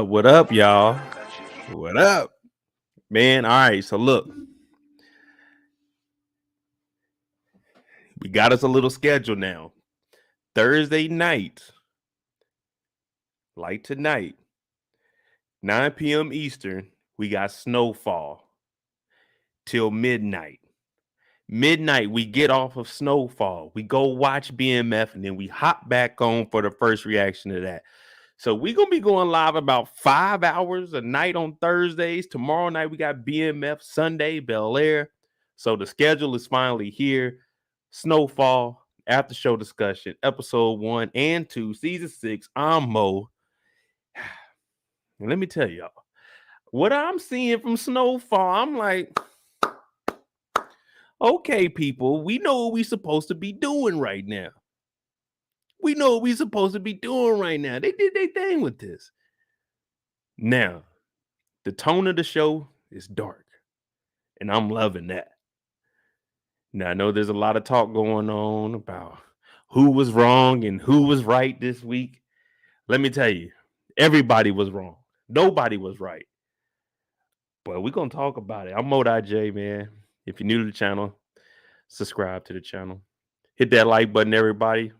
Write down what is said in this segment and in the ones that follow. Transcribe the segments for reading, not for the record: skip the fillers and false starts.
What up, y'all? What up, man? All right, so look, we got us a little schedule now. Thursday night, like tonight, 9 p.m. Eastern, we got Snowfall till midnight. Midnight, we get off of Snowfall. We go watch BMF, and then we hop back on for the first reaction to that. So we're going to be going live about 5 hours a night on Thursdays. Tomorrow night, we got BMF, Sunday, Bel Air. So the schedule is finally here. Snowfall, after show discussion, episode 1 and 2, season 6. I'm Mo. And let me tell y'all, what I'm seeing from Snowfall, I'm like, okay, people, we know what we're supposed to be doing right now. We know what we're supposed to be doing right now. They did their thing with this. Now, the tone of the show is dark, and I'm loving that. Now, I know there's a lot of talk going on about who was wrong and who was right this week. Let me tell you, everybody was wrong. Nobody was right. But we're going to talk about it. I'm Mo.J, man. If you're new to the channel, subscribe to the channel. Hit that like button, everybody.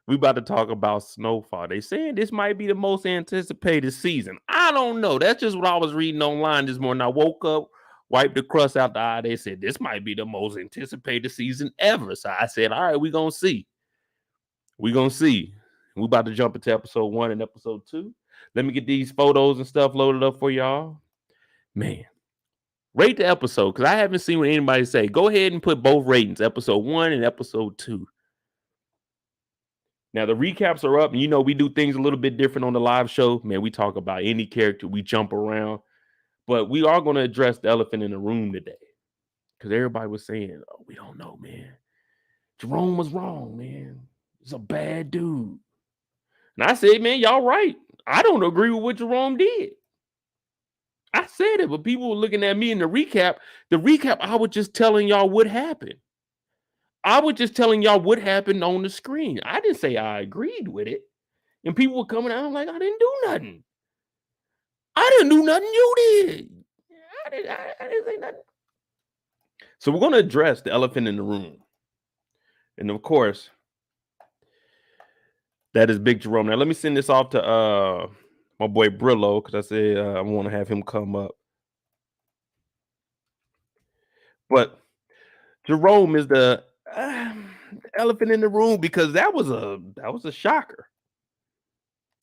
We about to talk about Snowfall. They saying this might be the most anticipated season. I don't know. That's just what I was reading online this morning. I woke up, wiped the crust out the eye. They said, this might be the most anticipated season ever. So I said, all right, we're going to see. We're going to see. We're about to jump into episode 1 and episode 2. Let me get these photos and stuff loaded up for y'all. Man, rate the episode, because I haven't seen what anybody say. Go ahead and put both ratings, episode 1 and episode 2. Now, the recaps are up, and you know we do things a little bit different on the live show. Man, we talk about any character. We jump around. But we are going to address the elephant in the room today. Because everybody was saying, oh, we don't know, man. Jerome was wrong, man. He's a bad dude. And I said, man, y'all right. I don't agree with what Jerome did. I said it, but people were looking at me in the recap. The recap, I was just telling y'all what happened. I was just telling y'all what happened on the screen. I didn't say I agreed with it. And people were coming out, I'm like, I didn't do nothing. I didn't do nothing. You did. I didn't say nothing. So we're going to address the elephant in the room. And of course, that is Big Jerome. Now, let me send this off to my boy Brillo, because I said I want to have him come up. But Jerome is the elephant in the room, because that was a shocker.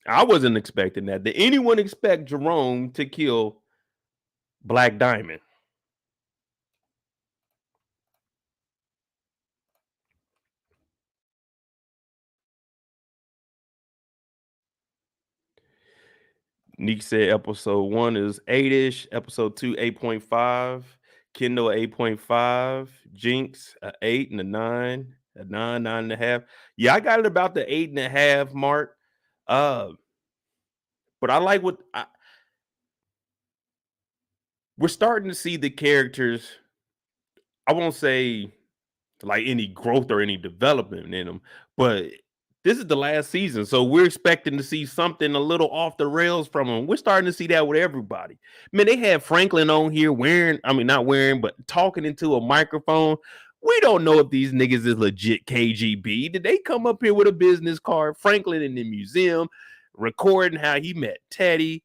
I wasn't expecting that. Did anyone expect Jerome to kill Black Diamond? Neek said episode 1 is 8-ish, episode 2, 8.5, Kendall 8.5, Jinx 8 and a 9, a 9, 9.5. Yeah, I got it about the 8.5 mark. But I like what we're starting to see the characters. I won't say like any growth or any development in them, but this is the last season, so we're expecting to see something a little off the rails from them. We're starting to see that with everybody. Man, they had Franklin on here not wearing, but talking into a microphone. We don't know if these niggas is legit KGB. Did they come up here with a business card? Franklin in the museum, recording how he met Teddy.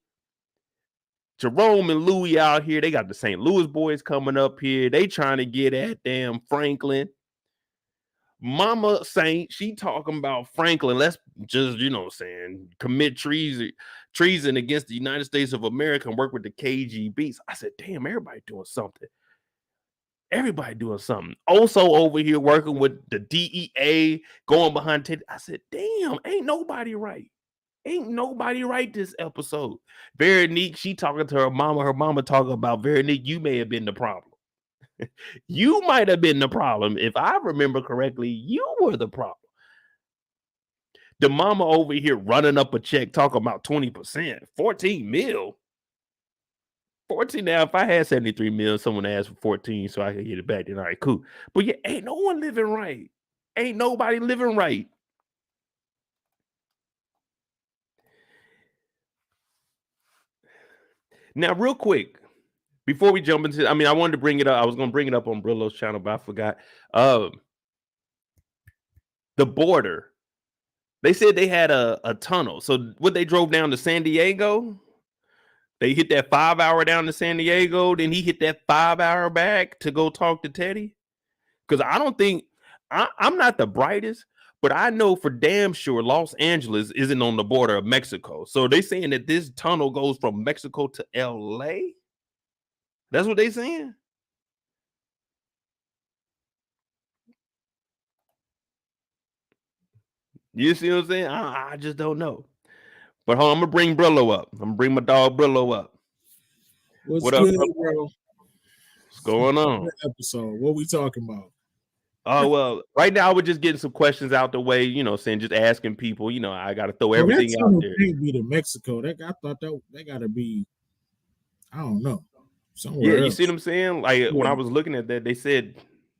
Jerome and Louie out here. They got the St. Louis boys coming up here. They trying to get at damn Franklin. Mama Saint, she talking about Franklin. Let's just, commit treason against the United States of America and work with the KGBs. I said, damn, everybody doing something. Everybody doing something. Also over here working with the DEA, going behind Teddy. I said, damn, ain't nobody right. Ain't nobody right this episode. Veronique, she talking to her mama. Her mama talking about, Veronique, you may have been the problem. You might have been the problem. If I remember correctly, you were the problem. The mama over here running up a check talking about 20%, 14 mil. 14 now, if I had 73 mil, someone asked for 14 so I could get it back, then all right, cool. But yeah, ain't no one living right. Ain't nobody living right. Now, real quick, before we jump into, I wanted to bring it up. I was going to bring it up on Brillo's channel, but I forgot. The border. They said they had a tunnel. So what, they drove down to San Diego? They hit that 5-hour down to San Diego. Then he hit that 5-hour back to go talk to Teddy. Because I don't think, I'm not the brightest, but I know for damn sure Los Angeles isn't on the border of Mexico. So they saying that this tunnel goes from Mexico to LA? That's what they saying? You see what I'm saying? I just don't know. But hold on, I'm going to bring Brillo up. I'm going to bring my dog Brillo up. What good, up, bro? What's going on? Episode. What we talking about? Oh, well, right now we're just getting some questions out the way, just asking people, I got to throw everything out there. Can't be to Mexico. I thought that got to be, I don't know, somewhere else. You see what I'm saying? Like, when I was looking at that, they said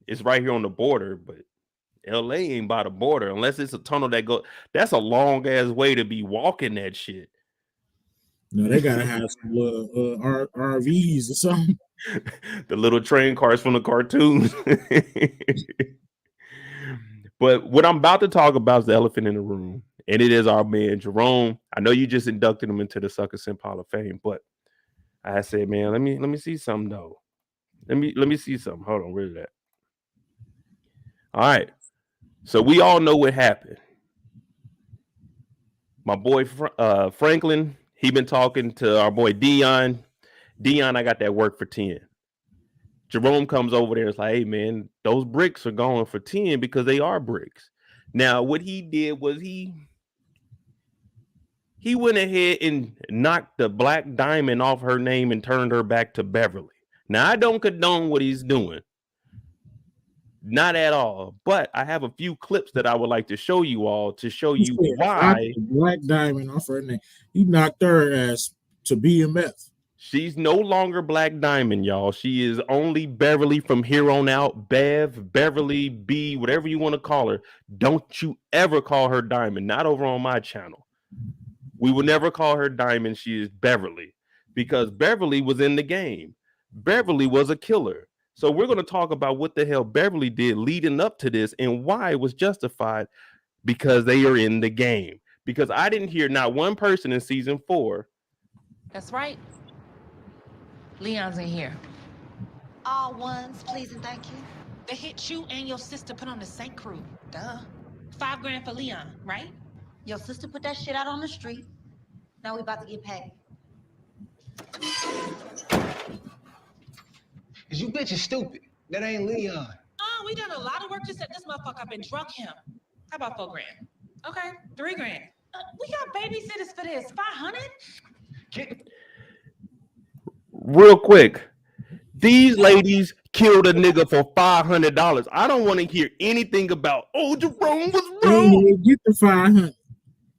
it's right here on the border, but LA ain't by the border unless it's a tunnel that goes. That's a long ass way to be walking that shit. No, they gotta have some little RVs or something. The little train cars from the cartoons. But what I'm about to talk about is the elephant in the room, and it is our man Jerome. I know you just inducted him into the Sucker Simp Hall of Fame, but I said, man, let me see something though. Let me see something. Hold on, where's that? All right. So we all know what happened. My boy Franklin, he been talking to our boy Dion. Dion, I got that work for 10. Jerome comes over there and is like, hey man, those bricks are going for 10 because they are bricks. Now, what he did was he went ahead and knocked the black diamond off her name and turned her back to Beverly. Now, I don't condone what he's doing. Not at all. But I have a few clips that I would like to show you all to show you why. Black diamond off her name. He knocked her ass to BMF. She's no longer Black Diamond, y'all. She is only Beverly from here on out. Bev, Beverly, B, whatever you want to call her. Don't you ever call her Diamond. Not over on my channel. We will never call her Diamond. She is Beverly because Beverly was in the game. Beverly was a killer. So we're going to talk about what the hell Beverly did leading up to this and why it was justified because they are in the game. Because I didn't hear not one person in season 4. That's right. Leon's in here. All ones, please and thank you. They hit you and your sister put on the same crew. Duh. $5 grand for Leon, right? Your sister put that shit out on the street. Now we about to get paid. Cause you bitch is stupid. That ain't Leon. Oh, we done a lot of work to set this motherfucker up and drunk him. How about 4 grand? Okay, 3 grand. We got babysitters for this. 500? Real quick, these ladies killed a nigga for $500. I don't want to hear anything about, oh, Jerome was wrong. They didn't get the 500.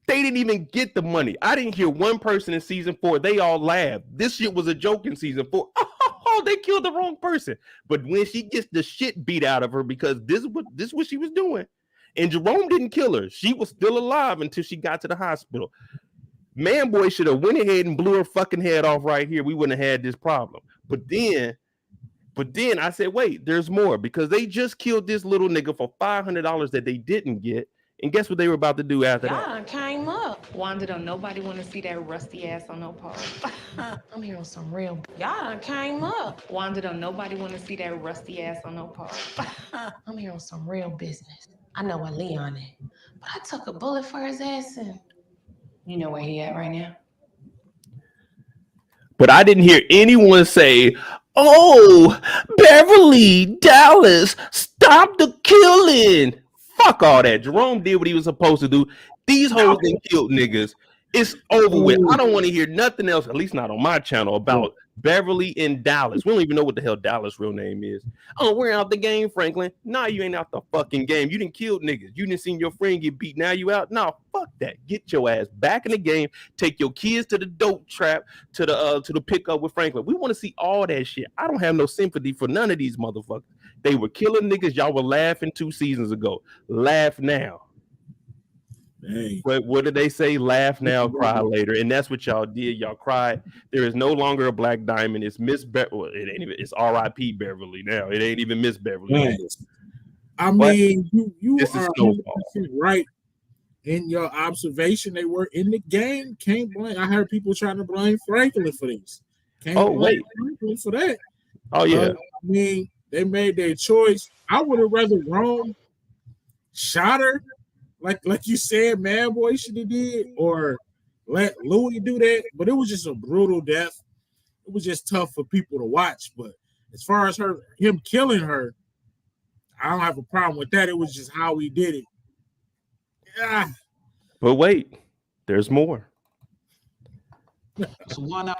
They didn't even get the money. I didn't hear one person in season 4. They all laughed. This shit was a joke in season 4. Oh, they killed the wrong person. But when she gets the shit beat out of her because this is what she was doing. And Jerome didn't kill her. She was still alive until she got to the hospital. Man boy should have went ahead and blew her fucking head off right here. We wouldn't have had this problem. But then I said, wait, there's more because they just killed this little nigga for $500 that they didn't get. And guess what they were about to do after that? Y'all came up. Wanda don't nobody want to see that rusty ass on no pole. I'm here on some real. Y'all came up. Wanda don't nobody want to see that rusty ass on no pole. I'm here on some real business. I know where Leon is, but I took a bullet for his ass and you know where he at right now. But I didn't hear anyone say, oh, Beverly, Dallas, stop the killing. Fuck all that. Jerome did what he was supposed to do. These hoes done killed niggas. It's over with. I don't want to hear nothing else, at least not on my channel, about Beverly and Dallas. We don't even know what the hell Dallas' real name is. Oh, we're out the game, Franklin. Nah, you ain't out the fucking game. You done killed niggas. You done seen your friend get beat. Now you out. Nah, fuck that. Get your ass back in the game. Take your kids to the dope trap, to the pickup with Franklin. We want to see all that shit. I don't have no sympathy for none of these motherfuckers. They were killing niggas. Y'all were laughing 2 seasons ago. Laugh now. Hey. But what did they say? Laugh now, cry later. And that's what y'all did. Y'all cried. There is no longer a Black Diamond. It's Miss Beverly. Well, it ain't even. It's R.I.P. Beverly now. It ain't even Miss Beverly. Yes. I mean, you are 100% Snowfall. right in your observation. They were in the game. Can't blame. I heard people trying to blame Franklin for this. Can't blame Franklin for that. Oh yeah. I mean, they made their choice. I would have rather Rome shot her. Like you said, man, boy should have did, or let Louie do that. But it was just a brutal death. It was just tough for people to watch. But as far as him killing her, I don't have a problem with that. It was just how he did it. Yeah. But wait, there's more. So why not?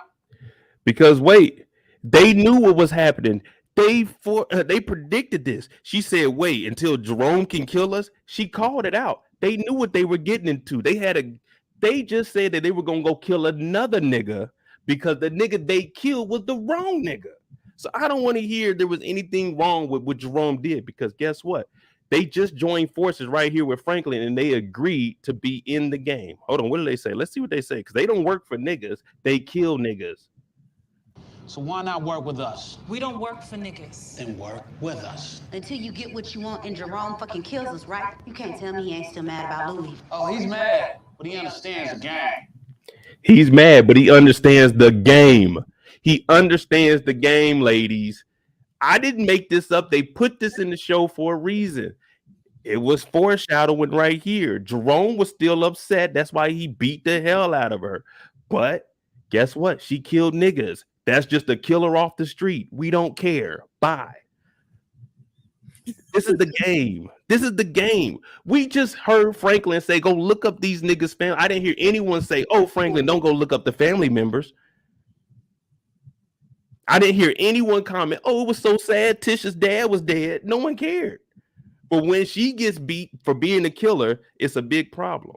Because wait, they knew what was happening. They predicted this. She said, wait until Jerome can kill us. She called it out. They knew what they were getting into. They just said that they were gonna go kill another nigga because the nigga they killed was the wrong nigga. So I don't want to hear there was anything wrong with what Jerome did, because guess what? They just joined forces right here with Franklin and they agreed to be in the game. Hold on, what do they say? Let's see what they say, because they don't work for niggas, they kill niggas. So why not work with us? We don't work for niggas. Then work with us. Until you get what you want and Jerome fucking kills us, right? You can't tell me he ain't still mad about Louie. Oh, he's mad, but he understands the game. He's mad, but he understands the game. He understands the game, ladies. I didn't make this up. They put this in the show for a reason. It was foreshadowing right here. Jerome was still upset. That's why he beat the hell out of her. But guess what? She killed niggas. That's just a killer off the street. We don't care. Bye. This is the game. This is the game. We just heard Franklin say, go look up these niggas' family. I didn't hear anyone say, oh, Franklin, don't go look up the family members. I didn't hear anyone comment, oh, it was so sad Tisha's dad was dead. No one cared. But when she gets beat for being a killer, it's a big problem.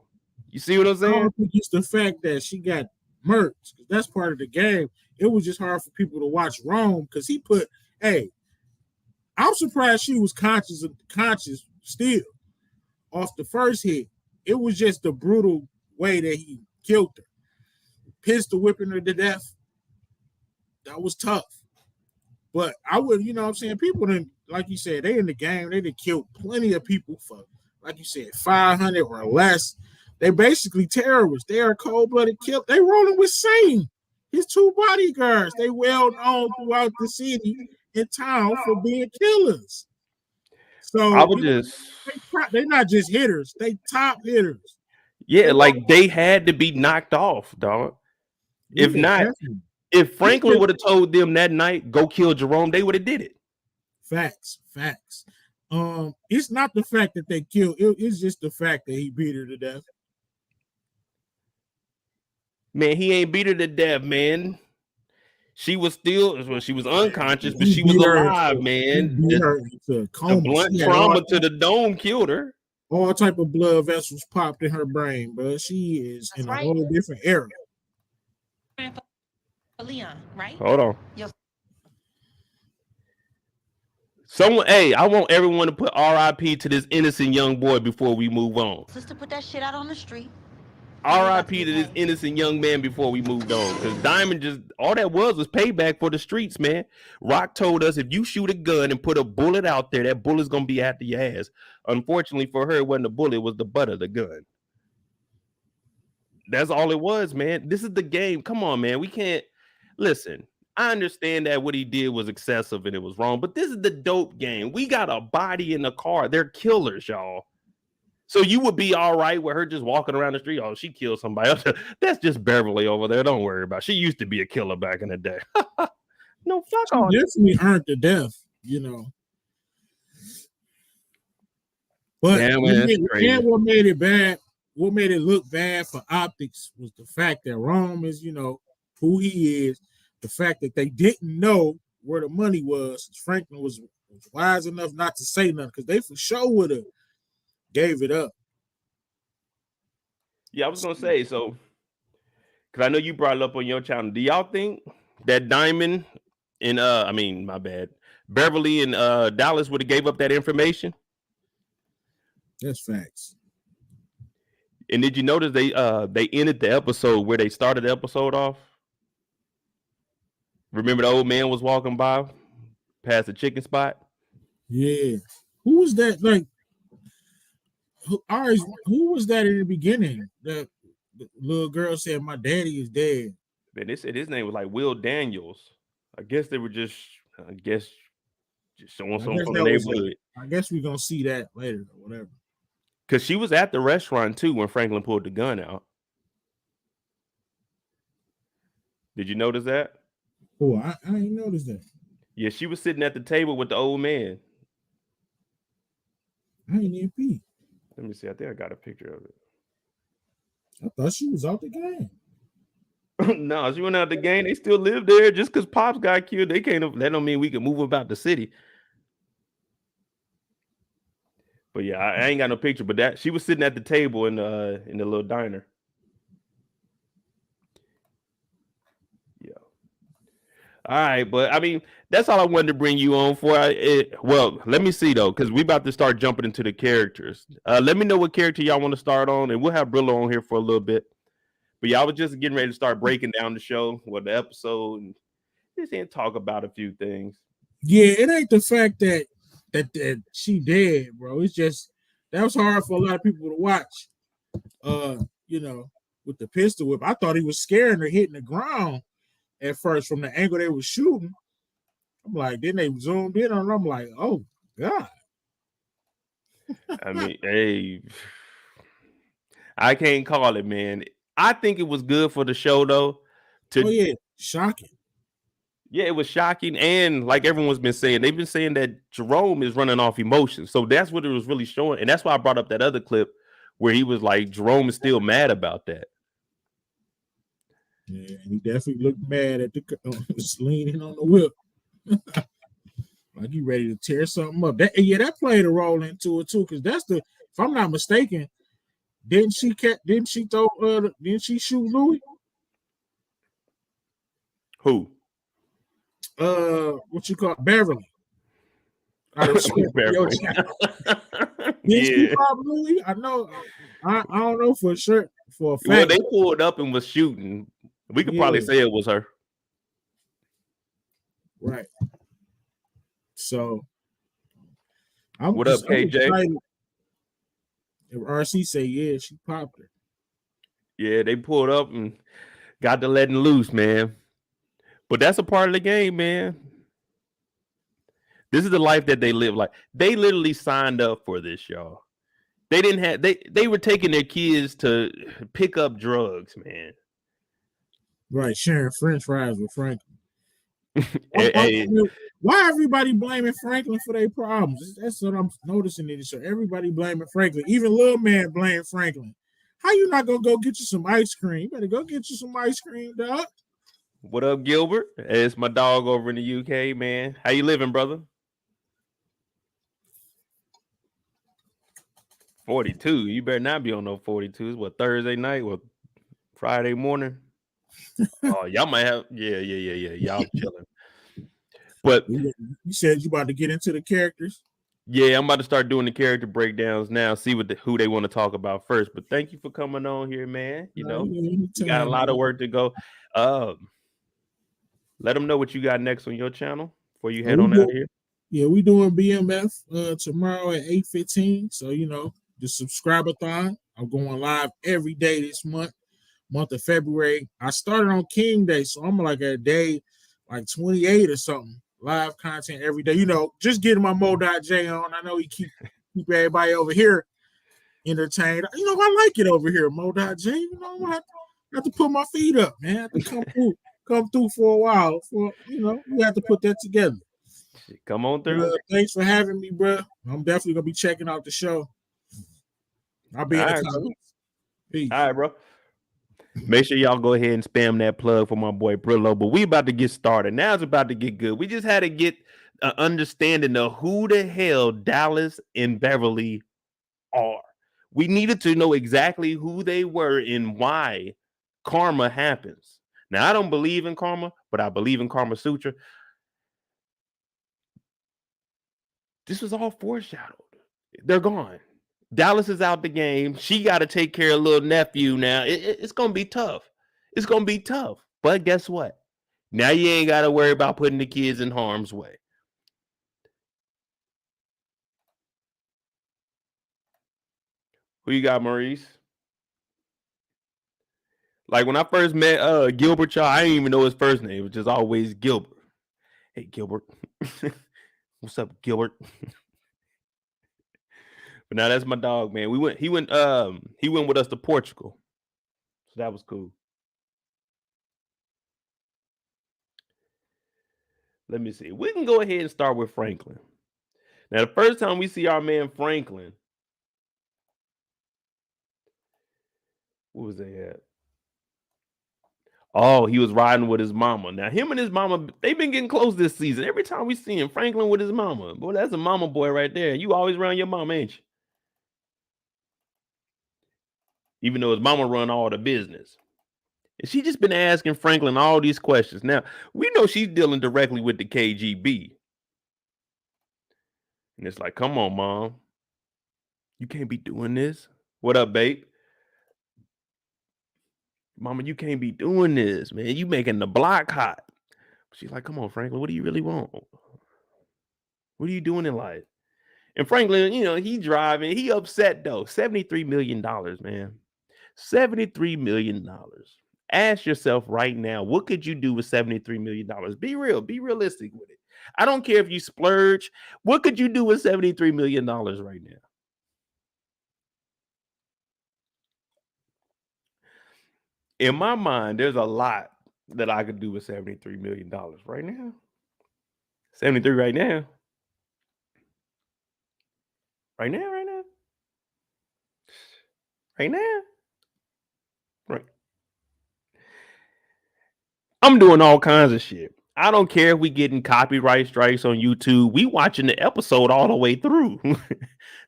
You see what I'm saying? I don't think it's the fact that she got murked. That's part of the game. It was just hard for people to watch Rome because he put, hey, I'm surprised she was conscious still off the first hit. It was just the brutal way that he killed her. Pistol whipping her to death. That was tough. But I would, you know what I'm saying? People didn't, like you said, they in the game. They did kill plenty of people for, like you said, 500 or less. They basically terrorists. They are cold-blooded killers. They rolling with Sane, his 2 bodyguards. They well known throughout the city and town for being killers. So I would just, they're not just hitters. They top hitters. yeah, like they had to be knocked off, dog. If not, definitely. if Franklin would have told them that night, go kill Jerome, they would have did it. Facts. It's not the fact that they killed. It's just the fact that he beat her to death. Man, he ain't beat her to death, man. She was still, well, she was unconscious, but she was alive, man. The blunt trauma to the dome killed her. All type of blood vessels popped in her brain, but she is in a whole different era. Leon, right? Hold on. Someone, hey, I want everyone to put RIP to this innocent young boy before we move on. Sister put that shit out on the street. RIP to this innocent young man before we moved on. Because Diamond just, all that was payback for the streets, man. Rock told us if you shoot a gun and put a bullet out there, that bullet's going to be after your ass. Unfortunately for her, it wasn't a bullet, it was the butt of the gun. That's all it was, man. This is the game. Come on, man. We can't, listen, I understand that what he did was excessive and it was wrong, but this is the dope game. We got a body in the car. They're killers, y'all. So you would be all right with her just walking around the street. Oh, she killed somebody else. That's just Beverly over there. Don't worry about it. She used to be a killer back in the day. No, fuck off. Definitely earned the death, you know. But yeah, man, what made it bad, what made it look bad for optics was the fact that Rome is, you know, who he is. The fact that they didn't know where the money was. Franklin was wise enough not to say nothing because they for sure would have gave it up. Yeah, I was gonna say, so because I know you brought it up on your channel. Do y'all think that Diamond and Beverly and Dallas would have gave up that information? That's facts. And did you notice they ended the episode where they started the episode off? Remember the old man was walking by past the chicken spot? Yeah. Who was that? Like, who was that in the beginning? The little girl said, "My daddy is dead." Man, they said his name was like Will Daniels. I guess they were just showing something from the neighborhood. I guess we're gonna see that later or whatever. Because she was at the restaurant too when Franklin pulled the gun out. Did you notice that? Oh, I didn't notice that. Yeah, she was sitting at the table with the old man. I didn't even peep. Let me see. I think I got a picture of it. I thought she was out the game. No, she went out the game. They still live there. Just because Pops got killed, they can't. That don't mean we can move about the city. But yeah, I ain't got no picture. But that she was sitting at the table in the little diner. Yeah. All right, but I mean, that's all I wanted to bring you on for. Well, let me see though, because we about to start jumping into the characters. Let me know what character y'all want to start on, and we'll have Brillo on here for a little bit. But y'all was just getting ready to start breaking down the show, the episode, and just ain't talk about a few things. Yeah, it ain't the fact that she dead, bro. It's just that was hard for a lot of people to watch. You know, with the pistol whip, I thought he was scaring her hitting the ground at first from the angle they were shooting. I'm like, then they zoomed in on. I'm like, oh God. I mean, hey, I can't call it, man. I think it was good for the show, though. Oh yeah, shocking. Yeah, it was shocking, and like everyone's been saying, they've been saying that Jerome is running off emotions. So that's what it was really showing, and that's why I brought up that other clip where he was like, Jerome is still mad about that. Yeah, he definitely looked mad at the leaning on the whip. Like he ready to tear something up. That played a role into it too, because that's the, if I'm not mistaken, didn't she shoot Louie? Who? What you call it? Beverly. Beverly. Did she pop Louie? I know. I don't know for sure. For a fact. Well, they pulled up and was shooting. We could probably say it was her. Right. So, what up, KJ? If RC say yeah, she popped her. Yeah, they pulled up and got to letting loose, man. But that's a part of the game, man. This is the life that they live. Like they literally signed up for this, y'all. They didn't have they were taking their kids to pick up drugs, man. Right, sharing French fries with Franklin. Hey. Why everybody blaming Franklin for their problems? That's what I'm noticing in the show. Everybody blaming Franklin. Even little man blame Franklin. How you not gonna go get you some ice cream? You better go get you some ice cream, dog. What up, Gilbert? It's my dog over in the UK, man. How you living, brother? 42. You better not be on no 42s. What, Thursday night? What, Friday morning? Oh, y'all might have. Yeah. Y'all chilling. But you said you about to get into the characters. Yeah, I'm about to start doing the character breakdowns now. See who they want to talk about first. But thank you for coming on here, man. You know, you got a lot of work to go. Let them know what you got next on your channel before you head on out here. Yeah, we doing BMF tomorrow at 8:15. So the subscriber-thon. I'm going live every day this month of February. I started on King Day, so I'm like a day like 28 or something. Live content every day. Just getting my Mo.J on. I know he keep everybody over here entertained. I like it over here, Mo.J. I have to put my feet up, man. I have to come through for a while. We have to put that together. Come on through. Thanks for having me, bro. I'm definitely gonna be checking out the show. I'll be in the comments. Peace. All right, bro. Make sure y'all go ahead and spam that plug for my boy Brillo. But we about to get started. Now it's about to get good. We just had to get an understanding of who the hell Dallas and Beverly are. We needed to know exactly who they were and why karma happens. Now, I don't believe in karma, but I believe in Karma Sutra. This was all foreshadowed. They're gone. Dallas is out the game. She got to take care of little nephew now. It's going to be tough. It's going to be tough. But guess what? Now you ain't got to worry about putting the kids in harm's way. Who you got, Maurice? Like when I first met Gilbert, y'all, I didn't even know his first name. It was just always Gilbert. Hey, Gilbert. What's up, Gilbert? But now that's my dog, man. He went with us to Portugal. So that was cool. Let me see. We can go ahead and start with Franklin. Now, the first time we see our man Franklin, what was they at? Oh, he was riding with his mama. Now, him and his mama, they've been getting close this season. Every time we see him, Franklin with his mama. Boy, that's a mama boy right there. You always around your mama, ain't you? Even though his mama run all the business. And she just been asking Franklin all these questions. Now, we know she's dealing directly with the KGB. And it's like, come on, Mom. You can't be doing this. What up, babe? Mama, you can't be doing this, man. You making the block hot. She's like, come on, Franklin. What do you really want? What are you doing in life? And Franklin, he driving. He upset, though. $73 million, man. $73 million. Ask yourself right now, what could you do with $73 million? Be real. Be realistic with it. I don't care if you splurge. What could you do with $73 million right now? In my mind, there's a lot that I could do with $73 million right now. 73 right now. Right now. Right. I'm doing all kinds of shit. I don't care if we getting copyright strikes on YouTube. We watching the episode all the way through.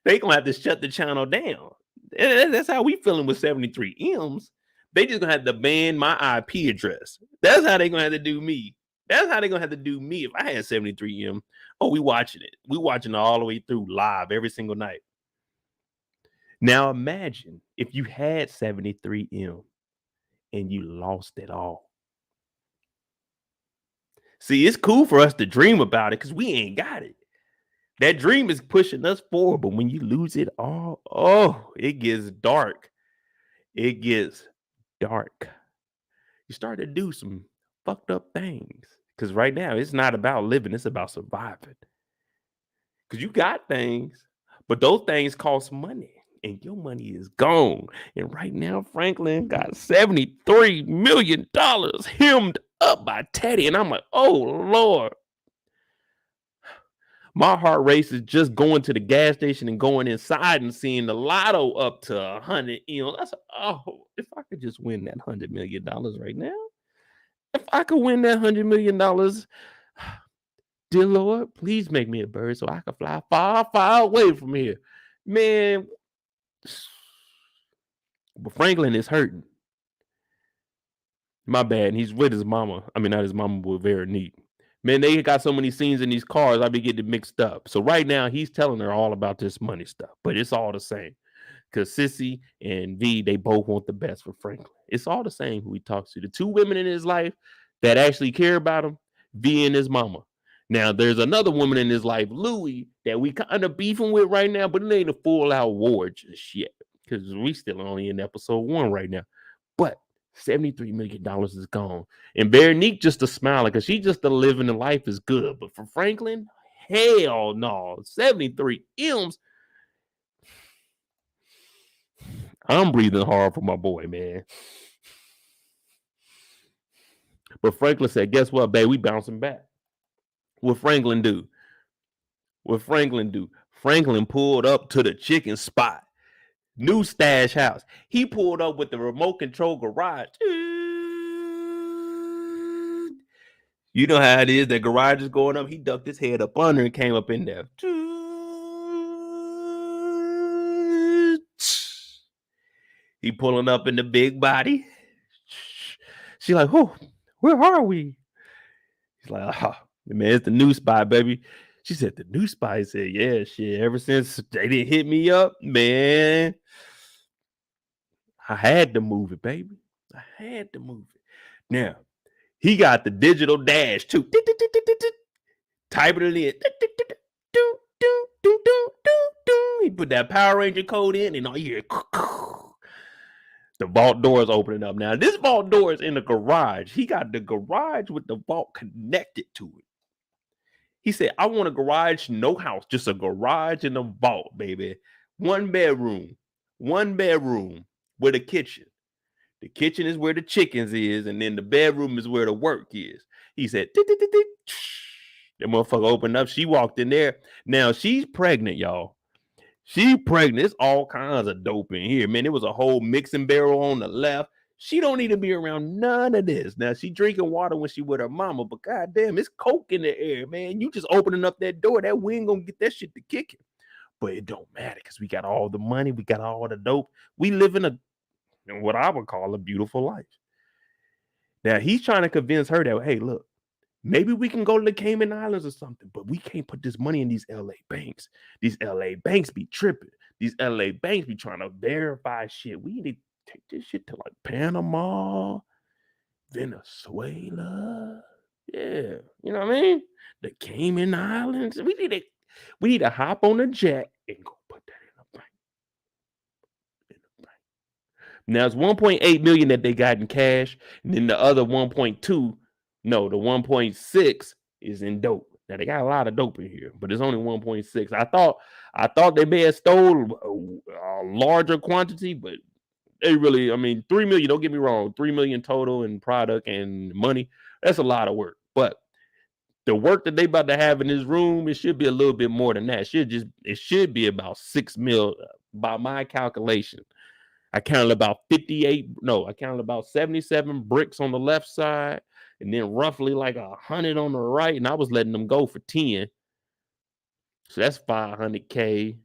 They gonna have to shut the channel down. That's how we feeling with 73 M's. They just gonna have to ban my IP address. That's how they gonna have to do me. That's how they gonna have to do me if I had 73 M. Oh, we watching it. We watching it all the way through live every single night. Now imagine if you had 73 M and you lost it all. See, it's cool for us to dream about it because we ain't got it. That dream is pushing us forward, but when you lose it all, oh, it gets dark. It gets dark. You start to do some fucked up things because right now it's not about living, it's about surviving. Because you got things, but those things cost money and your money is gone. And right now, Franklin got $73 million hemmed up by Teddy. And I'm like, oh, Lord. My heart race is just going to the gas station and going inside and seeing the lotto up to 100. You know, that's, oh, if I could just win that $100 million right now. If I could win that $100 million, dear Lord, please make me a bird so I can fly far, far away from here. Man, but Franklin is hurting. My bad. He's with his mama. I mean, not his mama, but very neat. Man, they got so many scenes in these cars, I be getting mixed up. So right now, he's telling her all about this money stuff, but it's all the same. Because Sissy and V, they both want the best for Franklin. It's all the same who he talks to. The two women in his life that actually care about him, V and his mama. Now, there's another woman in his life, Louie, that we kind of beefing with right now, but it ain't a full-out war just yet. Because we still only in episode 1 right now. But $73 million is gone. And Veronique just a smiler because she just a living the life is good. But for Franklin, hell no. 73 M's. I'm breathing hard for my boy, man. But Franklin said, guess what, babe? We bouncing back. What Franklin do? Franklin pulled up to the chicken spot. New stash house. He pulled up with the remote control garage. You know how it is. That garage is going up. He ducked his head up under and came up in there. He pulling up in the big body. She like, who? Where are we? He's like, oh, man, it's the new spot, baby. She said, the new spot. He said, yeah, shit. Ever since they didn't hit me up, man, I had to move it, baby. I had to move it. Now, he got the digital dash too. Type it in. He put that Power Ranger code in, and all you hear, the vault door is opening up. Now, this vault door is in the garage. He got the garage with the vault connected to it. He said, I want a garage, no house, just a garage and a vault, baby. One bedroom with a kitchen. The kitchen is where the chickens is, and then the bedroom is where the work is. He said, that motherfucker opened up. She walked in there. Now, she's pregnant, y'all. She pregnant. It's all kinds of dope in here, man. It was a whole mixing barrel on the left. She don't need to be around none of this. Now, she drinking water when she with her mama, but goddamn, it's coke in the air, man. You just opening up that door, that wind gonna get that shit to kicking. But it don't matter because we got all the money. We got all the dope. We live in what I would call a beautiful life. Now, he's trying to convince her that, hey, look, maybe we can go to the Cayman Islands or something, but we can't put this money in these LA banks. These LA banks be tripping. These LA banks be trying to verify shit. We need to take this shit to like Panama, Venezuela. Yeah, you know what I mean? The Cayman Islands. We need to hop on a jet and go put that in a bank. Now it's 1.8 million that they got in cash, and then the other 1.2, no, the 1.6 is in dope. Now they got a lot of dope in here, but it's only 1.6. I thought they may have stole a larger quantity, but they really, I mean, 3 million, don't get me wrong, 3 million total in product and money. That's a lot of work. But the work that they about to have in this room, it should be a little bit more than that. It should be about 6 mil by my calculation. I counted about 77 bricks on the left side, and then roughly like 100 on the right, and I was letting them go for 10. So that's 500K.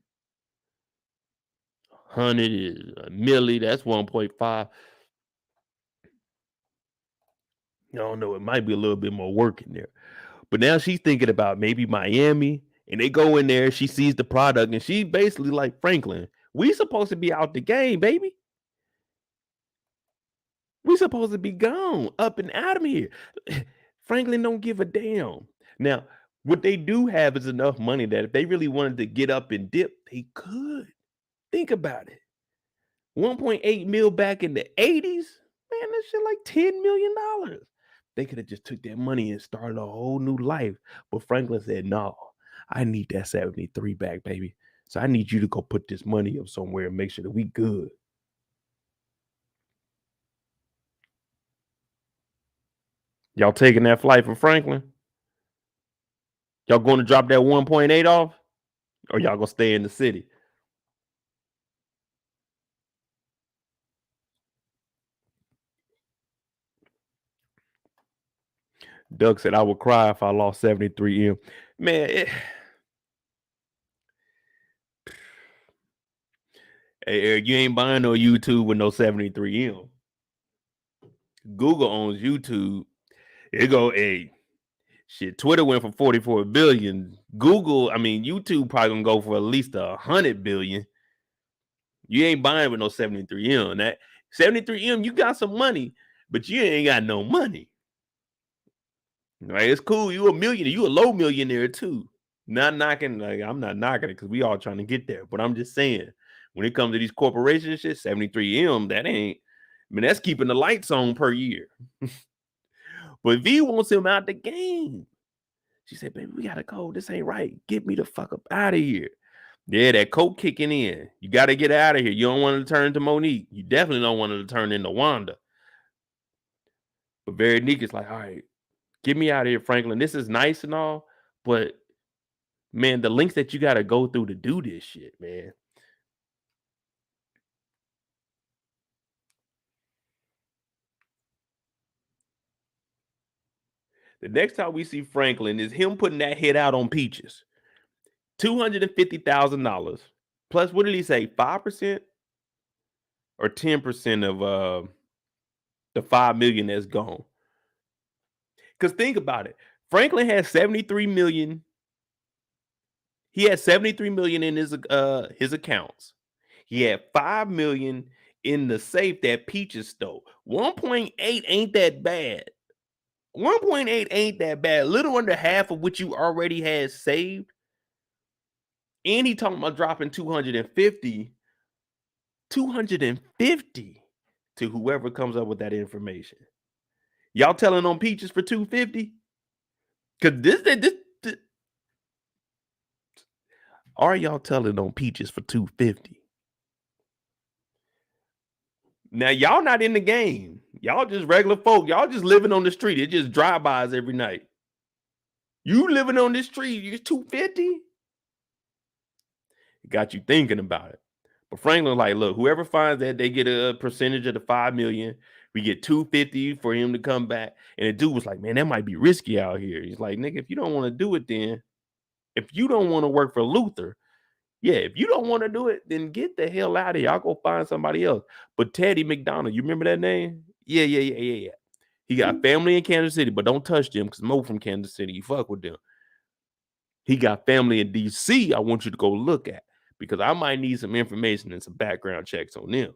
100 is a milli, that's 1.5. I don't know, it might be a little bit more work in there. But now she's thinking about maybe Miami, and they go in there, she sees the product, and she basically like, Franklin, we supposed to be out the game, baby. We supposed to be gone, up and out of here. Franklin don't give a damn. Now, what they do have is enough money that if they really wanted to get up and dip, they could. Think about it. 1.8 mil back in the 80s, man, that shit like $10 million. They could have just took that money and started a whole new life. But Franklin said, no, I need that 73 back, baby. So I need you to go put this money up somewhere and make sure that we good. Y'all taking that flight from Franklin? Y'all going to drop that 1.8 off? Or y'all going to stay in the city? Doug said, I would cry if I lost 73M. Man, hey, Eric, you ain't buying no YouTube with no 73M. Google owns YouTube. It go, hey, shit, Twitter went for 44 billion. YouTube probably gonna go for at least 100 billion. You ain't buying with no 73M. That 73M, you got some money, but you ain't got no money. Right? It's cool. You a millionaire. You a low millionaire too. Not knocking, like I'm not knocking it because we all trying to get there. But I'm just saying, when it comes to these corporations, shit, 73M, that ain't. I mean, that's keeping the lights on per year. But V wants him out the game. She said, baby, we gotta go. This ain't right. Get me the fuck up out of here. Yeah, that coke kicking in. You got to get out of here. You don't want to turn to Monique. You definitely don't want to turn into Wanda. But Veronique is like, all right, get me out of here, Franklin. This is nice and all, but man, the links that you got to go through to do this shit, man. The next time we see Franklin is him putting that hit out on Peaches. $250,000 plus, what did he say? 5% or 10% of the 5 million that's gone. Because think about it. Franklin has 73 million. He had 73 million in his accounts. He had 5 million in the safe that Peaches stole. 1.8 ain't that bad. 1.8 ain't that bad. A little under half of what you already had saved. And he talking about dropping 250 to whoever comes up with that information. Y'all telling on Peaches for 250? Because this are y'all telling on Peaches for 250? Now, y'all not in the game. Y'all just regular folk. Y'all just living on the street. It just drive-bys every night. You living on this street, you're 250? It got you thinking about it. But Franklin's like, look, whoever finds that, they get a percentage of the 5 million. We get 250 for him to come back. And the dude was like, man, that might be risky out here. He's like, nigga, if you don't want to do it, then if you don't want to work for Luther, yeah, if you don't want to do it, then get the hell out of here. I'll go find somebody else. But Teddy McDonald, you remember that name? Yeah. He got family in Kansas City, but don't touch them because Mo from Kansas City. You fuck with them. He got family in DC. I want you to go look at because I might need some information and some background checks on them.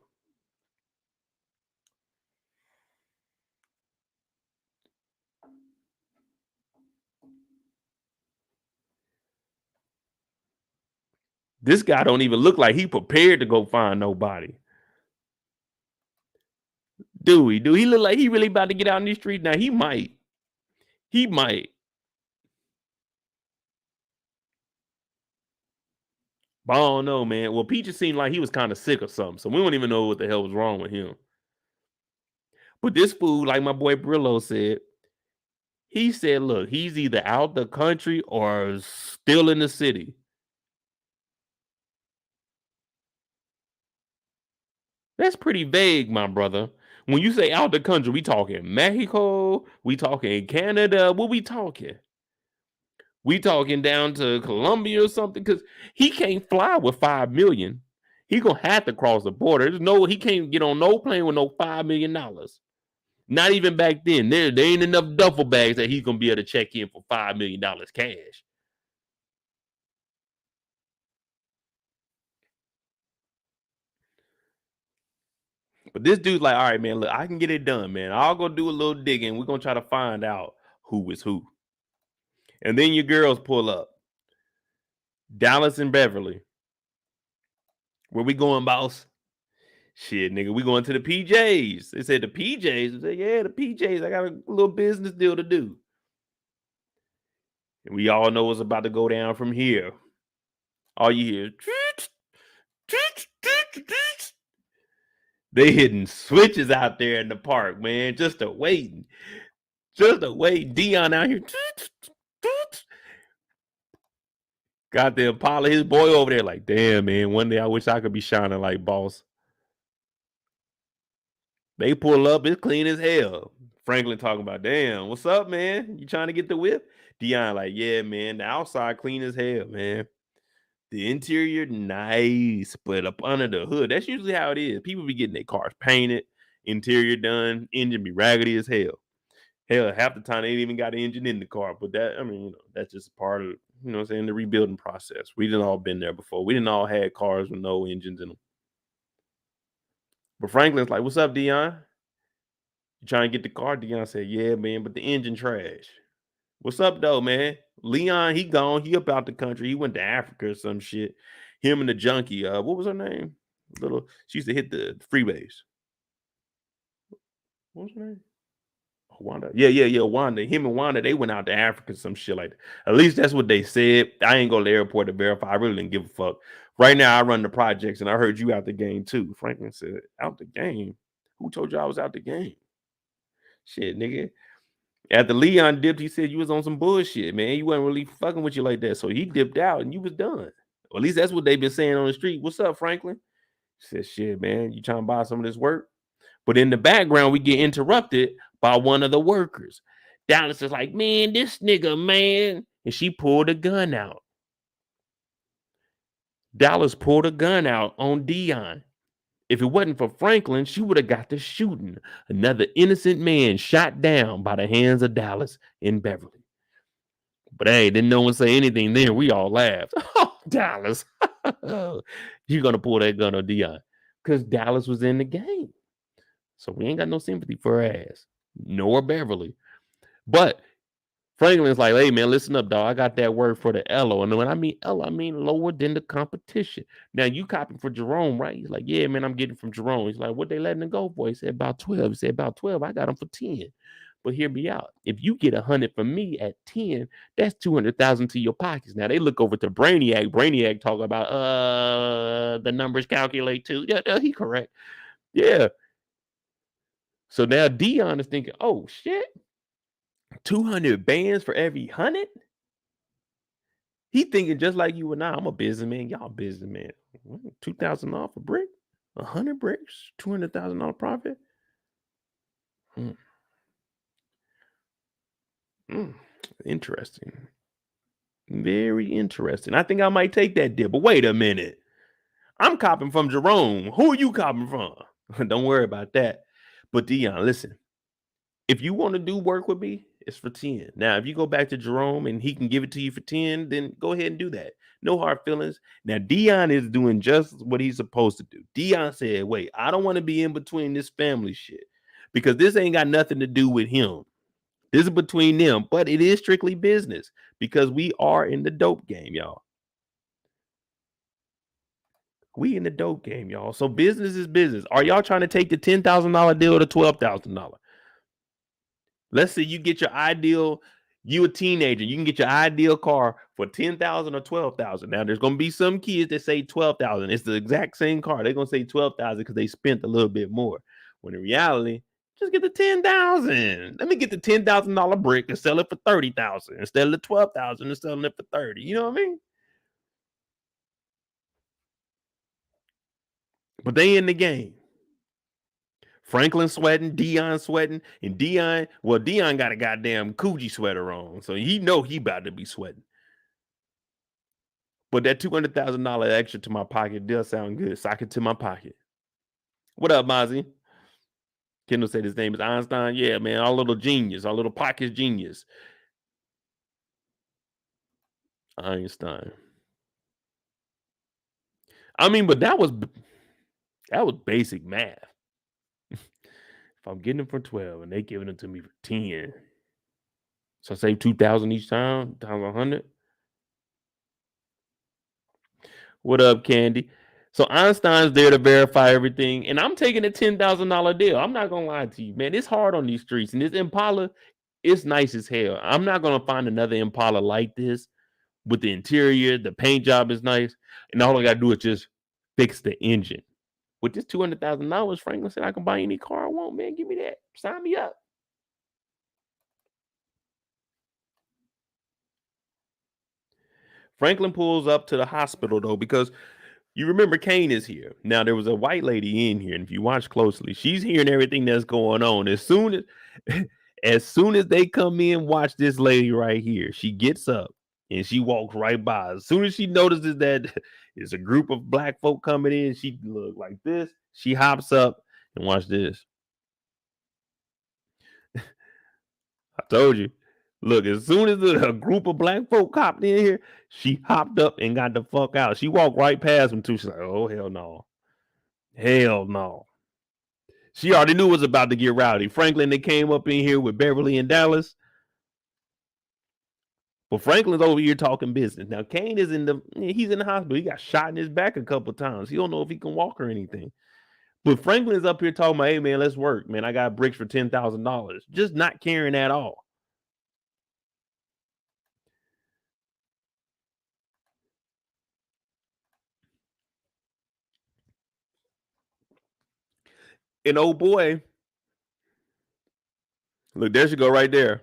This guy don't even look like he prepared to go find nobody. Do he look like he really about to get out in the street? Now he might. But I don't know, man. Well, Peaches seemed like he was kind of sick or something, so we don't even know what the hell was wrong with him. But this fool, like my boy Brillo said, he said, look, he's either out the country or still in the city. That's pretty vague, my brother. When you say out the country, we talking Mexico, we talking Canada, what we talking? We talking down to Colombia or something? Because he can't fly with 5 million. He gonna have to cross the border. He can't get on no plane with no $5 million. Not even back then. There ain't enough duffel bags that he's gonna be able to check in for $5 million cash. But this dude's like, all right, man, look, I can get it done, man. I'll go do a little digging. We're gonna try to find out who is who. And then your girls pull up. Dallas and Beverly. Where we going, boss? Shit, nigga, we going to the PJs. They said the PJs. I said, yeah, the PJs. I got a little business deal to do. And we all know what's about to go down from here. All you hear, they hitting switches out there in the park, man. Just a waiting. Dion out here. Got the Impala, his boy over there, like, damn, man. One day I wish I could be shining like boss. They pull up, it's clean as hell. Franklin talking about, damn, what's up, man? You trying to get the whip? Dion like, yeah, man. The outside clean as hell, man. The interior nice, but up under the hood, that's usually how it is. People be getting their cars painted, interior done, engine be raggedy as hell. Hell, half the time they ain't even got an engine in the car. But that, I mean, that's just part of, what I'm saying, the rebuilding process. We didn't all been there before. We didn't all had cars with no engines in them. But Franklin's like, what's up, Dion? You trying to get the car? Dion said, yeah, man, but the engine trash. What's up, though, man? Leon, he gone. He up out the country. He went to Africa or some shit. Him and the junkie. What was her name? She used to hit the freeways. What was her name? Wanda. Yeah, Wanda. Him and Wanda, they went out to Africa, some shit like that. At least that's what they said. I ain't go to the airport to verify. I really didn't give a fuck. Right now, I run the projects, and I heard you out the game, too. Franklin said, out the game? Who told you I was out the game? Shit, nigga. After Leon dipped, he said you was on some bullshit, man. You wasn't really fucking with you like that. So he dipped out, and you was done. Or at least that's what they've been saying on the street. What's up, Franklin? He said, shit, man. You trying to buy some of this work? But in the background, we get interrupted by one of the workers. Dallas is like, man, this nigga, man. And she pulled a gun out. Dallas pulled a gun out on Dion. If it wasn't for Franklin, she would have got the shooting. Another innocent man shot down by the hands of Dallas in Beverly. But hey, didn't no one say anything then. We all laughed. Oh, Dallas. You're going to pull that gun on Dion. Because Dallas was in the game. So we ain't got no sympathy for her ass. Nor Beverly. But Franklin's like, hey, man, listen up, dog. I got that word for the Elo. And when I mean Elo, I mean lower than the competition. Now, you copying for Jerome, right? He's like, yeah, man, I'm getting from Jerome. He's like, what they letting him go for? He said, about 12. He said, about 12. I got him for 10. But hear me out. If you get 100 from me at 10, that's 200,000 to your pockets. Now, they look over to Brainiac. Brainiac talk about, the numbers calculate too. Yeah, he correct. Yeah. So now Dion is thinking, oh, shit. 200 bands for every 100? He thinking just like you and I. I'm a businessman. Y'all businessman. $2,000 off a brick? 100 bricks? $200,000 profit? Interesting. Very interesting. I think I might take that deal. But wait a minute. I'm copping from Jerome. Who are you copping from? Don't worry about that. But Dion, listen. If you want to do work with me, it's for 10. Now, if you go back to Jerome and he can give it to you for 10, then go ahead and do that. No hard feelings. Now, Dion is doing just what he's supposed to do. Dion said, wait, I don't want to be in between this family shit because this ain't got nothing to do with him. This is between them, but it is strictly business because we are in the dope game, y'all. We in the dope game, y'all. So business is business. Are y'all trying to take the $10,000 deal to $12,000? Let's say you get your ideal You a teenager, you can get your ideal car for $10,000 or $12,000. Now there's gonna be some kids that say $12,000. It's the exact same car. They're gonna say $12,000 because they spent a little bit more. When in reality, just get the $10,000. Let me get the $10,000 brick and sell it for $30,000 instead of the $12,000 and selling it for $30,000. You know what I mean? But they in the game. Franklin sweating, Dion sweating, and Dion got a goddamn Coogee sweater on, so he know he about to be sweating. But that $200,000 extra to my pocket does sound good. Sock it to my pocket. What up, Mozzie? Kendall said his name is Einstein. Yeah, man, our little genius, our little pocket genius. Einstein. I mean, but that was basic math. If I'm getting them for 12 and they giving it to me for 10, so I save 2,000 each time, times 100. What up, Candy? So Einstein's there to verify everything, and I'm taking a $10,000 deal. I'm not gonna lie to you, man. It's hard on these streets, and this Impala, it's nice as hell. I'm not gonna find another Impala like this with the interior. The paint job is nice, and all I gotta do is just fix the engine. With this $200,000, Franklin said I can buy any car I want, man. Give me that. Sign me up. Franklin pulls up to the hospital, though, because you remember Kane is here. Now, there was a white lady in here, and if you watch closely, she's hearing everything that's going on. As soon as they come in, watch this lady right here. She gets up, and she walks right by. As soon as she notices that there's a group of black folk coming in, she look like this. She hops up and watch this. I told you. Look, as soon as a group of black folk hopped in here, she hopped up and got the fuck out. She walked right past them too. She's like, oh, hell no. Hell no. She already knew it was about to get rowdy. Franklin, they came up in here with Beverly and Dallas. But Franklin's over here talking business. Now, Kane is he's in the hospital. He got shot in his back a couple times. He don't know if he can walk or anything. But Franklin is up here talking about, hey, man, let's work. Man, I got bricks for $10,000. Just not caring at all. And oh boy, look, there she go right there.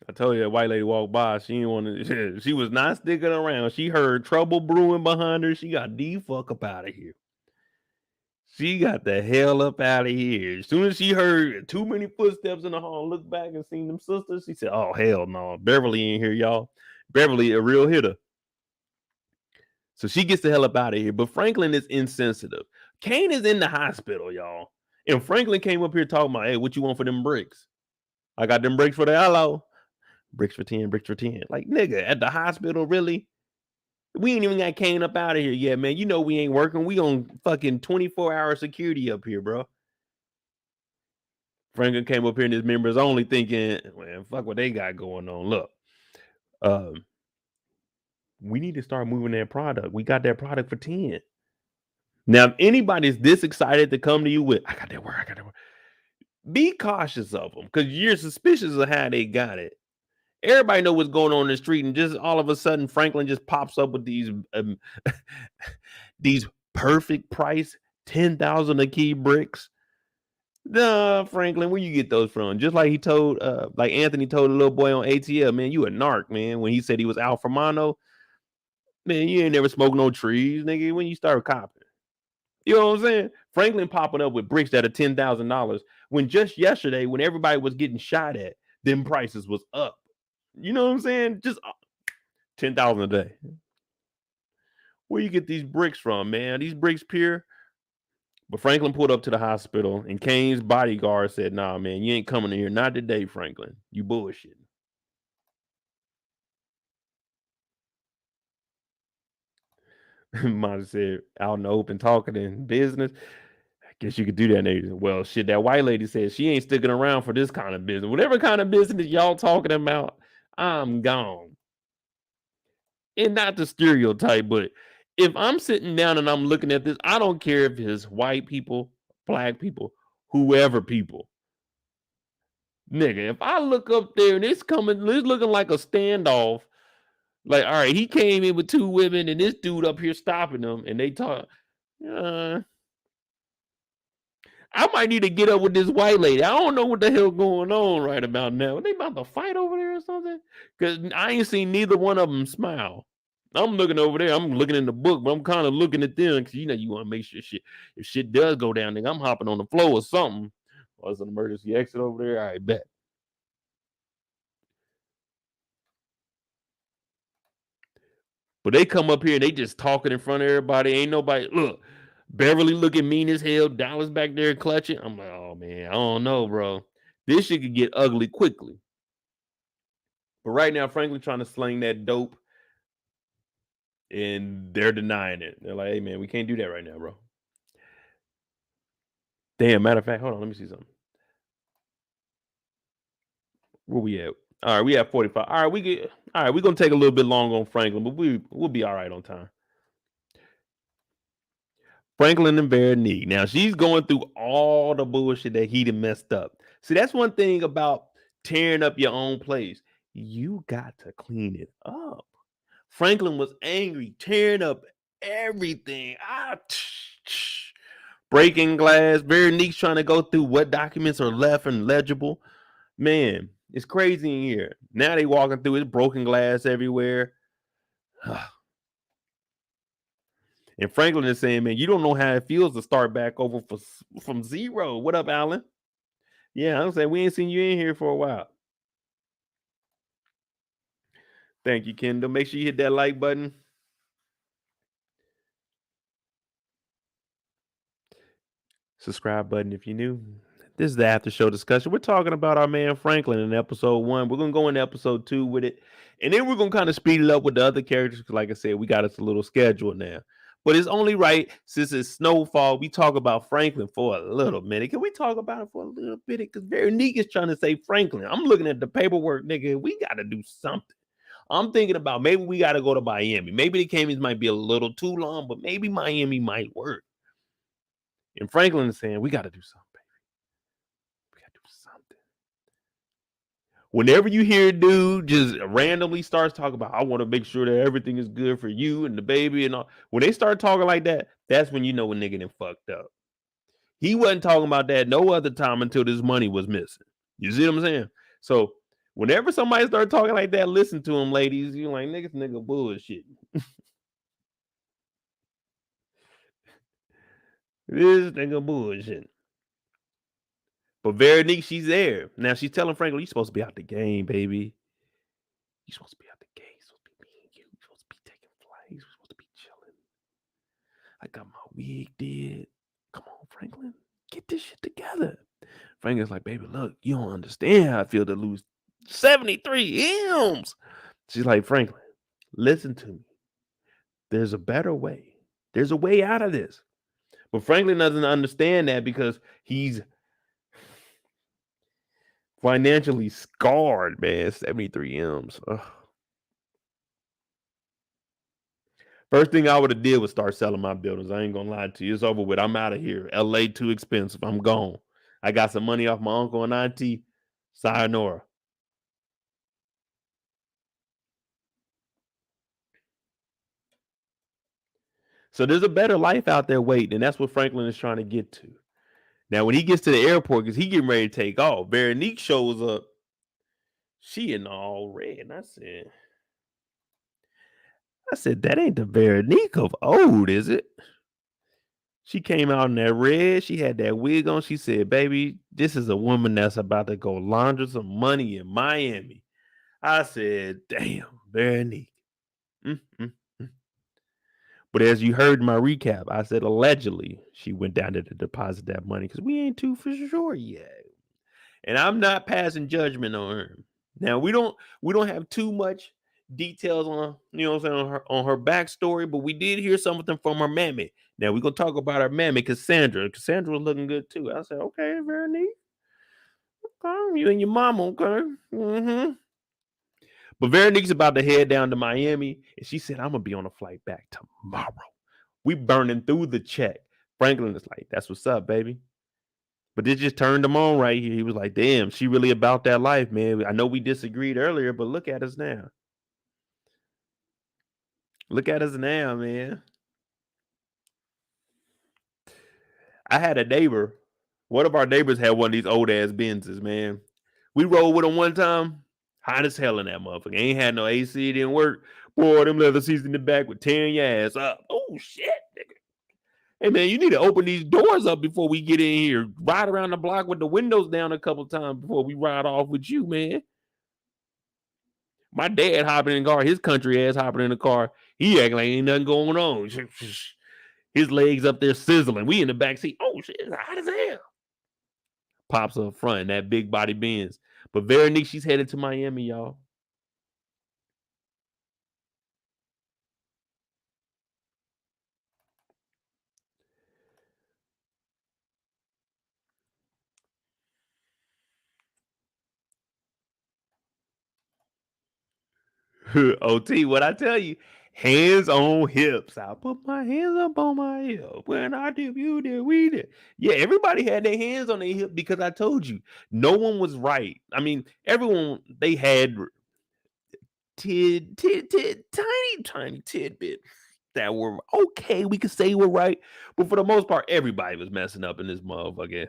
I told you that white lady walked by. She didn't want to. She was not sticking around. She heard trouble brewing behind her. She got the fuck up out of here. She got the hell up out of here. As soon as she heard too many footsteps in the hall, looked back and seen them sisters, she said, oh, hell no. Beverly in here, y'all. Beverly, a real hitter. So she gets the hell up out of here. But Franklin is insensitive. Kane is in the hospital, y'all. And Franklin came up here talking about, hey, what you want for them bricks? I got them bricks for the hello. Bricks for 10, bricks for 10. Like, nigga, at the hospital, really? We ain't even got Kane up out of here yet, man. You know we ain't working. We on fucking 24-hour security up here, bro. Franklin came up here and his members only thinking, man, fuck what they got going on. Look, we need to start moving that product. We got that product for 10. Now, if anybody's this excited to come to you with, I got that word, be cautious of them because you're suspicious of how they got it. Everybody know what's going on in the street, and just all of a sudden, Franklin just pops up with these perfect price 10,000 a key bricks. Nah, Franklin, where you get those from? Just like he told, like Anthony told a little boy on ATL, man, you a narc, man. When he said he was Alpha Mono, man, you ain't never smoked no trees, nigga. When you start copping, you know what I'm saying? Franklin popping up with bricks that are $10,000 when just yesterday, when everybody was getting shot at, them prices was up. You know what I'm saying? Just 10,000 a day. Where you get these bricks from, man? These bricks pure. But Franklin pulled up to the hospital, and Kane's bodyguard said, nah, man, you ain't coming in here. Not today, Franklin. You bullshitting. Mom said, out in the open talking in business. I guess you could do that. Nigga. Well, shit, that white lady said she ain't sticking around for this kind of business. Whatever kind of business y'all talking about, I'm gone. And not the stereotype, but if I'm sitting down and I'm looking at this, I don't care if it's white people, black people, whoever people. Nigga, if I look up there and it's looking like a standoff. Like, all right, he came in with 2 women and this dude up here stopping them and they talk. I might need to get up with this white lady. I don't know what the hell going on right about now. Are they about to fight over there or something? Because I ain't seen neither one of them smile. I'm looking over there. I'm looking in the book, but I'm kind of looking at them because you want to make sure if shit does go down, nigga, I'm hopping on the floor or something. Or it's an emergency exit over there. All right, bet. But they come up here and they just talking in front of everybody. Ain't nobody. Look, Beverly looking mean as hell. Dallas back there clutching. I'm like, oh, man, I don't know, bro. This shit could get ugly quickly. But right now, Franklin trying to sling that dope. And they're denying it. They're like, hey, man, we can't do that right now, bro. Damn, matter of fact, hold on. Let me see something. Where we at? All right, we at 45. All right, we're gonna take a little bit longer on Franklin, but we'll be all right on time. Franklin and Veronique. Now she's going through all the bullshit that he done messed up. See, that's one thing about tearing up your own place. You got to clean it up. Franklin was angry, tearing up everything. Breaking glass. Veronique's trying to go through what documents are left and legible. Man, it's crazy in here. Now they walking through it, broken glass everywhere. And Franklin is saying, man, you don't know how it feels to start back over from zero. What up, Alon? Yeah, I'm saying we ain't seen you in here for a while. Thank you, Kendall. Make sure you hit that like button. Subscribe button if you're new. This is the after show discussion. We're talking about our man Franklin in episode 1. We're going to go into episode 2 with it. And then we're going to kind of speed it up with the other characters. Because like I said, we got us a little schedule now. But it's only right, since it's Snowfall, we talk about Franklin for a little minute. Can we talk about it for a little bit? Because Veronique is trying to say Franklin. I'm looking at the paperwork, nigga. We got to do something. I'm thinking about maybe we got to go to Miami. Maybe the Caymans might be a little too long, but maybe Miami might work. And Franklin is saying, we got to do something. Whenever you hear a dude just randomly starts talking about, I want to make sure that everything is good for you and the baby and all. When they start talking like that, that's when you know a nigga done fucked up. He wasn't talking about that no other time until this money was missing. You see what I'm saying? So whenever somebody starts talking like that, listen to him, ladies. You're like, nigga bullshit. This nigga bullshit. But Veronique, she's there. Now she's telling Franklin, you're supposed to be out the game, baby. You're supposed to be out the game. You're supposed to be me and you. You're supposed to be taking flights. You're supposed to be chilling. I got my wig did. Come on, Franklin. Get this shit together. Franklin's like, baby, look, you don't understand how I feel to lose 73 M's. She's like, Franklin, listen to me. There's a better way. There's a way out of this. But Franklin doesn't understand that because he's financially scarred, man. 73 M's. Ugh. First thing I would have did was start selling my buildings. I ain't gonna lie to you. It's over with. I'm out of here. LA too expensive. I'm gone. I got some money off my uncle and auntie. Sayonara. So there's a better life out there waiting, and that's what Franklin is trying to get to. Now, when he gets to the airport, because he getting ready to take off, Veronique shows up. She in all red. And I said, that ain't the Veronique of old, is it? She came out in that red. She had that wig on. She said, baby, this is a woman that's about to go launder some money in Miami. I said, damn, Veronique. But as you heard in my recap, I said allegedly she went down there to deposit that money because we ain't too for sure yet. And I'm not passing judgment on her. Now we don't have too much details on, you know what I'm saying, on her backstory, but we did hear something from her mammy. Now we're gonna talk about her mammy, Cassandra. Cassandra was looking good too. I said, okay, very neat. Okay, you and your mama, okay. But Veronique's about to head down to Miami, and she said, I'm gonna be on a flight back tomorrow. We burning through the check. Franklin is like, that's what's up, baby. But this just turned him on right here. He was like, damn, she really about that life, man. I know we disagreed earlier, but look at us now. Look at us now, man. I had a neighbor. One of our neighbors had one of these old ass Benzes, man. We rode with him one time. Hot as hell in that motherfucker. Ain't had no AC, didn't work. Boy, them leather seats in the back would tearing your ass up. Oh shit, nigga. Hey man, you need to open these doors up before we get in here. Ride around the block with the windows down a couple times before we ride off with you, man. My dad hopping in the car, his country ass hopping in the car. He acting like ain't nothing going on. His legs up there sizzling. We in the back seat. Oh shit, it's hot as hell. Pops up front in that big body Benz. But Veronique, she's headed to Miami, y'all. OT, what I tell you, hands on hips. I put my hands up on my hip. When I did, you did, we did. Yeah, everybody had their hands on their hip because I told you, no one was right. I mean, everyone, they had tiny tidbit that were okay. We could say we're right, but for the most part, everybody was messing up in this motherfucker.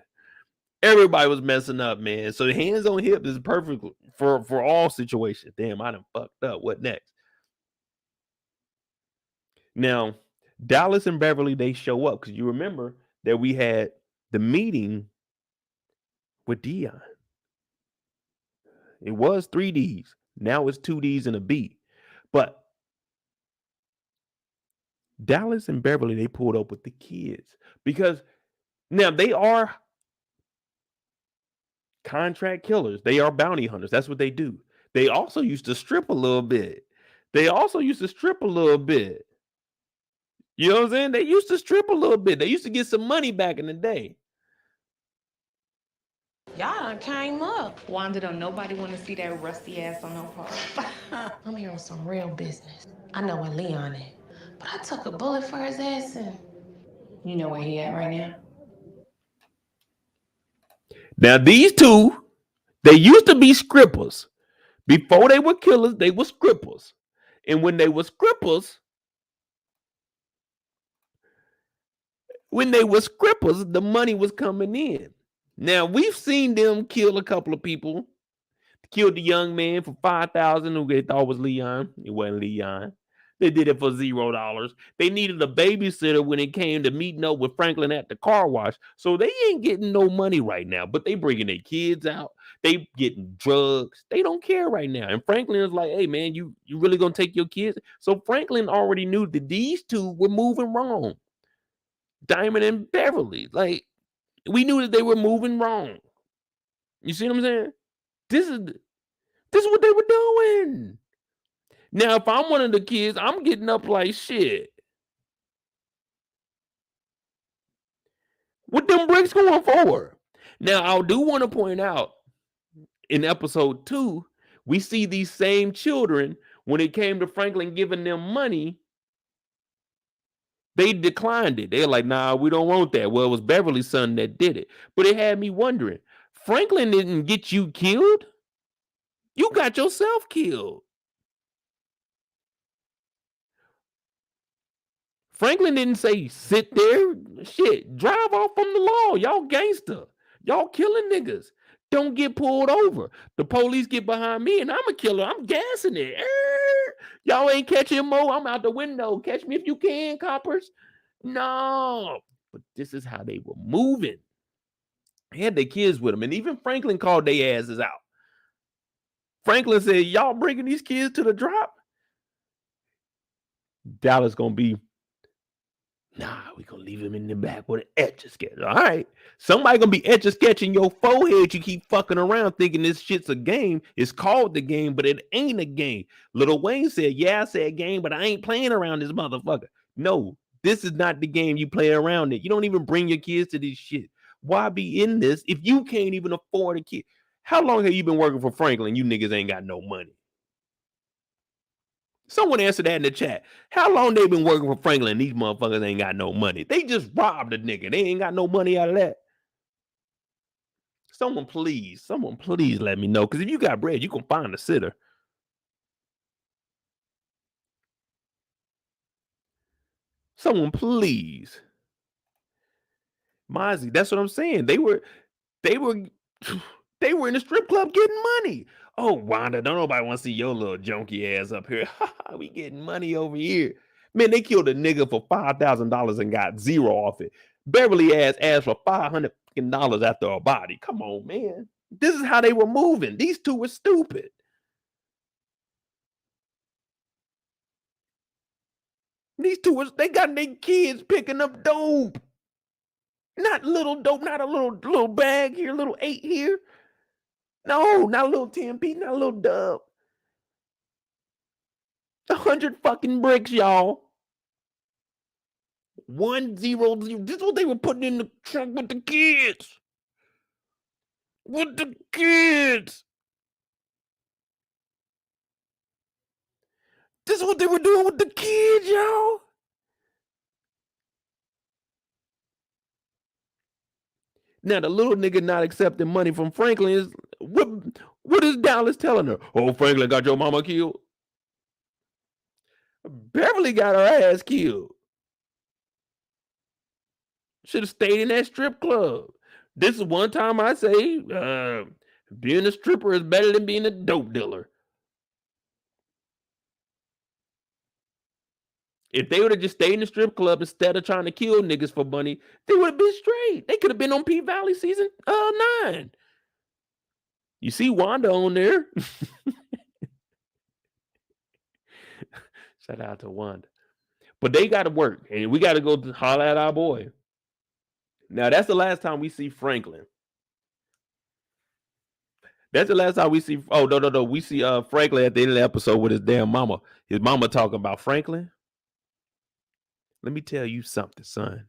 Everybody was messing up, man. So hands on hip is perfect for all situations. Damn, I done fucked up. What next? Now, Dallas and Beverly, they show up because you remember that we had the meeting with Dion. It was 3 Ds. Now it's 2 Ds and a B. But Dallas and Beverly, they pulled up with the kids because now they are contract killers. They are bounty hunters. That's what they do. They also used to strip a little bit. You know what I'm saying? They used to strip a little bit. They used to get some money back in the day. Y'all done came up. Wanda don't nobody want to see that rusty ass on no part. I'm here on some real business. I know where Leon is, but I took a bullet for his ass and you know where he at right now. Now these two, they used to be scrippers. Before they were killers, they were scrippers. And when they were scrippers, the money was coming in. Now we've seen them kill a couple of people. Killed the young man for $5,000 who they thought was Leon. It wasn't Leon. They did it for $0. They needed a babysitter when it came to meeting up with Franklin at the car wash. So they ain't getting no money right now, but they bringing their kids out. They getting drugs. They don't care right now. And Franklin is like, hey, man, you really going to take your kids? So Franklin already knew that these two were moving wrong. Diamond and Beverly. Like, we knew that they were moving wrong. You see what I'm saying? This is what they were doing. Now, if I'm one of the kids, I'm getting up like shit. With them bricks going forward. Now, I do want to point out in episode 2, we see these same children when it came to Franklin giving them money. They declined it. They're like, nah, we don't want that. Well, it was Beverly's son that did it. But it had me wondering, Franklin didn't get you killed. You got yourself killed. Franklin didn't say, sit there. Shit, drive off from the law. Y'all gangster. Y'all killing niggas. Don't get pulled over. The police get behind me and I'm a killer. I'm gassing it. Y'all ain't catching Mo. I'm out the window. Catch me if you can, coppers. No. But this is how they were moving. They had their kids with them. And even Franklin called their asses out. Franklin said, y'all bringing these kids to the drop? Dallas gonna be, nah, we gonna leave him in the back with an etch-a-sketch. All right. Somebody gonna be etch-a-sketching your forehead. You keep fucking around thinking this shit's a game. It's called the game, but it ain't a game. Lil Wayne said, yeah, I said game, but I ain't playing around this motherfucker. No, this is not the game you play around it. You don't even bring your kids to this shit. Why be in this if you can't even afford a kid? How long have you been working for Franklin? You niggas ain't got no money. Someone answer that in the chat. How long they been working for Franklin? These motherfuckers ain't got no money. They just robbed a nigga. They ain't got no money out of that. Someone please let me know. Because if you got bread, you can find a sitter. Someone please. Mozzie, that's what I'm saying. They were in the strip club getting money. Oh, Wanda, don't nobody want to see your little junky ass up here. We getting money over here. Man, they killed a nigga for $5,000 and got zero off it. Beverly asked for $500 after a body. Come on, man. This is how they were moving. These two were stupid. They got their kids picking up dope. Not little dope, not a little bag here, little 8 here. No, not a little 10p, not a little dub. 100 fucking bricks, y'all. 100. This is what they were putting in the trunk with the kids. This is what they were doing with the kids, y'all. Now the little nigga not accepting money from Franklin is what is Dallas telling her? Oh, Franklin got your mama killed. Beverly got her ass killed. Should have stayed in that strip club. This is one time I say being a stripper is better than being a dope dealer. If they would have just stayed in the strip club instead of trying to kill niggas for money, they would have been straight. They could have been on P-Valley season 9. You see Wanda on there. Shout out to Wanda. But they got to work, and we got to go holler at our boy. Now, that's the last time we see Franklin. That's the last time we see. Oh, no. We see Franklin at the end of the episode with his damn mama. His mama talking about Franklin. Let me tell you something, son.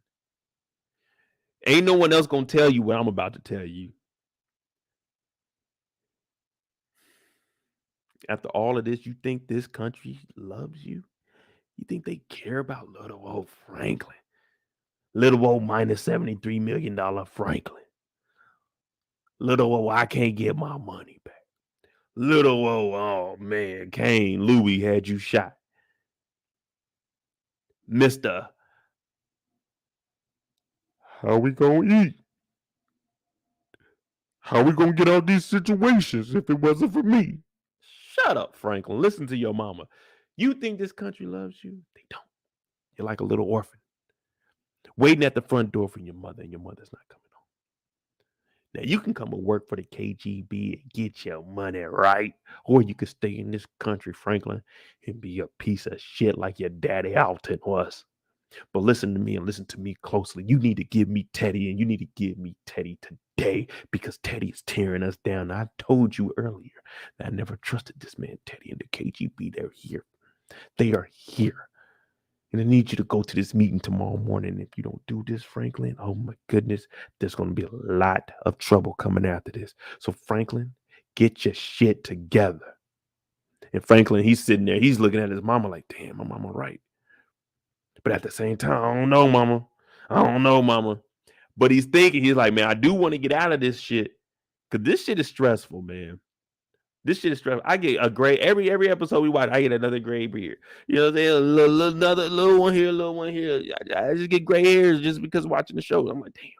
Ain't no one else gonna tell you what I'm about to tell you. After all of this, you think this country loves you? You think they care about little old Franklin? Little old minus $73 million Franklin. Little old, I can't get my money back. Little old, oh man, Kane, Louie had you shot. Mr. How we gonna eat? How we gonna get out these situations if it wasn't for me? Shut up, Franklin. Listen to your mama. You think this country loves you? They don't. You're like a little orphan, waiting at the front door for your mother, and your mother's not coming home. Now, you can come and work for the KGB and get your money, right? Or you could stay in this country, Franklin, and be a piece of shit like your daddy Alton was. But listen to me and listen to me closely. You need to give me Teddy, and you need to give me Teddy today because Teddy is tearing us down. I told you earlier that I never trusted this man, Teddy, and the KGB. They're here. They are here. And I need you to go to this meeting tomorrow morning. If you don't do this, Franklin, oh my goodness, there's going to be a lot of trouble coming after this. So, Franklin, get your shit together. And Franklin, he's sitting there. He's looking at his mama like, damn, my mama right. But at the same time, I don't know, mama. But he's thinking, he's like, man, I do want to get out of this shit. Because this shit is stressful, man. This shit is stressful. I get a grade. Every episode we watch, I get another gray beard. You know what I'm saying? Another little one here. I just get gray hairs just because of watching the show. I'm like, damn,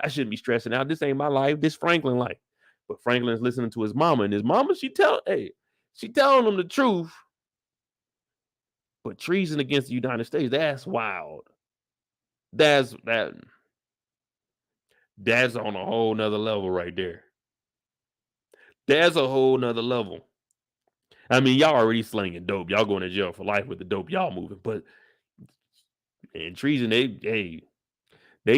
I shouldn't be stressing out. This ain't my life. This Franklin life. But Franklin's listening to his mama. And his mama, she telling him the truth. But treason against the United States, that's wild. That's on a whole nother level right there. That's a whole nother level. I mean, y'all already slinging dope. Y'all going to jail for life with the dope y'all moving. But in treason, they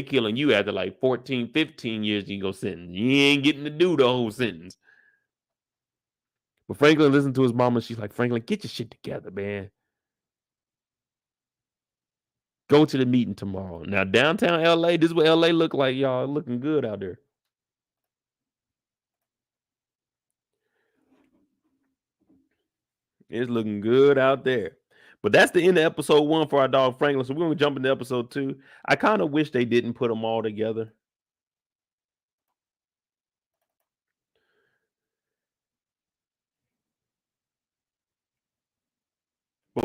killing you after like 14, 15 years you go sentence. You ain't getting to do the whole sentence. But Franklin listened to his mama. She's like, Franklin, get your shit together, man. Go to the meeting tomorrow. Now, downtown LA, this is what LA look like, y'all. Looking good out there. It's looking good out there. But that's the end of episode 1 for our dog Franklin. So we're going to jump into episode 2. I kind of wish they didn't put them all together.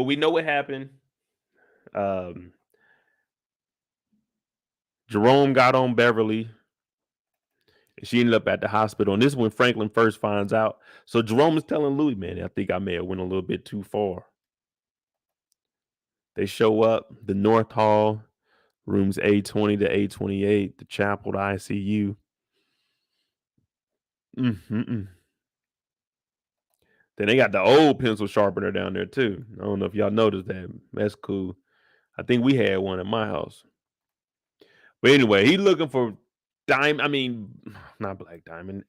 we know what happened. Jerome got on Beverly. She ended up at the hospital. And this is when Franklin first finds out. So Jerome is telling Louie, man, I think I may have went a little bit too far. They show up, the North Hall, rooms A20 to A28, the chapel to ICU. Then they got the old pencil sharpener down there too. I don't know if y'all noticed that. That's cool. I think we had one at my house. But anyway, he looking for not Black Diamond.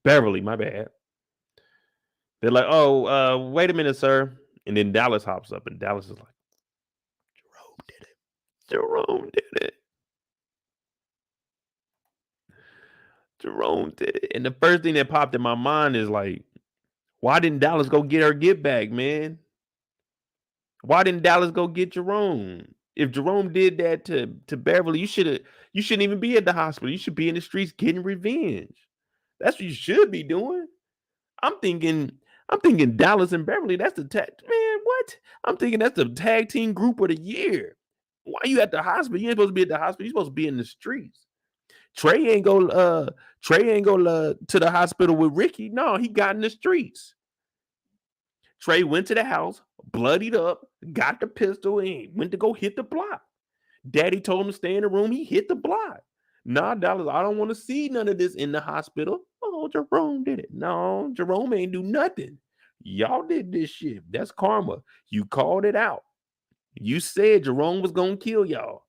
Beverly, my bad. They're like, oh, wait a minute, sir. And then Dallas hops up, and Dallas is like, Jerome did it. Jerome did it. Jerome did it. And the first thing that popped in my mind is like, why didn't Dallas go get her get back, man? Why didn't Dallas go get Jerome? If Jerome did that to Beverly, you shouldn't even be at the hospital. You should be in the streets getting revenge. That's what you should be doing. I'm thinking Dallas and Beverly, that's the tag. Man, what? I'm thinking that's the tag team group of the year. Why are you at the hospital? You ain't supposed to be at the hospital. You're supposed to be in the streets. Trey ain't go to the hospital with Ricky. No, he got in the streets. Trey went to the house, bloodied up, got the pistol, and went to go hit the block. Daddy told him to stay in the room. He hit the block. Nah, Dallas, I don't want to see none of this in the hospital. Oh, Jerome did it. No, Jerome ain't do nothing. Y'all did this shit. That's karma. You called it out. You said Jerome was going to kill y'all.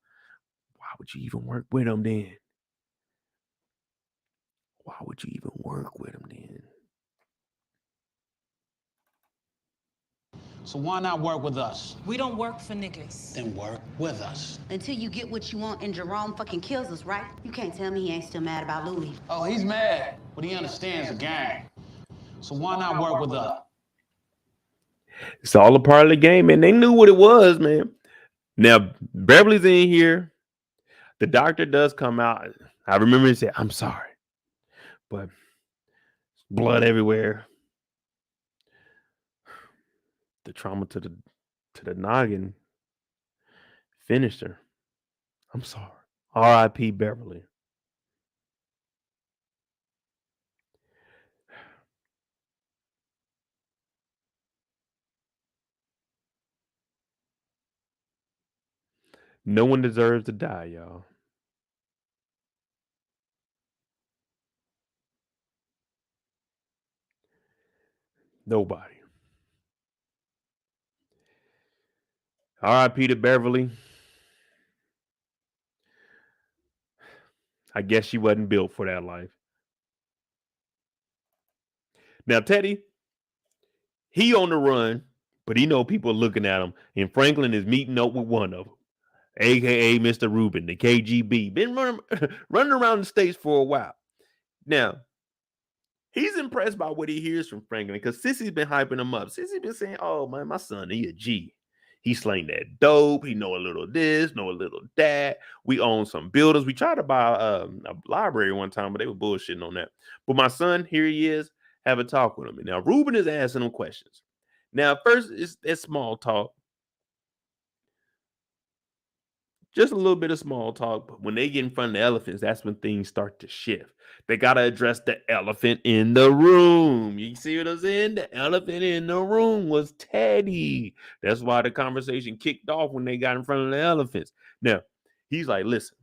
Why would you even work with him then? Why would you even work with him then? So why not work with us? We don't work for niggas. Then work with us. Until you get what you want and Jerome fucking kills us, right? You can't tell me he ain't still mad about Louie. Oh, he's mad, but he understands the gang. So why not work with us? It's all a part of the game, and they knew what it was, man. Now, Beverly's in here. The doctor does come out. I remember he said, I'm sorry, but blood everywhere. The trauma to the noggin finished her. I'm sorry. R.I.P. Beverly. No one deserves to die, y'all. Nobody. R.I.P. to Beverly. I guess she wasn't built for that life. Now, Teddy, he on the run, but he know people looking at him, and Franklin is meeting up with one of them, a.k.a. Mr. Rubin, the KGB. Been running around the States for a while. Now, he's impressed by what he hears from Franklin because Sissy's been hyping him up. Sissy's been saying, oh, man, my son, he a G. He slang that dope. He know a little this, know a little that. We own some buildings. We tried to buy a library one time, but they were bullshitting on that. But my son, here he is, have a talk with him. And now Reuben is asking him questions. Now, first, it's small talk. Just a little bit of small talk. But when they get in front of the elephants, that's when things start to shift. They got to address the elephant in the room. You see what I'm saying? The elephant in the room was Teddy. That's why the conversation kicked off when they got in front of the elephants. Now, he's like, listen,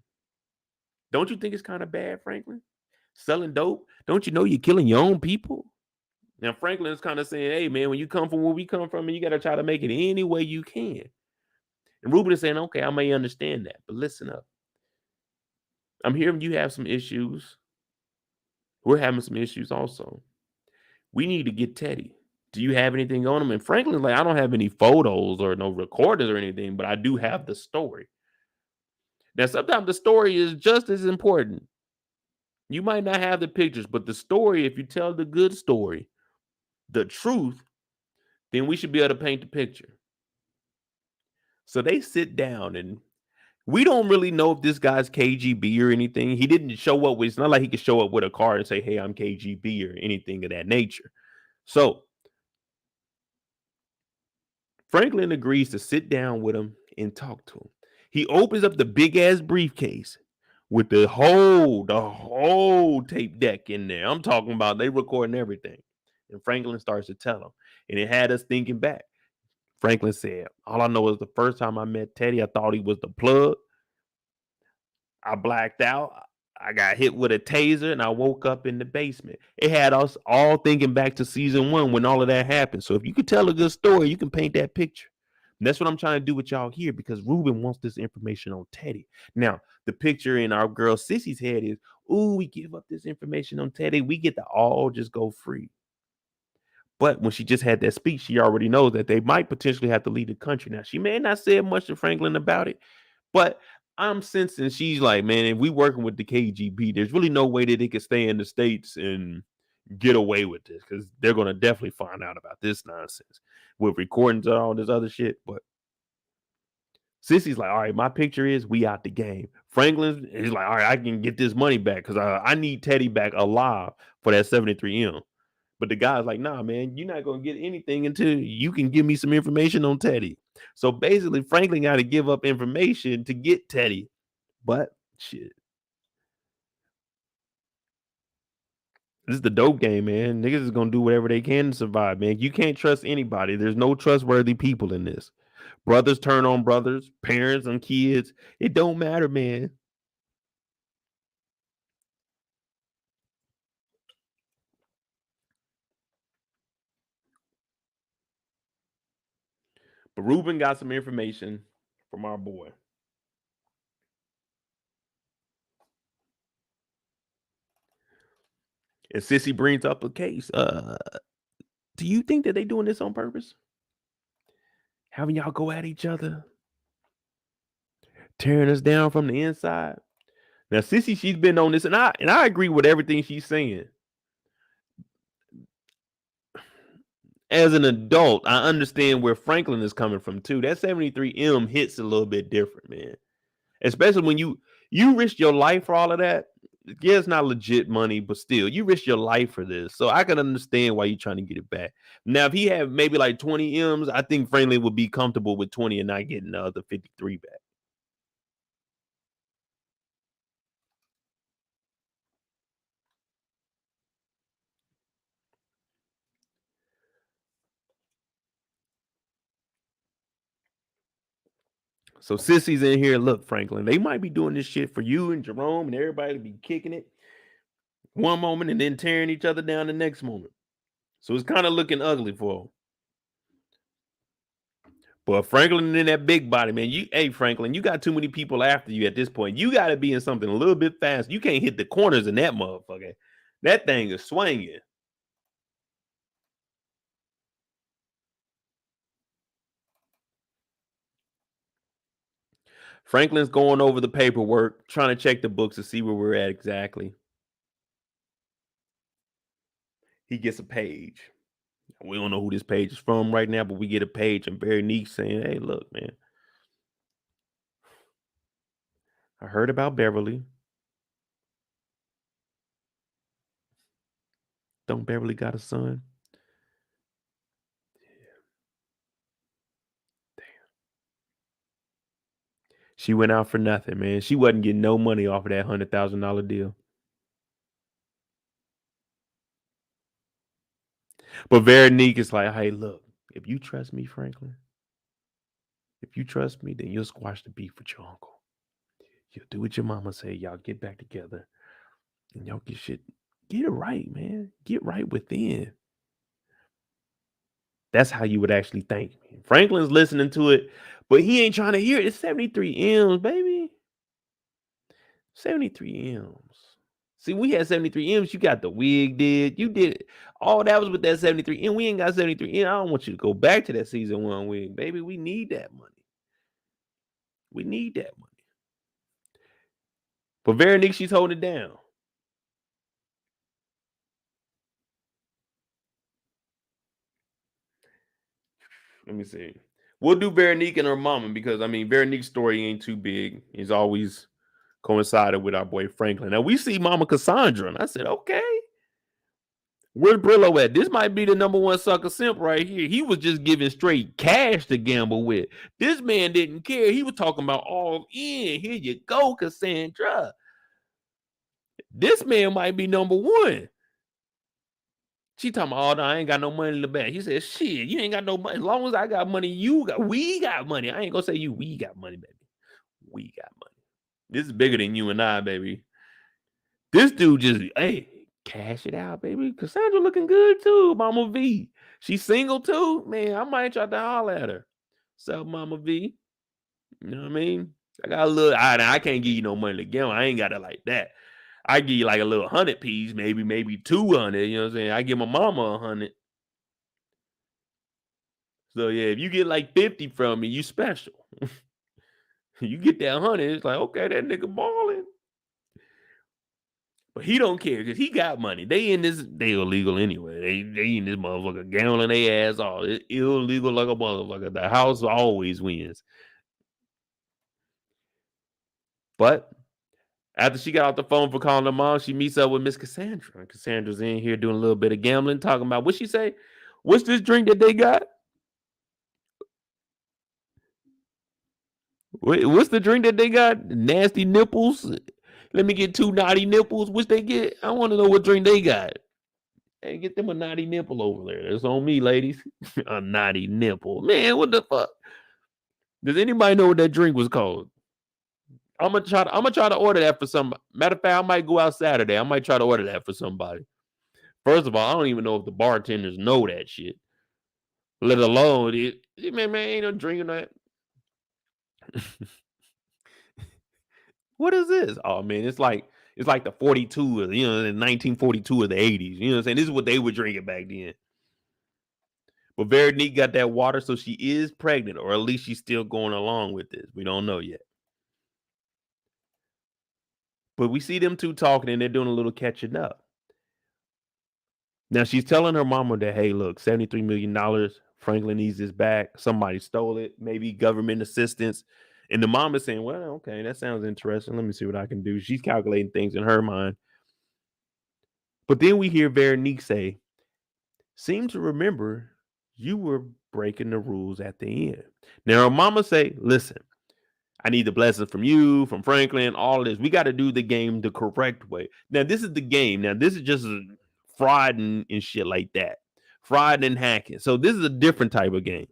don't you think it's kind of bad, Franklin? Selling dope? Don't you know you're killing your own people? Now, Franklin is kind of saying, hey, man, when you come from where we come from, you got to try to make it any way you can. And Reuben is saying, okay, I may understand that, but listen up. I'm hearing you have some issues. We're having some issues also. We need to get Teddy. Do you have anything on him? And Franklin's like, I don't have any photos or no recorders or anything, but I do have the story. Now, sometimes the story is just as important. You might not have the pictures, but the story, if you tell the good story, the truth, then we should be able to paint the picture. So they sit down, and we don't really know if this guy's KGB or anything. He didn't show up with, it's not like he could show up with a card and say, hey, I'm KGB or anything of that nature. So Franklin agrees to sit down with him and talk to him. He opens up the big ass briefcase with the whole tape deck in there. I'm talking about they recording everything. And Franklin starts to tell him. And it had us thinking back. Franklin said, all I know is the first time I met Teddy, I thought he was the plug. I blacked out. I got hit with a taser and I woke up in the basement. It had us all thinking back to season 1 when all of that happened. So if you could tell a good story, you can paint that picture. And that's what I'm trying to do with y'all here because Ruben wants this information on Teddy. Now, the picture in our girl Sissy's head is, ooh, we give up this information on Teddy. We get to all just go free. But when she just had that speech, she already knows that they might potentially have to leave the country. Now, she may not say much to Franklin about it, but I'm sensing she's like, man, if we working with the KGB, there's really no way that they could stay in the States and get away with this because they're going to definitely find out about this nonsense with recordings and all this other shit. But Sissy's like, all right, my picture is we out the game. Franklin is like, all right, I can get this money back because I need Teddy back alive for that 73M. But the guy's like, nah, man, you're not going to get anything until you can give me some information on Teddy. So basically, Franklin got to give up information to get Teddy. But shit. This is the dope game, man. Niggas is going to do whatever they can to survive, man. You can't trust anybody. There's no trustworthy people in this. Brothers turn on brothers, parents on kids. It don't matter, man. But Ruben got some information from our boy. And Sissy brings up a case. Do you think that they doing this on purpose? Having y'all go at each other? Tearing us down from the inside? Now, Sissy, she's been on this, and I agree with everything she's saying. As an adult, I understand where Franklin is coming from too. That 73M hits a little bit different, man. Especially when you risk your life for all of that. Yeah, it's not legit money, but still, you risk your life for this. So I can understand why you're trying to get it back. Now, if he had maybe like 20 M's, I think Franklin would be comfortable with 20 and not getting the other 53 back. So Sissy's in here. Look, Franklin, they might be doing this shit for you and Jerome and everybody to be kicking it one moment and then tearing each other down the next moment. So it's kind of looking ugly for them. But Franklin in that big body, man. Hey, Franklin, you got too many people after you at this point. You got to be in something a little bit fast. You can't hit the corners in that motherfucker. That thing is swinging. Franklin's going over the paperwork, trying to check the books to see where we're at exactly. He gets a page. We don't know who this page is from right now, but we get a page and very neat saying, hey, look, man. I heard about Beverly. Don't Beverly got a son? She went out for nothing, man. She wasn't getting no money off of that $100,000 deal. But Veronique is like, hey, look, if you trust me, Franklin, if you trust me, then you'll squash the beef with your uncle. You'll do what your mama say. Y'all get back together and y'all get it right, man. Get right within. That's how you would actually thank me. Franklin's listening to it, but he ain't trying to hear it. It's 73 M's, baby. 73 M's. See, we had 73 M's. You got the wig did. You did it. All that was with that 73 M. We ain't got 73 M. I don't want you to go back to that season 1 wig, baby. We need that money. We need that money. But Veronique, she's holding it down. Let me see. We'll do Veronique and her mama because, I mean, Veronique's story ain't too big. He's always coincided with our boy Franklin. Now, we see Mama Cassandra, and I said, okay. Where's Brillo at? This might be the number one sucker simp right here. He was just giving straight cash to gamble with. This man didn't care. He was talking about all in. Here you go, Cassandra. This man might be number one. She talking about, oh, no, I ain't got no money in the bank. He said, shit, you ain't got no money. As long as I got money, we got money. I ain't gonna say you, we got money, baby. We got money. This is bigger than you and I, baby. This dude just, hey, cash it out, baby. Cassandra looking good too, Mama V. She single too? Man, I might try to holler at her. So, Mama V. You know what I mean? I got a little, I can't give you no money to gamble. I ain't got it like that. I give you like a little 100 piece, maybe 200. You know what I'm saying? I give my mama 100. So yeah, if you get like 50 from me, you special. You get that 100, it's like, okay, that nigga balling. But he don't care because he got money. They illegal anyway. They in this motherfucker gambling their ass off. It's illegal like a motherfucker. The house always wins. But after she got off the phone for calling her mom, she meets up with Miss Cassandra. And Cassandra's in here doing a little bit of gambling, talking about what she say? What's this drink that they got? What's the drink that they got? Nasty nipples. Let me get 2 naughty nipples. Which they get? I want to know what drink they got. Hey, get them a naughty nipple over there. That's on me, ladies. A naughty nipple. Man, what the fuck? Does anybody know what that drink was called? I'm gonna try to order that for somebody. Matter of fact, I might go out Saturday. I might try to order that for somebody. First of all, I don't even know if the bartenders know that shit. Let alone man, ain't no drinking that. What is this? Oh man, it's like the 42 of, the 1942 of the 80s. You know what I'm saying? This is what they were drinking back then. But Veronique got that water, so she is pregnant, or at least she's still going along with this. We don't know yet. But we see them two talking, and they're doing a little catching up. Now, she's telling her mama that, hey, look, $73 million, Franklin needs this back. Somebody stole it, maybe government assistance. And the mom is saying, well, okay, that sounds interesting. Let me see what I can do. She's calculating things in her mind. But then we hear Veronique say, seem to remember you were breaking the rules at the end. Now, her mama say, listen, I need the blessings from you, from Franklin, all this. We got to do the game the correct way. Now, this is the game. Now, this is just fraud and shit like that. Fraud and hacking. So this is a different type of game.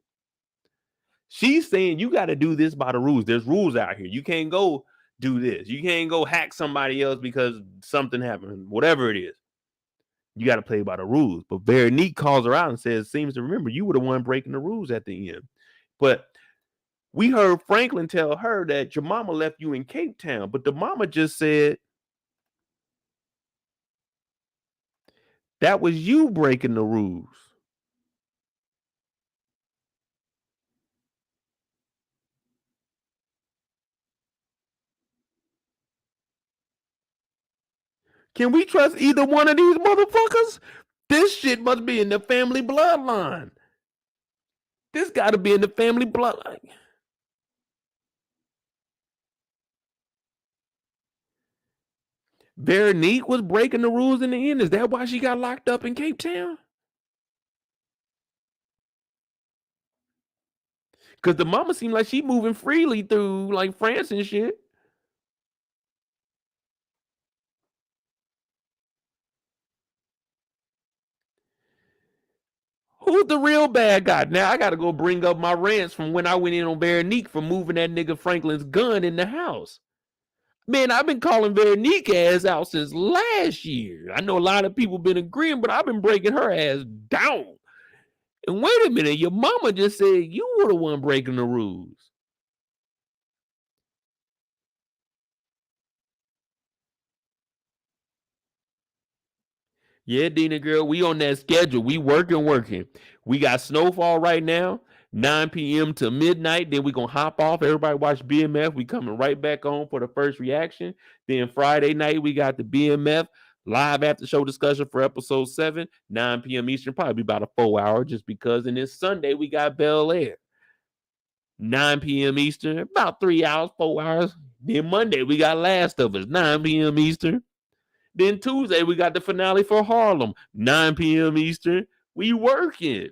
She's saying you got to do this by the rules. There's rules out here. You can't go do this. You can't go hack somebody else because something happened. Whatever it is. You got to play by the rules. But Veronique calls her out and says, seems to remember you were the one breaking the rules at the end. But we heard Franklin tell her that your mama left you in Cape Town, but the mama just said that was you breaking the rules. Can we trust either one of these motherfuckers? This shit must be in the family bloodline. This got to be in the family bloodline. Veronique was breaking the rules in the end. Is that why she got locked up in Cape Town? Because the mama seemed like she moving freely through like France and shit. Who's the real bad guy? Now I got to go bring up my rants from when I went in on Veronique for moving that nigga Franklin's gun in the house. Man, I've been calling Veronique ass out since last year. I know a lot of people been agreeing, but I've been breaking her ass down. And wait a minute, your mama just said you were the one breaking the rules. Yeah, Dina girl, we on that schedule. We working. We got Snowfall right now, 9 p.m. to midnight. Then we going to hop off. Everybody watch BMF. We coming right back on for the first reaction. Then Friday night, we got the BMF live after show discussion for episode 7, 9 p.m. Eastern. Probably about a 4-hour just because. And then Sunday, we got Bel Air, 9 p.m. Eastern. About 3 hours, 4 hours. Then Monday, we got Last of Us, 9 p.m. Eastern. Then Tuesday, we got the finale for Harlem, 9 p.m. Eastern. We working.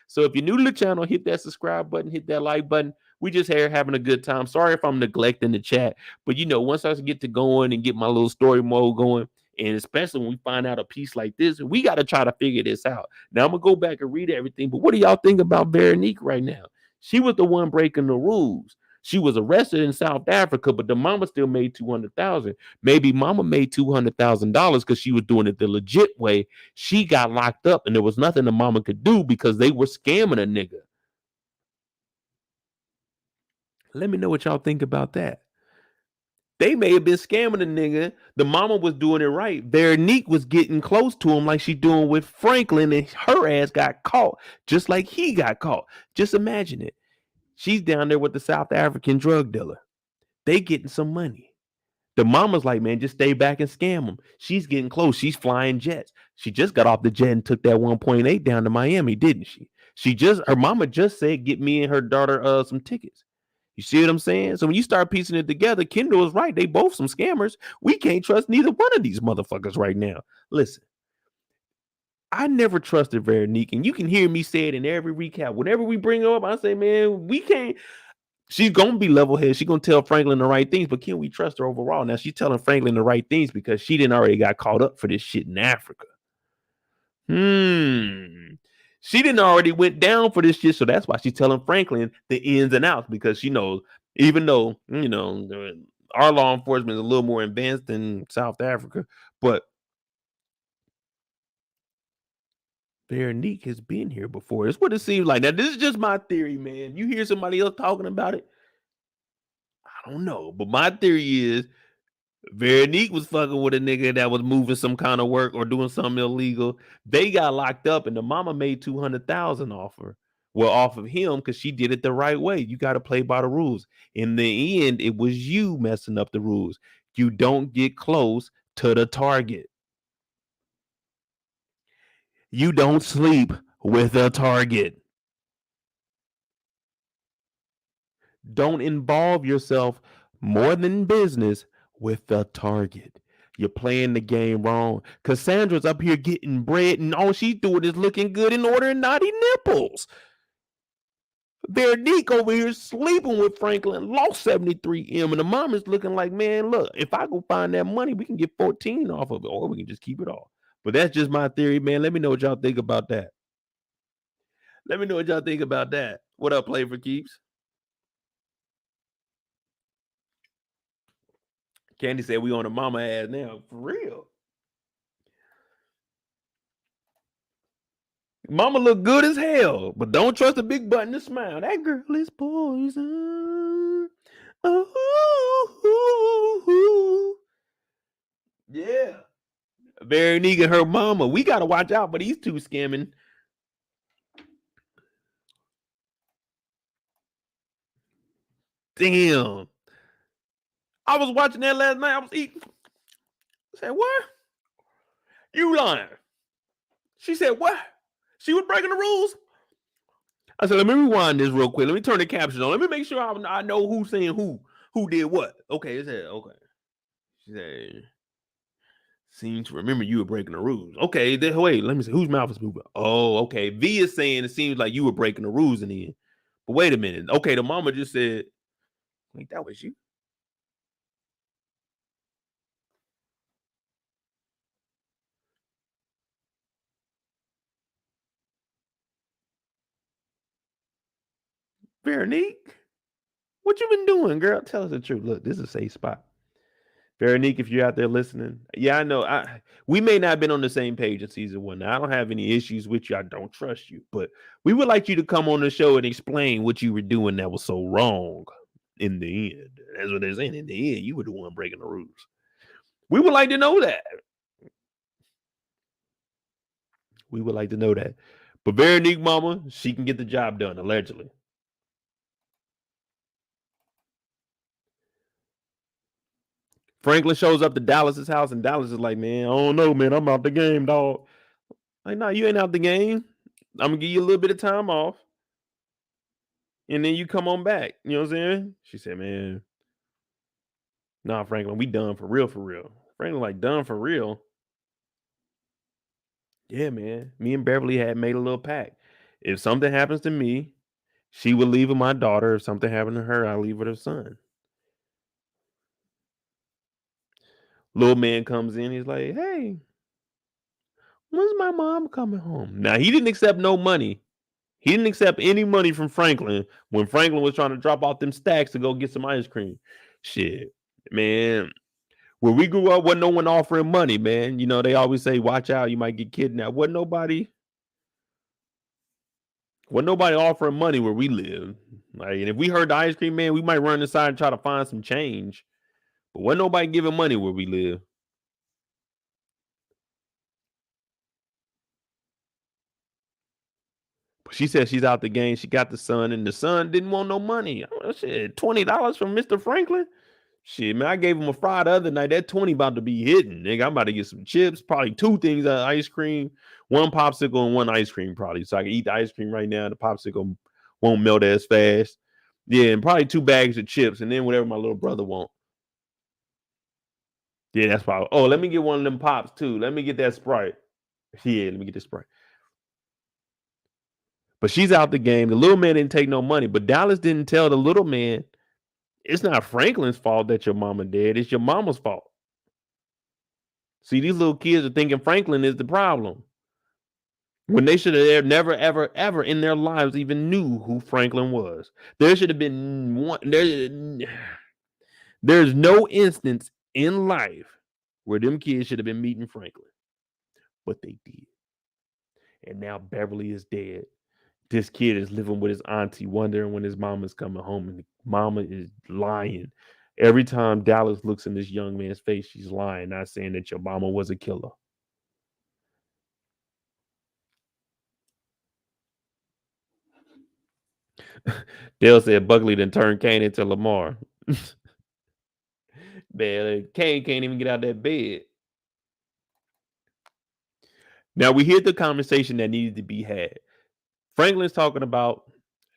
So if you're new to the channel, hit that subscribe button, hit that like button. We just here having a good time. Sorry if I'm neglecting the chat, but once I get to going and get my little story mode going, and especially when we find out a piece like this, we got to try to figure this out. Now I'm gonna go back and read everything, but what do y'all think about Veronique right now? She was the one breaking the rules. She was arrested in South Africa, but the mama still made $200,000. Maybe mama made $200,000 because she was doing it the legit way. She got locked up, and there was nothing the mama could do because they were scamming a nigga. Let me know what y'all think about that. They may have been scamming a nigga. The mama was doing it right. Veronique was getting close to him like she doing with Franklin, and her ass got caught just like he got caught. Just imagine it. She's down there with the South African drug dealer. They getting some money. The mama's like, man, just stay back and scam them. She's getting close. She's flying jets. She just got off the jet and took that 1.8 down to Miami, didn't she? Her mama just said, get me and her daughter some tickets. You see what I'm saying? So when you start piecing it together, Kendall is right. They both some scammers. We can't trust neither one of these motherfuckers right now. Listen, I never trusted Veronique, and you can hear me say it in every recap. Whenever we bring her up, I say, man, we can't. She's going to be level-headed. She's going to tell Franklin the right things, but can we trust her overall? Now, she's telling Franklin the right things because she didn't already got caught up for this shit in Africa. She didn't already went down for this shit, so that's why she's telling Franklin the ins and outs, because she knows, even though, our law enforcement is a little more advanced than South Africa, but Veronique has been here before. It's what it seems like. Now, this is just my theory, man. You hear somebody else talking about it? I don't know. But my theory is Veronique was fucking with a nigga that was moving some kind of work or doing something illegal. They got locked up, and the mama made $200,000 off her. Well, off of him, because she did it the right way. You got to play by the rules. In the end, it was you messing up the rules. You don't get close to the target. You don't sleep with a target. Don't involve yourself more than business with the target. You're playing the game wrong. Cassandra's up here getting bread, and all she's doing is looking good and ordering naughty nipples. Veronique over here sleeping with Franklin, lost 73M, and the mom is looking like, man, look, if I go find that money, we can get 14 off of it, or we can just keep it all. But that's just my theory, man. Let me know what y'all think about that. What up, Play for Keeps? Candy said we on a mama ass now. For real. Mama look good as hell, but don't trust a big button to smile. That girl is poison. Oh, yeah. Veronique and her mama. We got to watch out for these two scamming. Damn. I was watching that last night. I was eating. I said, what? You lying. She said, what? She was breaking the rules. I said, let me rewind this real quick. Let me turn the caption on. Let me make sure I know who's saying who did what. Okay, it said, okay. She said, seem to remember you were breaking the rules. Okay, wait, let me see. Whose mouth is moving? Oh, okay. V is saying it seems like you were breaking the rules in the end. But wait a minute. Okay, the mama just said, wait, that was you. Veronique, what you been doing, girl? Tell us the truth. Look, this is a safe spot. Veronique, if you're out there listening, yeah, I know. We may not have been on the same page in season 1. Now, I don't have any issues with you. I don't trust you, but we would like you to come on the show and explain what you were doing that was so wrong. In the end, that's what they're saying. In the end, you were the one breaking the rules. We would like to know that. But Veronique, mama, she can get the job done, allegedly. Franklin shows up to Dallas's house, and Dallas is like, man, I don't know, man. I'm out the game, dog. Like, no, you ain't out the game. I'm going to give you a little bit of time off. And then you come on back. You know what I'm saying? She said, man, nah, Franklin, we done for real, for real. Franklin like, done for real. Yeah, man. Me and Beverly had made a little pact. If something happens to me, she would leave with my daughter. If something happened to her, I'll leave with her son. Little man comes in. He's like, hey, when's my mom coming home? Now, he didn't accept no money. He didn't accept any money from Franklin when Franklin was trying to drop off them stacks to go get some ice cream. Shit, man. Where we grew up, wasn't no one offering money, man. You know, they always say, watch out, you might get kidnapped. Wasn't nobody offering money where we live. Like, and if we heard the ice cream man, we might run inside and try to find some change. But wasn't nobody giving money where we live. But she said she's out the game. She got the son, and the son didn't want no money. Shit, $20 from Mr. Franklin. Shit, man, I gave him a fry the other night. That 20 about to be hitting. Nigga, I'm about to get some chips, probably 2 things of ice cream, 1 popsicle and 1 ice cream, probably. So I can eat the ice cream right now. The popsicle won't melt as fast. Yeah, and probably 2 bags of chips, and then whatever my little brother wants. Yeah, that's probably. Oh, let me get one of them pops too. Let me get that Sprite. Yeah, let me get the Sprite. But she's out the game. The little man didn't take no money, but Dallas didn't tell the little man, it's not Franklin's fault that your mama dead. It's your mama's fault. See, these little kids are thinking Franklin is the problem when they should have never, ever, ever in their lives even knew who Franklin was. There should have been one. There's no instance in life where them kids should have been meeting Franklin, but they did. And now Beverly is dead. This kid is living with his auntie, wondering when his mama's coming home, and the mama is lying. Every time Dallas looks in this young man's face, she's lying, not saying that your mama was a killer. Dale said Buckley done turned Kane into Lamar. Man, Kane can't even get out of that bed. Now we hear the conversation that needed to be had. Franklin's talking about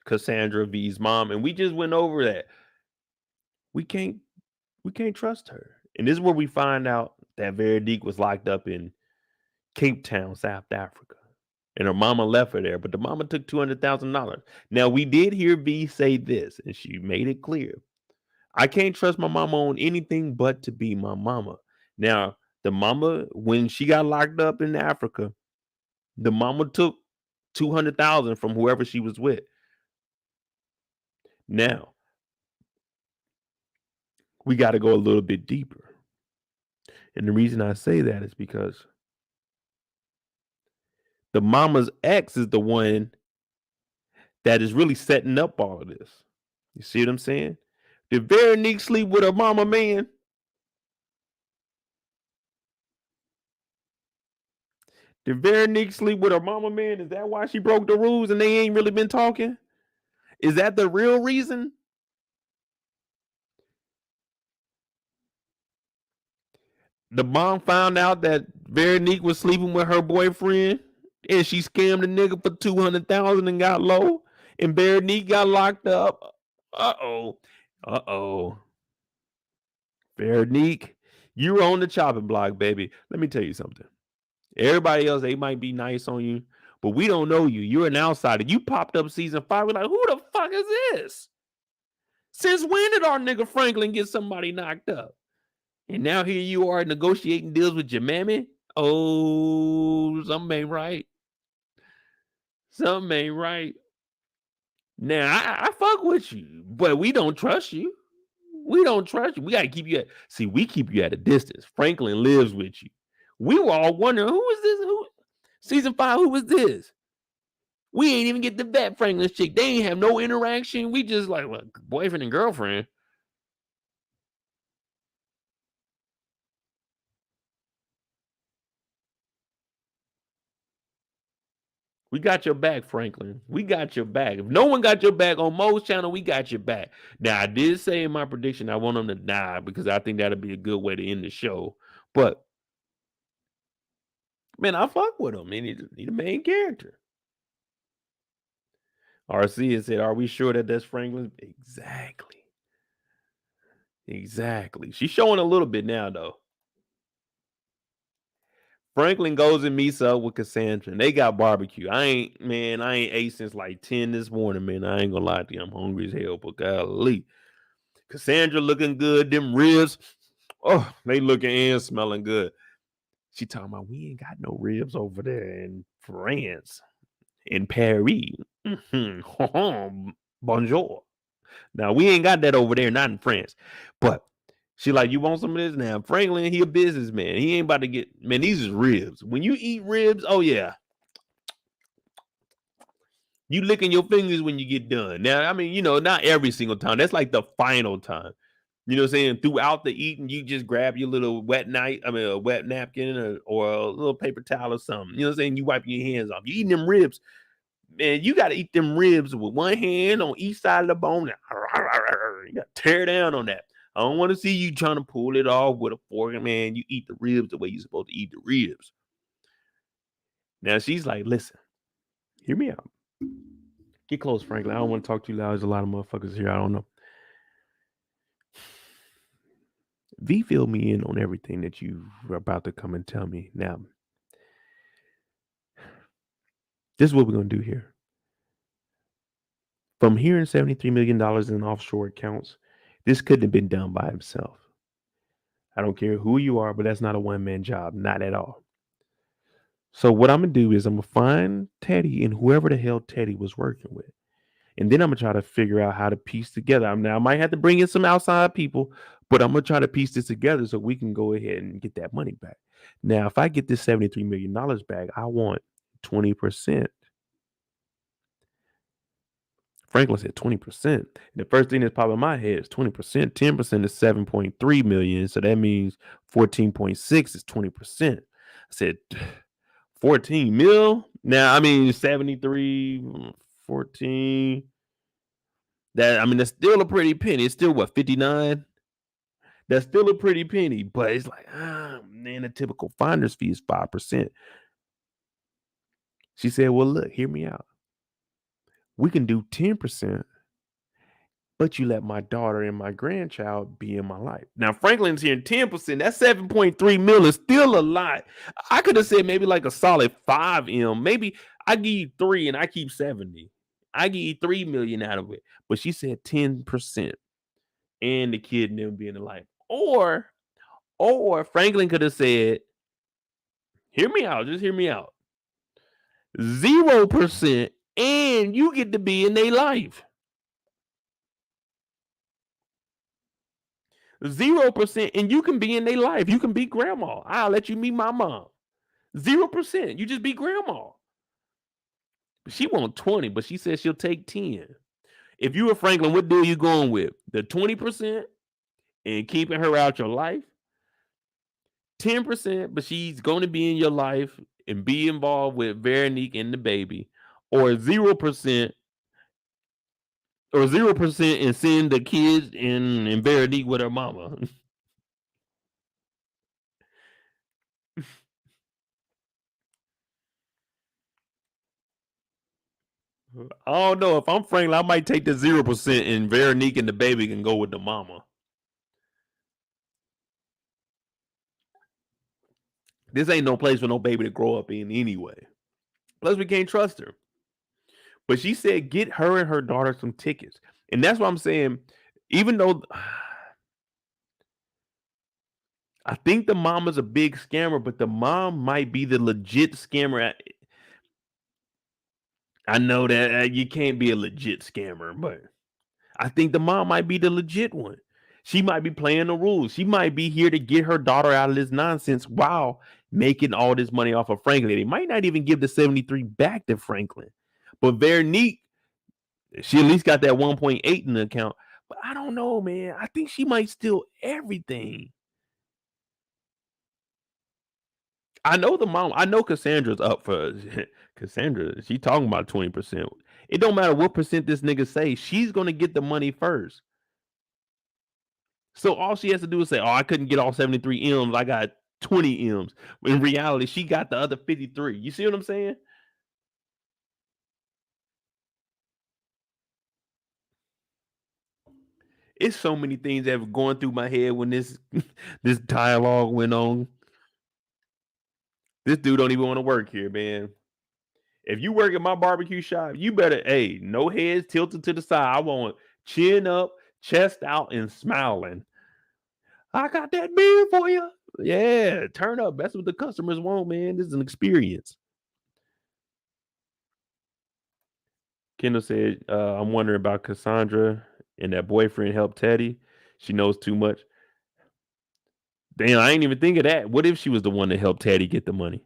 Cassandra V's mom, and we just went over that. We can't trust her. And this is where we find out that Veronique was locked up in Cape Town, South Africa. And her mama left her there, but the mama took $200,000. Now, we did hear V say this, and she made it clear. I can't trust my mama on anything but to be my mama. Now, the mama, when she got locked up in Africa, the mama took $200,000 from whoever she was with. Now, we got to go a little bit deeper. And the reason I say that is because the mama's ex is the one that is really setting up all of this. You see what I'm saying? Did Veronique sleep with her mama man? Did Veronique sleep with her mama man? Is that why she broke the rules and they ain't really been talking? Is that the real reason? The mom found out that Veronique was sleeping with her boyfriend and she scammed the nigga for $200,000 and got low, and Veronique got locked up. Uh-oh. Veronique, you're on the chopping block, baby. Let me tell you something. Everybody else, they might be nice on you, but we don't know you. You're an outsider. You popped up season 5. We're like, who the fuck is this? Since when did our nigga Franklin get somebody knocked up? And now here you are negotiating deals with your mammy? Oh, something ain't right. Something ain't right. Now, I fuck with you, but we don't trust you. We don't trust you. We got to keep you at, see, we keep you at a distance. Franklin lives with you. We were all wondering, who is this? Who? Season 5, who was this? We ain't even get the vet Franklin's chick. They ain't have no interaction. We just like, well, boyfriend and girlfriend. We got your back, Franklin. We got your back. If no one got your back on Mo's channel, we got your back. Now, I did say in my prediction I want him to die because I think that'll be a good way to end the show. But, man, I fuck with him. He's the main character. RC said, are we sure that that's Franklin? Exactly. She's showing a little bit now, though. Franklin goes and meets up with Cassandra, and they got barbecue. I ain't ate since like 10 this morning, man. I ain't gonna lie to you. I'm hungry as hell, but golly. Cassandra looking good. Them ribs, oh, they looking and smelling good. She talking about we ain't got no ribs over there in France, in Paris. Bonjour. Now we ain't got that over there, not in France. But she like, you want some of this now? Franklin, he a businessman. He ain't about to get, man, these is ribs. When you eat ribs, oh yeah. You licking your fingers when you get done. Now, I mean, not every single time. That's like the final time. You know what I'm saying? Throughout the eating, you just grab your little a wet napkin or a little paper towel or something. You know what I'm saying? You wipe your hands off. You eating them ribs. Man, you got to eat them ribs with one hand on each side of the bone. You got to tear down on that. I don't want to see you trying to pull it off with a fork. Man, you eat the ribs the way you're supposed to eat the ribs. Now, she's like, listen, hear me out. Get close, Franklin. I don't want to talk too loud. There's a lot of motherfuckers here. I don't know. V fill me in on everything that you are about to come and tell me. Now, this is what we're going to do here. From hearing $73 million in offshore accounts, this couldn't have been done by himself. I don't care who you are, but that's not a one-man job. Not at all. So what I'm going to do is I'm going to find Teddy and whoever the hell Teddy was working with. And then I'm going to try to figure out how to piece together. Now, I might have to bring in some outside people, but I'm going to try to piece this together so we can go ahead and get that money back. Now, if I get this $73 million back, I want 20%. Franklin said 20%. And the first thing that's popping in my head is 20%. 10% is 7.3 million. So that means 14.6 is 20%. I said 14 mil. Now, I mean, 73, 14. That's still a pretty penny. It's still what, 59? That's still a pretty penny, but it's like, man, the typical finder's fee is 5%. She said, well, look, hear me out. We can do 10%, but you let my daughter and my grandchild be in my life. Now, Franklin's hearing 10%. That's 7.3 mil is still a lot. I could have said maybe like a solid 5 M. Maybe I give you 3 and I keep 70. I give you 3 million out of it. But she said 10% and the kid and them being in life. Or Franklin could have said, hear me out, just hear me out. 0% and you get to be in their life. 0% and you can be in their life. You can be grandma. I'll let you meet my mom. 0%. You just be grandma. She wants 20, but she says she'll take 10. If you were Franklin, what deal you going with? The 20% and keeping her out your life? 10%, but she's going to be in your life and be involved with Veronique and the baby, or 0%, and send the kids and Veronique with her mama. I don't know. If I'm Franklin, I might take the 0% and Veronique and the baby can go with the mama. This ain't no place for no baby to grow up in anyway. Plus, we can't trust her. But she said, get her and her daughter some tickets. And that's what I'm saying. Even though I think the mama's a big scammer, but the mom might be the legit scammer. I know that you can't be a legit scammer, but I think the mom might be the legit one. She might be playing the rules. She might be here to get her daughter out of this nonsense while making all this money off of Franklin. They might not even give the 73 back to Franklin. But Veronique, she at least got that 1.8 in the account. But I don't know, man. I think she might steal everything. I know the mom. I know Cassandra's up for Cassandra. She talking about 20%. It don't matter what percent this nigga say. She's going to get the money first. So all she has to do is say, oh, I couldn't get all 73 M's. I got 20 M's. In reality, she got the other 53. You see what I'm saying? It's so many things that were going through my head when this dialogue went on. This dude don't even want to work here, man. If you work at my barbecue shop, you better, hey, no heads tilted to the side. I want chin up, chest out, and smiling. I got that beer for you. Yeah, turn up. That's what the customers want, man. This is an experience. Kendall said, I'm wondering about Cassandra and that boyfriend helped Teddy. She knows too much. Damn, I ain't even think of that. What if she was the one that helped Teddy get the money?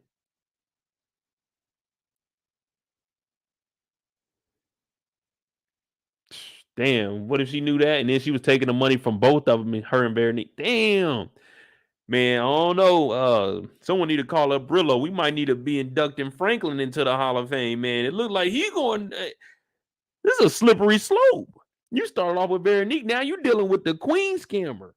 Damn, what if she knew that and then she was taking the money from both of them, her and Veronique? Damn. Man, I don't know. Someone need to call up Brillo. We might need to be inducting Franklin into the Hall of Fame, man. It looked like he going. This is a slippery slope. You started off with Veronique. Now you're dealing with the queen scammer.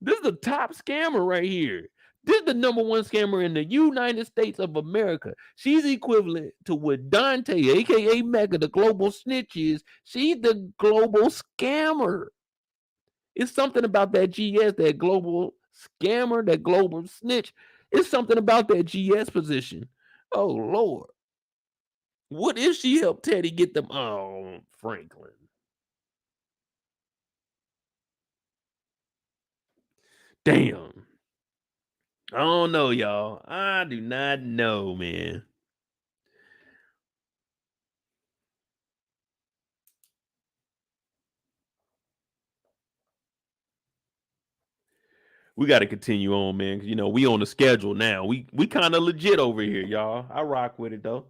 This is the top scammer right here. This is the number one scammer in the United States of America. She's equivalent to what Dante, aka Mecca, the global snitch is. She's the global scammer. It's something about that GS, that global scammer, that global snitch. It's something about that GS position. Oh, Lord. What if she helped Teddy get them? Oh, Franklin. Damn. I don't know, y'all. I do not know, man. We got to continue on, man. You know, we on the schedule now. We kind of legit over here, y'all. I rock with it though.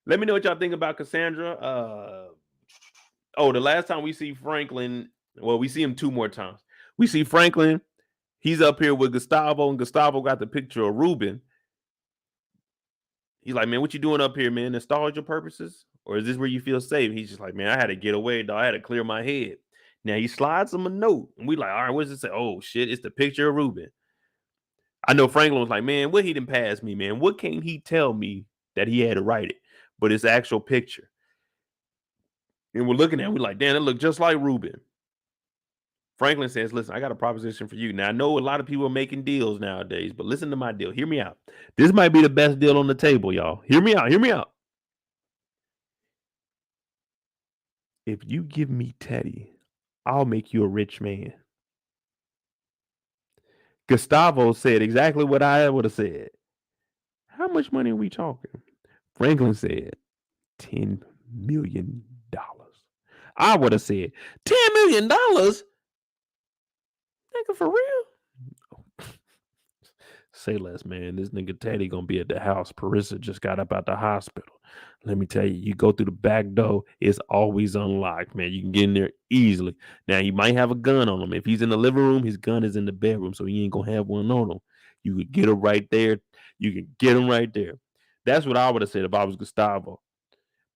Let me know what y'all think about Cassandra. The last time we see Franklin, well, we see him 2 more times. We see Franklin. He's up here with Gustavo, and Gustavo got the picture of Ruben. He's like, man, what you doing up here, man? Nostalgia purposes? Or is this where you feel safe? He's just like, man, I had to get away, dog. I had to clear my head. Now he slides him a note. And we like, all right, what does it say? Oh, shit, it's the picture of Ruben. I know Franklin was like, man, what he didn't pass me, man? What can't he tell me that he had to write it? But it's the actual picture. And we're looking at it, we're like, damn, it looked just like Ruben. Franklin says, listen, I got a proposition for you. Now, I know a lot of people are making deals nowadays, but listen to my deal. Hear me out. This might be the best deal on the table, y'all. Hear me out. Hear me out. If you give me Teddy, I'll make you a rich man. Gustavo said exactly what I would have said. How much money are we talking? Franklin said $10 million. I would have said $10 million? Nigga, for real? Say less, man. This nigga Teddy gonna be at the house. Perissa just got up out the hospital. Let me tell you, you go through the back door, it's always unlocked, man. You can get in there easily. Now, he might have a gun on him. If he's in the living room, his gun is in the bedroom, so he ain't gonna have one on him. You could get him right there. You can get him right there. That's what I would have said if I was Gustavo.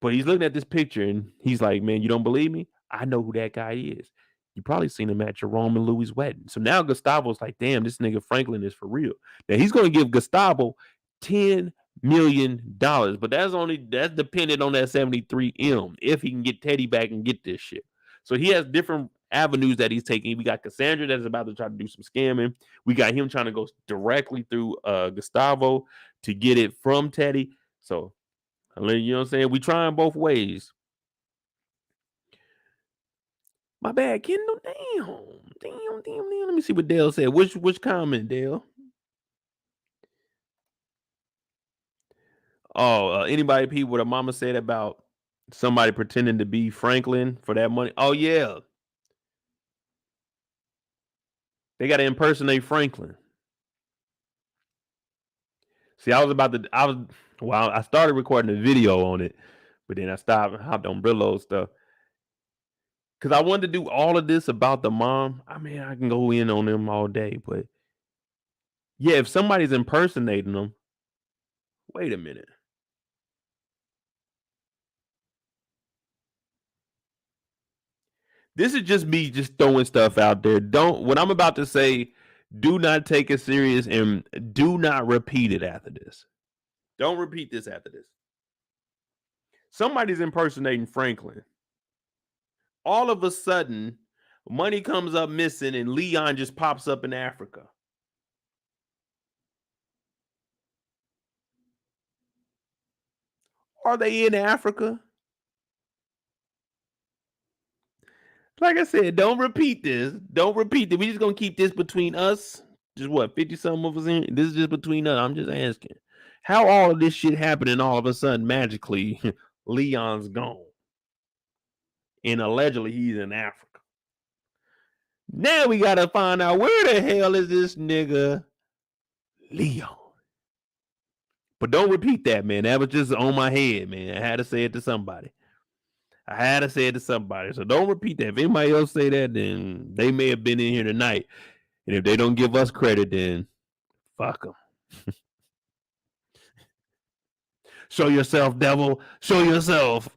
But he's looking at this picture and he's like, man, you don't believe me? I know who that guy is. You probably seen him at Jerome and Louie's wedding. So now Gustavo's like, damn, this nigga Franklin is for real. Now he's going to give Gustavo $10 million. But that's dependent on that 73M if he can get Teddy back and get this shit. So he has different avenues that he's taking. We got Cassandra that's about to try to do some scamming. We got him trying to go directly through Gustavo to get it from Teddy. So, you know what I'm saying? We trying both ways. My bad, Kendall. Damn. Let me see what Dale said. Which comment, Dale? Oh, anybody peep what a mama said about somebody pretending to be Franklin for that money? Oh, yeah. They got to impersonate Franklin. See, I started recording a video on it, but then I stopped and hopped on Brillo stuff. Because I wanted to do all of this about the mom. I mean, I can go in on them all day, but yeah, if somebody's impersonating them, wait a minute. This is just me just throwing stuff out there. What I'm about to say, do not take it serious and do not repeat it after this. Don't repeat this after this. Somebody's impersonating Franklin. All of a sudden, money comes up missing and Leon just pops up in Africa. Are they in Africa? Like I said, don't repeat this. Don't repeat it. We're just gonna keep this between us. Just what, 50 something of us in? This is just between us. I'm just asking. How all of this shit happening all of a sudden magically Leon's gone. And allegedly he's in Africa. Now we gotta find out where the hell is this nigga Leon. But don't repeat that, man. That was just on my head, man. I had to say it to somebody. So don't repeat that. If anybody else say that, then they may have been in here tonight. And if they don't give us credit, then fuck them. Show yourself, devil. Show yourself.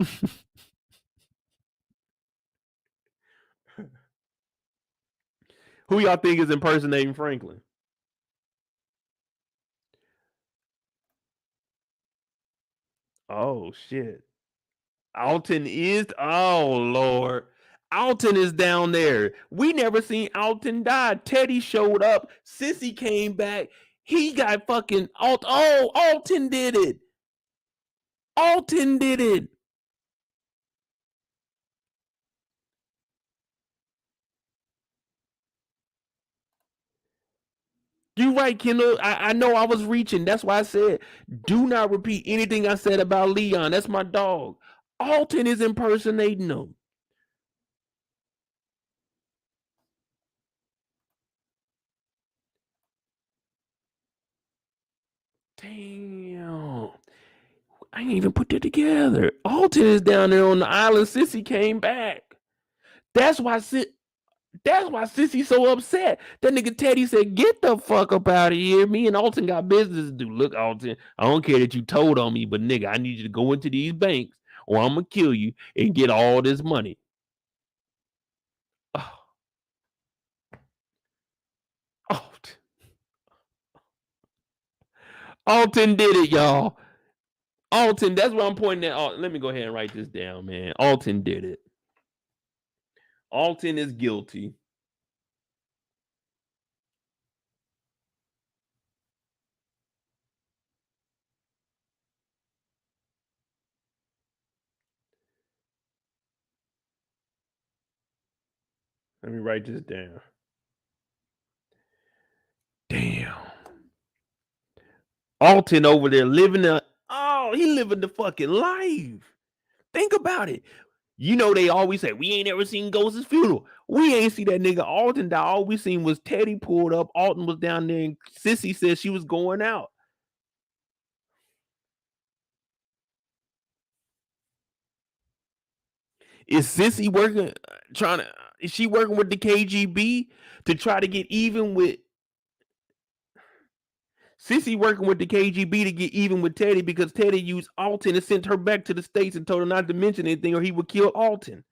Who y'all think is impersonating Franklin? Oh, shit. Alton is, oh, Lord. Alton is down there. We never seen Alton die. Teddy showed up. Sissy came back. He got fucking, Alton did it. Alton did it. You right, Kendall. I know I was reaching. That's why I said, do not repeat anything I said about Leon. That's my dog. Alton is impersonating him. Damn. I ain't even put that together. Alton is down there on the island. Sissy came back. That's why Sissy's so upset. That nigga Teddy said, get the fuck up out of here. Me and Alton got business to do. Look, Alton, I don't care that you told on me, but nigga, I need you to go into these banks or I'm going to kill you and get all this money. Oh. Alton did it, y'all. Alton, that's what I'm pointing at. Let me go ahead and write this down, man. Alton did it. Alton is guilty. Let me write this down. Damn. Alton over there living he living the fucking life. Think about it. You know, they always say, we ain't ever seen Ghost's funeral. We ain't see that nigga Alton die. All we seen was Teddy pulled up. Alton was down there and Sissy said she was going out. Is Sissy working, is she working with the KGB to try to get even with Sissy working with the KGB to get even with Teddy because Teddy used Alton and sent her back to the States and told her not to mention anything or he would kill Alton.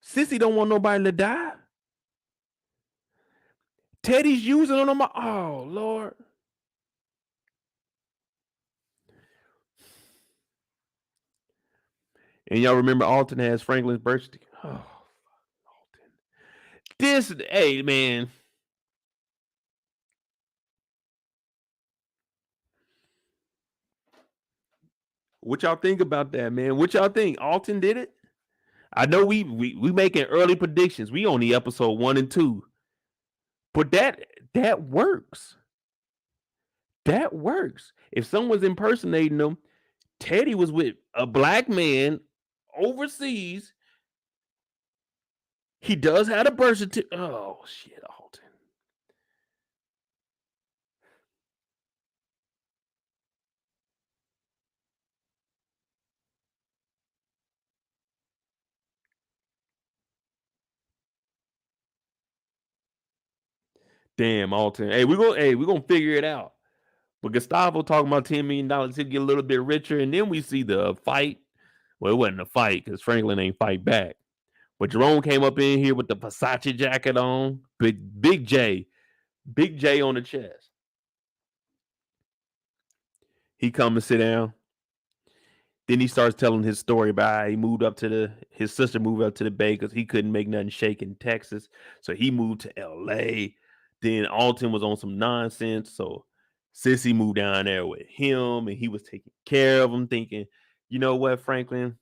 Sissy don't want nobody to die. Teddy's using on my, oh, Lord. And y'all remember Alton has Franklin's birth certificate. Oh, Alton. Hey, man. What y'all think about that, man? What y'all think? Alton did it? I know we making early predictions. We only episode 1 and 2. But that works. That works. If someone's impersonating them, Teddy was with a black man overseas. He does have a birth certificate. Oh, shit, Alton. Damn, Alton. Hey, we're gonna figure it out. But Gustavo talking about $10 million, he'll get a little bit richer, and then we see the fight. Well, it wasn't a fight because Franklin ain't fight back. But Jerome came up in here with the Versace jacket on. Big J on the chest. He come and sit down. Then he starts telling his story about how his sister moved up to the Bay because he couldn't make nothing shake in Texas. So he moved to LA. Then Alton was on some nonsense. So Sissy moved down there with him and he was taking care of him, thinking, you know what, Franklin?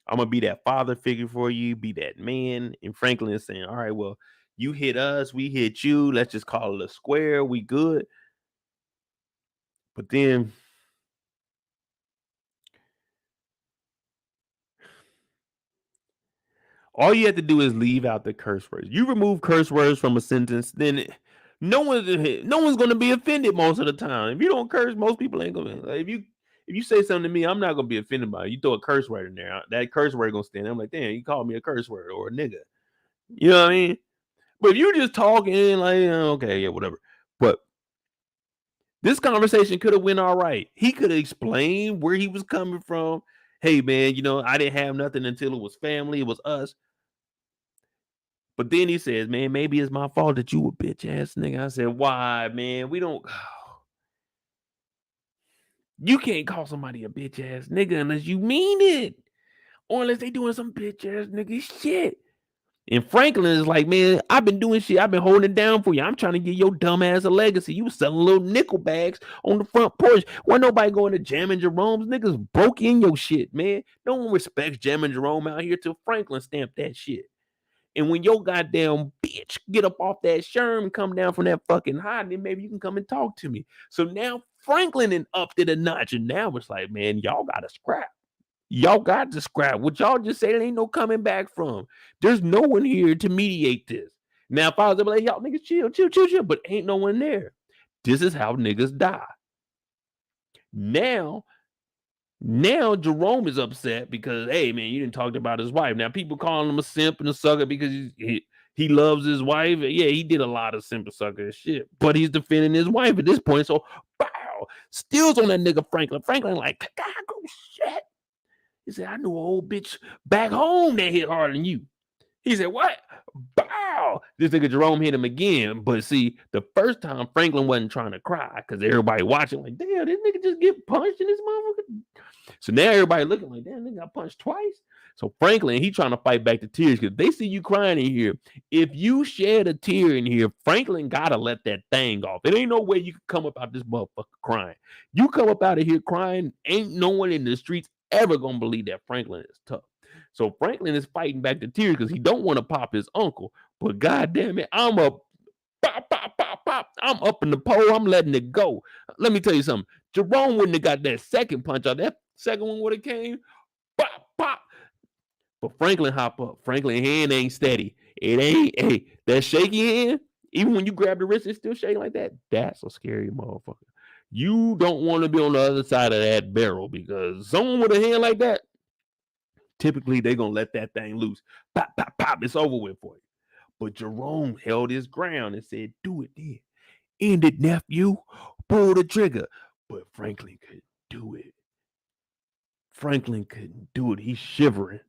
I'm gonna be that father figure for you, be that man. And Franklin is saying, all right, well, you hit us, we hit you. Let's just call it a square. We good. But then all you have to do is leave out the curse words. You remove curse words from a sentence, then no one's going to be offended most of the time. If you don't curse, most people ain't going to. Like, if you say something to me, I'm not going to be offended by it. You throw a curse word in there, that curse word going to stand. I'm like, damn, you called me a curse word or a nigga. You know what I mean? But if you just talking like, okay, yeah, whatever. But this conversation could have went all right. He could have explained where he was coming from. Hey, man, I didn't have nothing until it was family. It was us. But then he says, man, maybe it's my fault that you a bitch ass nigga. I said, why, man? We don't. You can't call somebody a bitch ass nigga unless you mean it. Or unless they doing some bitch ass nigga shit. And Franklin is like, man, I've been doing shit. I've been holding it down for you. I'm trying to give your dumb ass a legacy. You was selling little nickel bags on the front porch. Wasn't nobody going to Jam and Jerome's. Niggas broke in your shit, man. No one respects Jam and Jerome out here till Franklin stamped that shit. And when your goddamn bitch get up off that Sherm and come down from that fucking high, then maybe you can come and talk to me. So now Franklin and upped it a notch. And now it's like, man, y'all got to scrap. Y'all got to scrap. What y'all just say, there ain't no coming back from. There's no one here to mediate this. Now, if I was like, y'all niggas chill, but ain't no one there. This is how niggas die. Now Jerome is upset because, hey, man, you didn't talk about his wife. Now people calling him a simp and a sucker because he loves his wife. Yeah, he did a lot of simp and sucker shit, but he's defending his wife at this point. So, bow, steals on that nigga Franklin. Franklin like, God, go shit. He said, I knew an old bitch back home that hit harder than you. He said, what? Bow. This nigga Jerome hit him again. But see, the first time Franklin wasn't trying to cry because everybody watching like, damn, this nigga just get punched in this motherfucker. So now everybody looking like, damn, nigga got punched twice. So Franklin, he trying to fight back the tears because they see you crying in here. If you shed a tear in here, Franklin got to let that thing off. There ain't no way you can come up out this motherfucker crying. You come up out of here crying, ain't no one in the streets ever going to believe that Franklin is tough. So Franklin is fighting back the tears because he don't want to pop his uncle. But goddamn it, I'm up. Pop, pop, pop, pop. I'm up in the pole. I'm letting it go. Let me tell you something. Jerome wouldn't have got that second punch out. That second one would have came. Pop, pop. But Franklin hop up. Franklin's hand ain't steady. It ain't. Hey, that shaky hand, even when you grab the wrist, it's still shaking like that. That's a scary motherfucker. You don't want to be on the other side of that barrel because someone with a hand like that, typically they're going to let that thing loose. Pop, pop, pop. It's over with for you. But Jerome held his ground and said, do it then. End it, nephew. Pull the trigger. But Franklin couldn't do it. Franklin couldn't do it. He's shivering.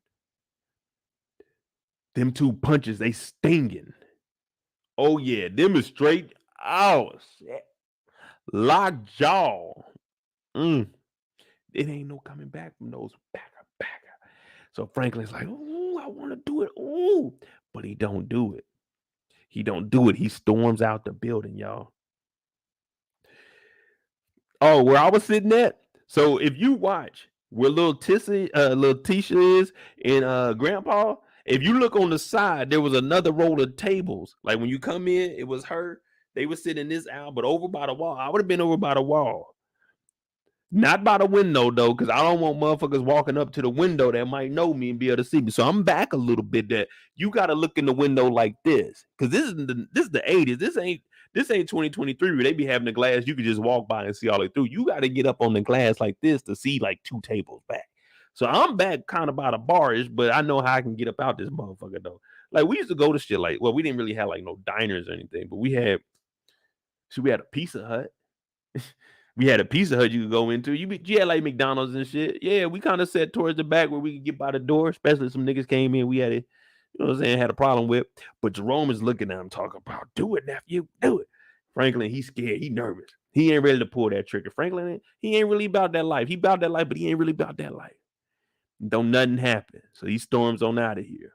Them two punches, they stinging. Oh, yeah. Them is straight. Oh, shit. Lock jaw. It ain't no coming back from those backer. So Franklin's like, ooh, I want to do it. Ooh. But he don't do it. He storms out the building, y'all. Oh, where I was sitting at. So if you watch where little Tisha is and Grandpa, if you look on the side, there was another roll of tables. Like when you come in, it was her. They were sitting this out, but over by the wall. I would have been over by the wall. Not by the window, though, because I don't want motherfuckers walking up to the window that might know me and be able to see me. So I'm back a little bit there. You got to look in the window like this, because this is the 80s. This ain't 2023 where they be having the glass you can just walk by and see all the way through. You got to get up on the glass like this to see like two tables back. So I'm back kind of by the barish, but I know how I can get up out this motherfucker, though. Like, we used to go to shit like, well, we didn't really have like no diners or anything, but we had a Pizza Hut. We had a Pizza Hut you could go into. You had like McDonald's and shit. Yeah, we kind of sat towards the back where we could get by the door, especially if some niggas came in. We had it, you know what I'm saying, had a problem with. But Jerome is looking at him talking about, do it, nephew, do it. Franklin, he's scared. He nervous. He ain't ready to pull that trigger. Franklin, he ain't really about that life. He about that life, but he ain't really about that life. Don't nothing happen. So he storms on out of here.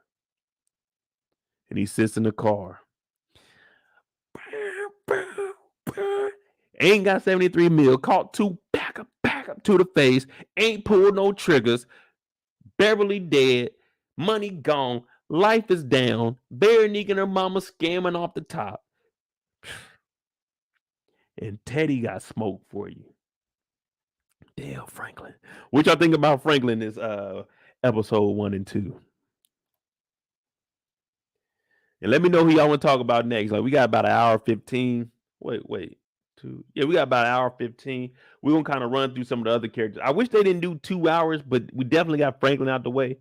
And he sits in the car. Ain't got 73 mil. Caught two back up to the face. Ain't pulled no triggers. Beverly dead. Money gone. Life is down. Veronique and her mama scamming off the top. And Teddy got smoke for you. Damn, Franklin. What y'all think about Franklin this episode 1 and 2? And let me know who y'all want to talk about next. Like, we got about an hour 15. Wait. 2. Yeah, we got about an hour 15. We're going to kind of run through some of the other characters. I wish they didn't do 2 hours, but we definitely got Franklin out the way.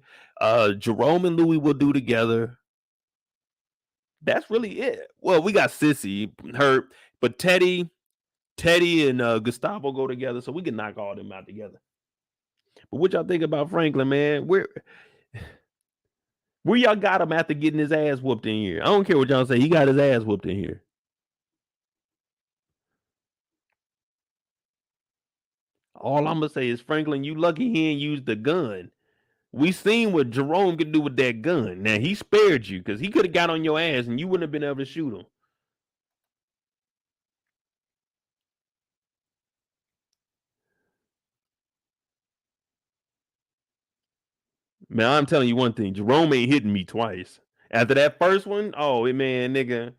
Jerome and Louie will do together. That's really it. Well, we got Sissy, her, but Teddy and Gustavo go together, so we can knock all them out together. But what y'all think about Franklin, man? Where y'all got him after getting his ass whooped in here? I don't care what y'all say. He got his ass whooped in here. All I'm gonna say is, Franklin, you lucky he ain't used the gun. We seen what Jerome could do with that gun. Now, he spared you because he could have got on your ass and you wouldn't have been able to shoot him. Man, I'm telling you one thing. Jerome ain't hitting me twice. After that first one, oh, man, nigga.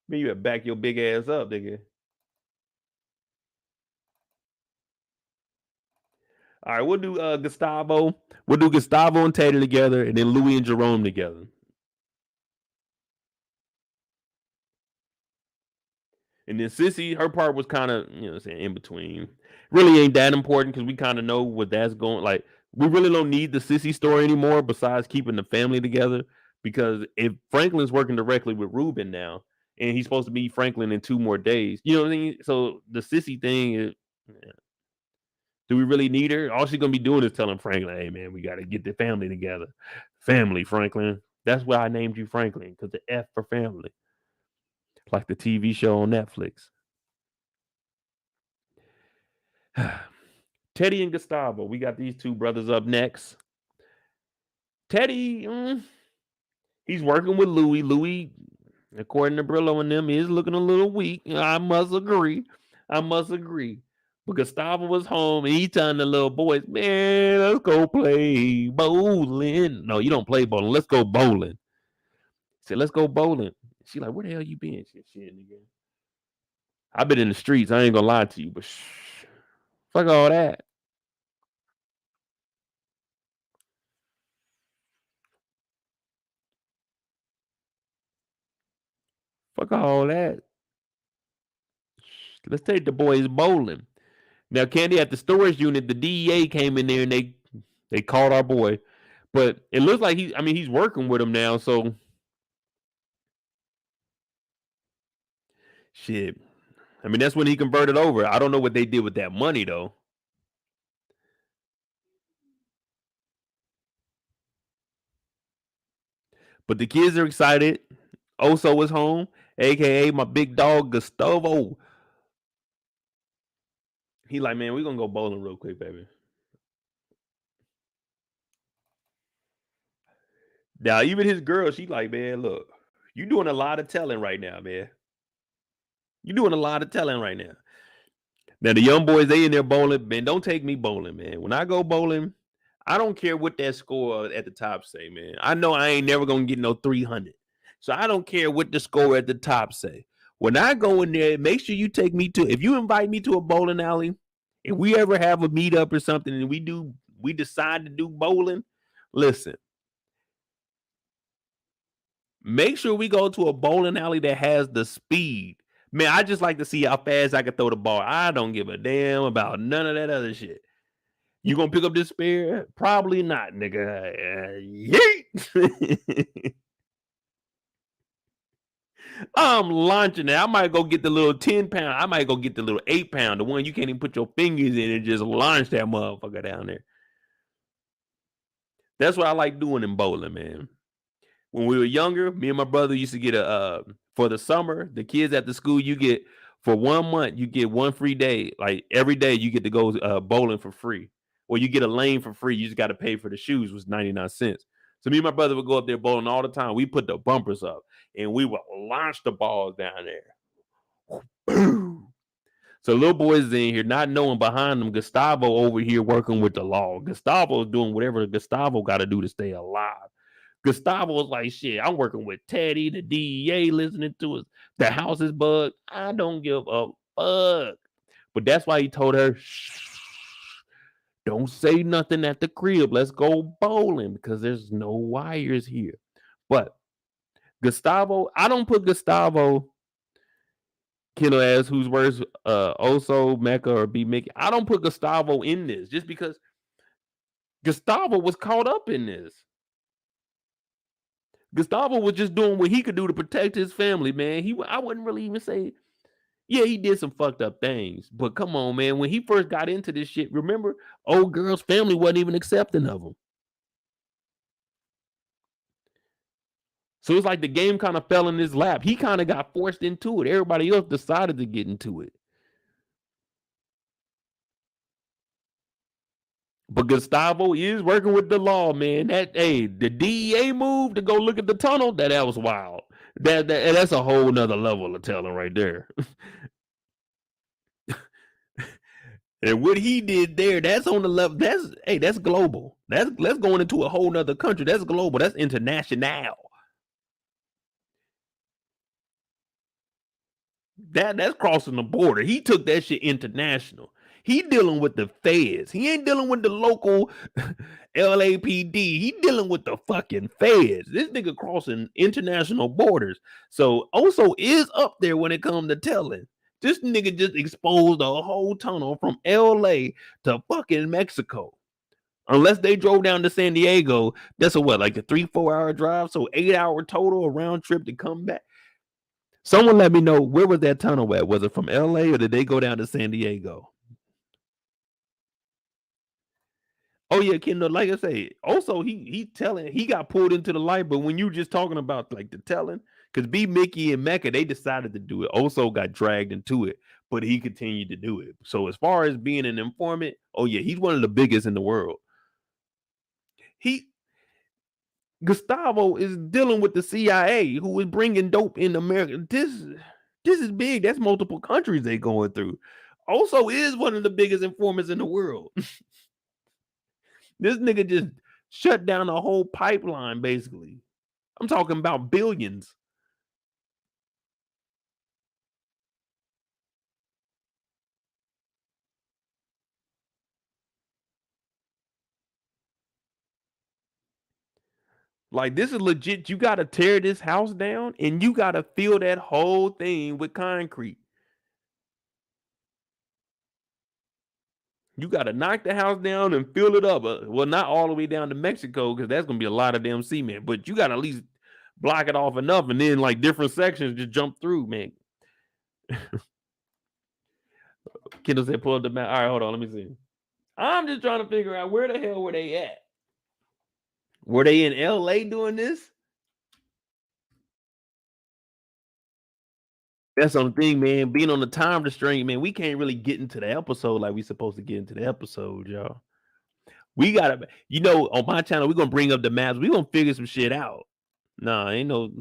Man, you better back your big ass up, nigga. All right, we'll do Gustavo. We'll do Gustavo and Tater together, and then Louie and Jerome together. And then Sissy, her part was kind of, in between. Really ain't that important because we kind of know what that's going. Like, we really don't need the Sissy story anymore besides keeping the family together. Because if Franklin's working directly with Ruben now, and he's supposed to be Franklin in 2 more days, you know what I mean? So the Sissy thing is, do we really need her? All she's gonna be doing is telling Franklin, "Hey man, we gotta get the family together." Family, Franklin. That's why I named you Franklin, because the F for family. Like the TV show on Netflix. Teddy and Gustavo. We got these 2 brothers up next. Teddy, he's working with Louie. Louie, according to Brillo and them, is looking a little weak. I must agree. But Gustavo was home and he telling the little boys, "Man, let's go play bowling." No, you don't play bowling. Let's go bowling. He said, "Let's go bowling." She like, "Where the hell you been?" She said, "Shit, nigga. I've been in the streets. I ain't gonna lie to you, but fuck all that." Fuck all that. Let's take the boys bowling. Now, Candy, at the storage unit, the DEA came in there and they called our boy. But it looks like he's working with him now, so shit. I mean, that's when he converted over. I don't know what they did with that money, though. But the kids are excited. Oso is home, a.k.a. my big dog, Gustavo. He like, "Man, we're going to go bowling real quick, baby." Now, even his girl, she like, "Man, look, you doing a lot of telling right now, man. You doing a lot of telling right now." Now, the young boys, they in there bowling. Man, don't take me bowling, man. When I go bowling, I don't care what that score at the top say, man. I know I ain't never going to get no 300. So I don't care what the score at the top say. When I go in there, make sure you take me to, if you invite me to a bowling alley, if we ever have a meetup or something and we decide to do bowling, listen, make sure we go to a bowling alley that has the speed. Man, I just like to see how fast I can throw the ball. I don't give a damn about none of that other shit. You gonna pick up this spear? Probably not, nigga. Yeet. I'm launching it. I might go get the little 10-pound. I might go get the little 8-pound, the one you can't even put your fingers in and just launch that motherfucker down there. That's what I like doing in bowling, man. When we were younger, me and my brother used to get for the summer, the kids at the school, you get For 1 month, you get 1 free day. Like every day, you get to go bowling for free, or you get a lane for free. You just got to pay for the shoes, was 99 cents. So me and my brother would go up there bowling all the time. We put the bumpers up, and we would launch the balls down there. So little boys in here, not knowing behind them, Gustavo over here working with the law. Gustavo is doing whatever Gustavo got to do to stay alive. Gustavo was like, shit, I'm working with Teddy, the DEA, listening to us. The house is bugged. I don't give a fuck. But that's why he told her, shh, don't say nothing at the crib. Let's go bowling because there's no wires here. But Gustavo, I don't put Gustavo, Kendall asks who's worse, Oso, Mecca, or B Mickey. I don't put Gustavo in this just because Gustavo was caught up in this. Gustavo was just doing what he could do to protect his family, man. I wouldn't really even say, yeah, he did some fucked up things. But come on, man. When he first got into this shit, remember, old girl's family wasn't even accepting of him. So it's like the game kind of fell in his lap. He kind of got forced into it. Everybody else decided to get into it. But Gustavo is working with the law, man. The DEA move to go look at the tunnel, that was wild. That's a whole nother level of telling right there. And what he did there, that's on the level. That's global. That's going into a whole nother country. That's global. That's international. That's crossing the border. He took that shit international. He dealing with the feds. He ain't dealing with the local LAPD. He dealing with the fucking feds. This nigga crossing international borders. So Oso is up there when it comes to telling. This nigga just exposed a whole tunnel from LA to fucking Mexico. Unless they drove down to San Diego, that's like a 3-4 hour drive. So 8 hour total round trip to come back. Someone let me know, where was that tunnel at? Was it from LA or did they go down to San Diego? Oh yeah, Kendall, like I say, also he telling, he got pulled into the light, but when you just talking about like the telling, because B Mickey and Mecca, they decided to do it. Also got dragged into it, but he continued to do it. So as far as being an informant, oh yeah, he's one of the biggest in the world. Gustavo is dealing with the CIA, who is bringing dope in America. This is big. That's multiple countries they going through. Also is one of the biggest informants in the world. This nigga just shut down a whole pipeline, basically. I'm talking about billions. Like, this is legit. You got to tear this house down and you got to fill that whole thing with concrete. You got to knock the house down and fill it up. Well, not all the way down to Mexico, because that's going to be a lot of damn cement. But you got to at least block it off enough, and then like different sections just jump through, man. Kendall said, pull up the map. All right, hold on. Let me see. I'm just trying to figure out where the hell were they at? Were they in LA doing this? That's the thing, man. Being on the time restraint, man, we can't really get into the episode like we supposed to get into the episode, y'all. We gotta, on my channel, we're gonna bring up the maps. We're gonna figure some shit out. Nah, ain't no.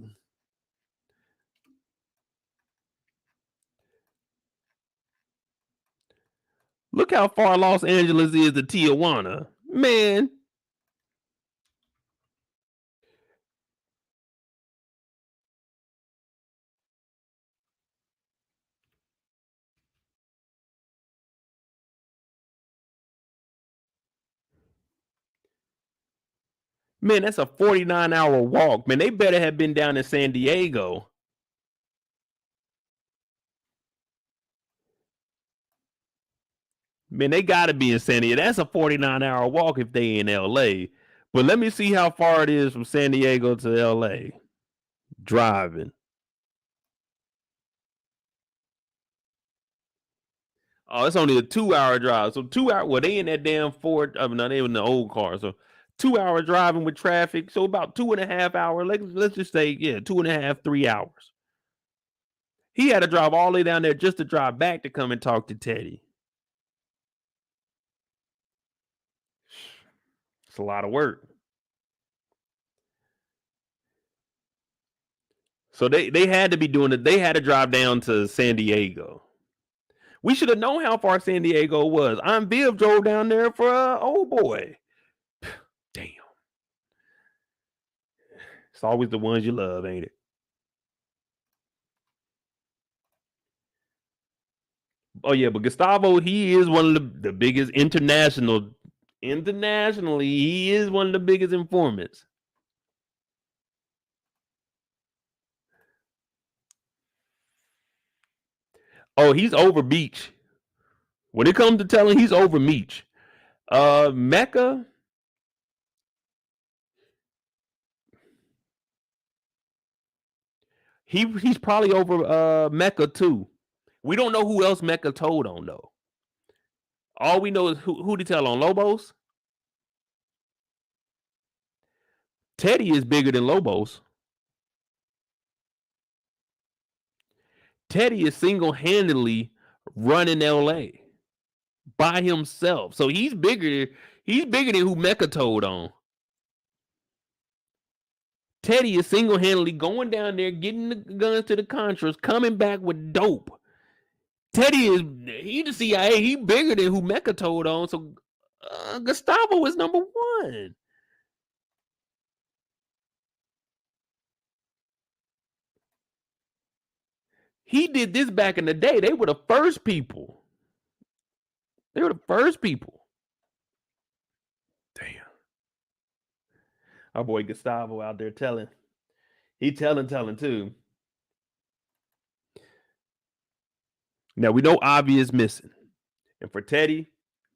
Look how far Los Angeles is to Tijuana, man. Man, that's a 49-hour walk. Man, they better have been down in San Diego. Man, they got to be in San Diego. That's a 49-hour walk if they in LA. But let me see how far it is from San Diego to LA. Driving. Oh, it's only a 2-hour drive. So 2 hours. Well, they in that damn Ford. I mean, they in the old car. So 2-hour driving with traffic. So about 2.5 hours. Let's just say, 2.5, 3 hours. He had to drive all the way down there just to drive back to come and talk to Teddy. It's a lot of work. So they had to be doing it. They had to drive down to San Diego. We should have known how far San Diego was. I'm Viv drove down there for old boy. Damn. It's always the ones you love, ain't it? Oh yeah, but Gustavo, he is one of the biggest internationally, he is one of the biggest informants. Oh, he's over Beach. When it comes to telling, he's over Meech. Mecca. He's probably over Mecca too. We don't know who else Mecca told on though. All we know is who to tell on Lobos. Teddy is bigger than Lobos. Teddy is single-handedly running LA by himself. So he's bigger than who Mecca told on. Teddy is single-handedly going down there, getting the guns to the Contras, coming back with dope. Teddy he the CIA. He bigger than who Mecca told on. So Gustavo is number one. He did this back in the day. They were the first people. Damn. Our boy Gustavo out there telling. He telling too. Now we know Avi is missing. And for Teddy,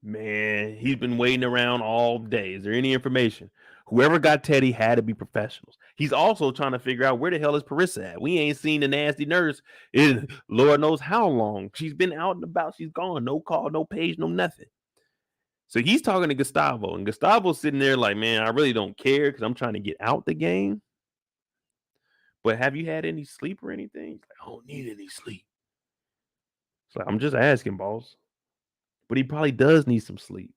man, he's been waiting around all day. Is there any information? Whoever got Teddy had to be professionals. He's also trying to figure out where the hell is Perissa at. We ain't seen the nasty nurse in Lord knows how long. She's been out and about. She's gone. No call, no page, no nothing. So he's talking to Gustavo. And Gustavo's sitting there like, man, I really don't care because I'm trying to get out the game. But have you had any sleep or anything? He's like, I don't need any sleep. It's like, I'm just asking, boss. But he probably does need some sleep.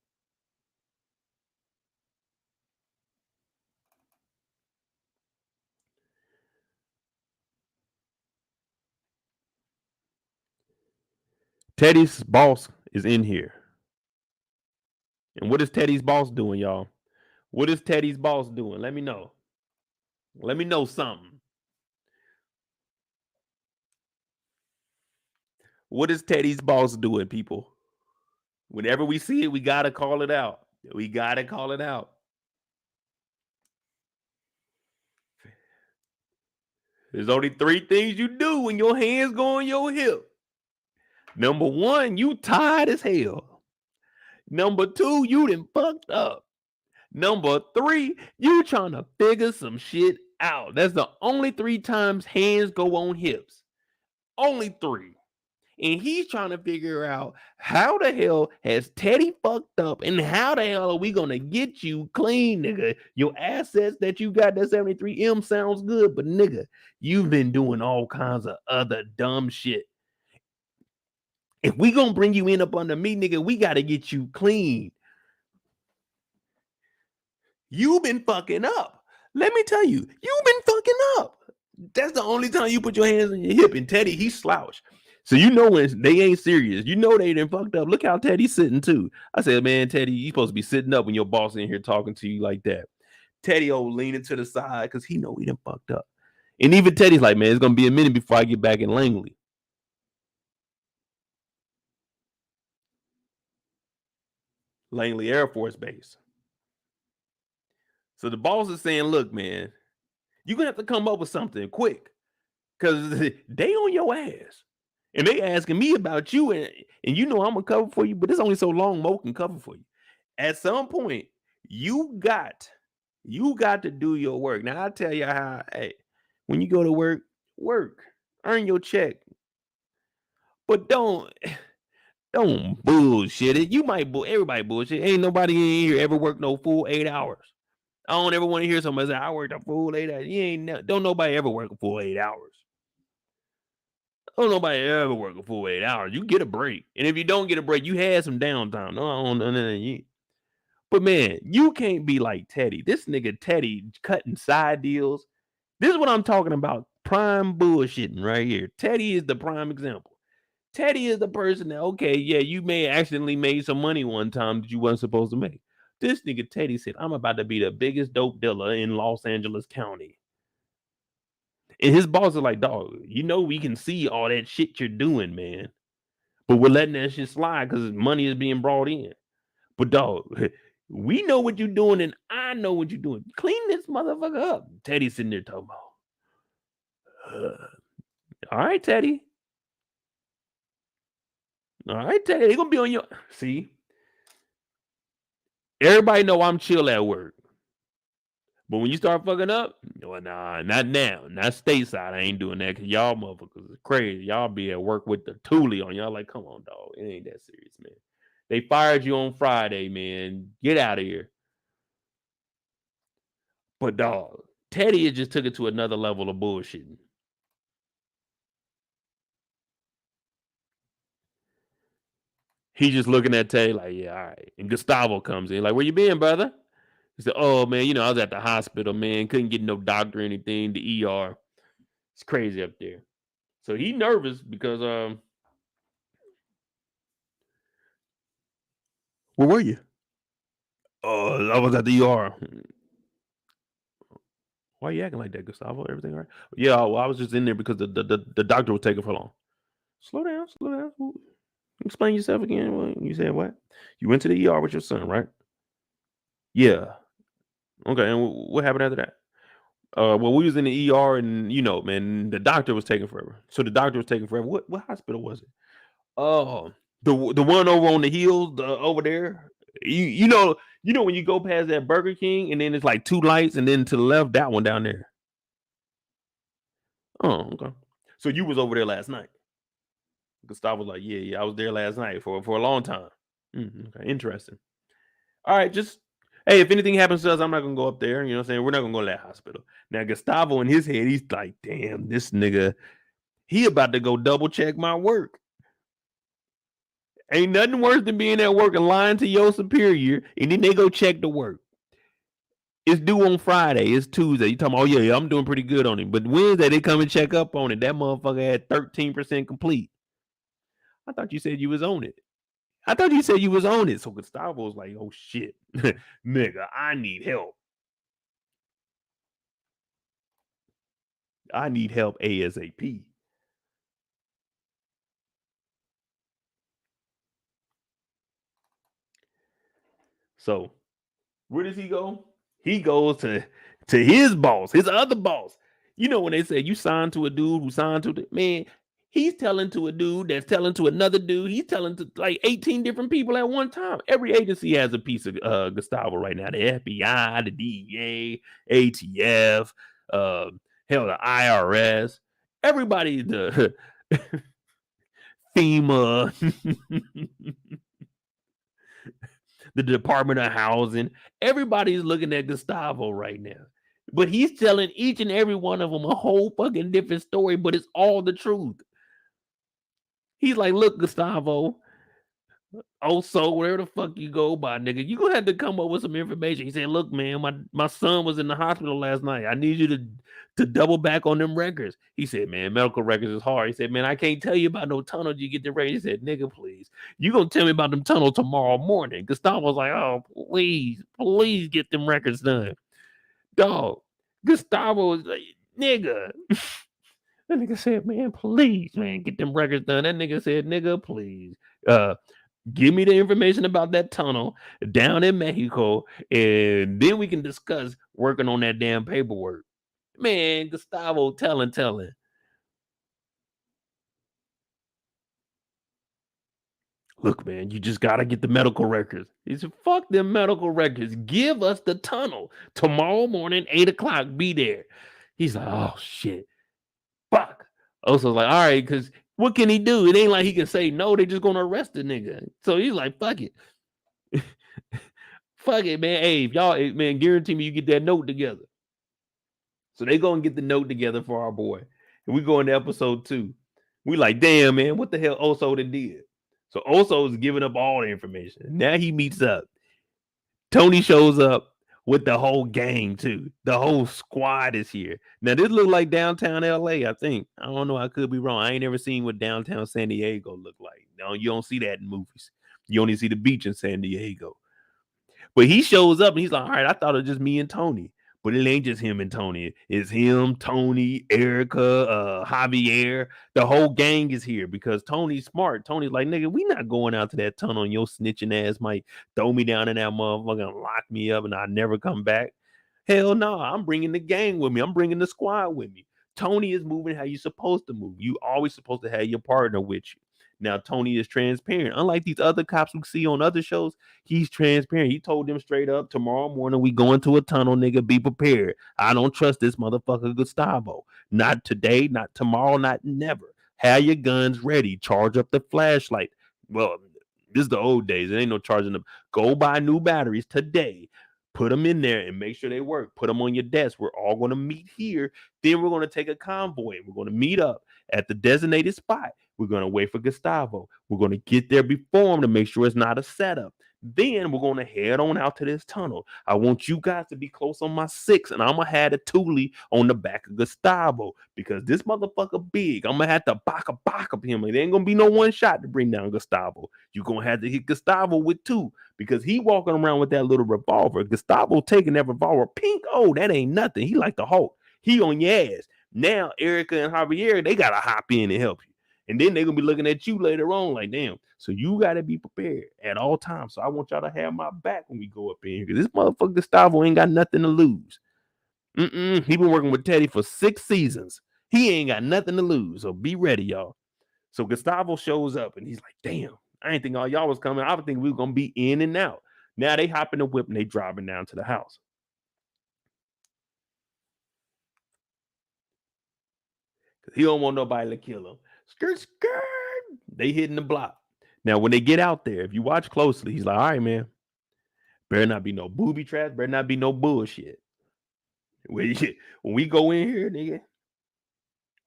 Teddy's boss is in here. And what is Teddy's boss doing, y'all? What is Teddy's boss doing? Let me know. Let me know something. What is Teddy's boss doing, people? Whenever we see it, we got to call it out. We got to call it out. There's only 3 things you do when your hands go on your hip. Number 1, you tired as hell. Number 2, you done fucked up. Number 3, you trying to figure some shit out. That's the only 3 times hands go on hips. Only 3. And he's trying to figure out how the hell has Teddy fucked up and how the hell are we going to get you clean, nigga? Your assets that you got, that 73M sounds good, but nigga, you've been doing all kinds of other dumb shit. If we going to bring you in up under me, nigga, we got to get you clean. You've been fucking up. Let me tell you, you've been fucking up. That's the only time you put your hands on your hip. And Teddy, he slouched. So you know when they ain't serious. You know they done fucked up. Look how Teddy's sitting too. I said, man, Teddy, you supposed to be sitting up when your boss in here talking to you like that. Teddy leaning to the side because he know he done fucked up. And even Teddy's like, man, it's going to be a minute before I get back in Langley. Langley Air Force Base. So the boss is saying, look, man, you're going to have to come up with something quick because they on your ass. And they asking me about you, and you know I'm going to cover for you, but it's only so long Mo can cover for you. At some point, you got to do your work. Now, I tell you how, hey, when you go to work, earn your check. But don't bullshit it. You might everybody bullshit. Ain't nobody in here ever worked no full 8 hours. I don't ever want to hear somebody say, I worked a full 8 hours. Don't nobody ever work a full 8 hours. Don't nobody ever work a full 8 hours. You get a break. And if you don't get a break, you had some downtime. No, I don't know. But man, you can't be like Teddy. This nigga Teddy cutting side deals. This is what I'm talking about. Prime bullshitting right here. Teddy is the prime example. Teddy is the person that, okay, yeah, you may accidentally made some money one time that you wasn't supposed to make. This nigga Teddy said, I'm about to be the biggest dope dealer in Los Angeles County. And his boss is like, dog, you know we can see all that shit you're doing, man. But we're letting that shit slide because money is being brought in. But dog, we know what you're doing, and I know what you're doing. Clean this motherfucker up. Teddy's sitting there talking about, all right, Teddy. All right, Teddy. They're going to be on your... See? Everybody know I'm chill at work. But when you start fucking up, well, nah, not now. Not stateside. I ain't doing that because y'all motherfuckers is crazy. Y'all be at work with the toolie on y'all. Like, come on, dog. It ain't that serious, man. They fired you on Friday, man. Get out of here. But, dog, Teddy just took it to another level of bullshitting. He just looking at Teddy like, yeah, all right. And Gustavo comes in like, where you been, brother? He said, oh, man, you know, I was at the hospital, man. Couldn't get no doctor or anything. The ER. It's crazy up there. So he nervous because, where were you? Oh, I was at the ER. Why are you acting like that, Gustavo? Everything all right? Yeah, well, I was just in there because the doctor was taking for long. Slow down. Explain yourself again. Well, you said what? You went to the ER with your son, right? Yeah. Okay, and what happened after that? Well, we was in the ER, and you know, man, the doctor was taking forever. So the doctor was taking forever. What hospital was it? The one over on the hills, over there. You know when you go past that Burger King, and then it's like two lights, and then to the left, that one down there. Oh, okay. So you was over there last night. Gustavo was like, yeah, I was there last night for a long time. Okay, interesting. All right, just hey, if anything happens to us, I'm not gonna go up there. You know what I'm saying? We're not gonna go to that hospital. Now, Gustavo in his head, he's like, damn, this nigga, he about to go double check my work. Ain't nothing worse than being at work and lying to your superior, and then they go check the work. It's due on Friday. It's Tuesday. You talking about, oh yeah, I'm doing pretty good on it. But Wednesday, they come and check up on it. That motherfucker had 13% complete. I thought you said you was on it. So Gustavo was like, oh shit, nigga, I need help. I need help ASAP. So where does he go? He goes to his boss, his other boss. You know when they say you signed to a dude who signed to the man, he's telling to a dude that's telling to another dude. He's telling to like 18 different people at one time. Every agency has a piece of Gustavo right now. The FBI, the DEA, ATF, hell, the IRS. Everybody, the FEMA, the Department of Housing. Everybody's looking at Gustavo right now. But he's telling each and every one of them a whole fucking different story, but it's all the truth. He's like, look, Gustavo, so wherever the fuck you go by, nigga, you gonna have to come up with some information. He said, look, man, my son was in the hospital last night. I need you to double back on them records. He said, man, medical records is hard. He said, man, I can't tell you about no tunnels you get the records. He said, nigga, please. You gonna tell me about them tunnels tomorrow morning. Gustavo's like, oh, please get them records done. Dog, Gustavo is like, nigga. That nigga said, man, please, man, get them records done. That nigga said, nigga, please. Give me the information about that tunnel down in Mexico, and then we can discuss working on that damn paperwork. Man, Gustavo telling. Look, man, you just gotta get the medical records. He said, fuck them medical records. Give us the tunnel. Tomorrow morning, 8 o'clock, be there. He's like, oh, shit. Fuck. Oso's like, all right, because what can he do? It ain't like he can say no. They just gonna arrest the nigga. So he's like, fuck it. Fuck it, man. Hey, if y'all, man, guarantee me you get that note together. So they go and get the note together for our boy. And we go into episode 2. We like, damn, man, what the hell Oso done did? So Oso is giving up all the information. Now he meets up. Tony shows up with the whole gang too. The whole squad is here. Now this look like downtown LA, I think. I don't know. I could be wrong. I ain't never seen what downtown San Diego look like. No, you don't see that in movies. You only see the beach in San Diego. But he shows up and he's like, all right, I thought it was just me and Tony. But it ain't just him and Tony. It's him, Tony, Erica, Javier. The whole gang is here because Tony's smart. Tony's like, nigga, we not going out to that tunnel and your snitching ass might throw me down in that motherfucker and lock me up and I never come back. Hell no, I'm bringing the gang with me. I'm bringing the squad with me. Tony is moving how you're supposed to move. You always supposed to have your partner with you. Now, Tony is transparent. Unlike these other cops we see on other shows, he's transparent. He told them straight up, tomorrow morning we go into a tunnel, nigga, be prepared. I don't trust this motherfucker Gustavo. Not today, not tomorrow, not never. Have your guns ready. Charge up the flashlight. Well, this is the old days. There ain't no charging them. Go buy new batteries today. Put them in there and make sure they work. Put them on your desk. We're all going to meet here. Then we're going to take a convoy. We're going to meet up at the designated spot. We're going to wait for Gustavo. We're going to get there before him to make sure it's not a setup. Then we're going to head on out to this tunnel. I want you guys to be close on my 6, and I'm going to have a Thule on the back of Gustavo because this motherfucker big. I'm going to have to baka him. There ain't going to be no one shot to bring down Gustavo. You're going to have to hit Gustavo with 2 because he walking around with that little revolver. Gustavo taking that revolver. Pink, oh, that ain't nothing. He like the Hulk. He on your ass. Now, Erica and Javier, they got to hop in and help you. And then they're going to be looking at you later on like, damn. So you got to be prepared at all times. So I want y'all to have my back when we go up in here. Because this motherfucker Gustavo ain't got nothing to lose. He been working with Teddy for 6 seasons. He ain't got nothing to lose. So be ready, y'all. So Gustavo shows up and he's like, damn, I ain't think all y'all was coming. I would think we were going to be in and out. Now they hop in the whip and they driving down to the house. He don't want nobody to kill him. Skirt, skirt. They hitting the block. Now, when they get out there, if you watch closely, he's like, all right, man. Better not be no booby traps. Better not be no bullshit. When we go in here, nigga,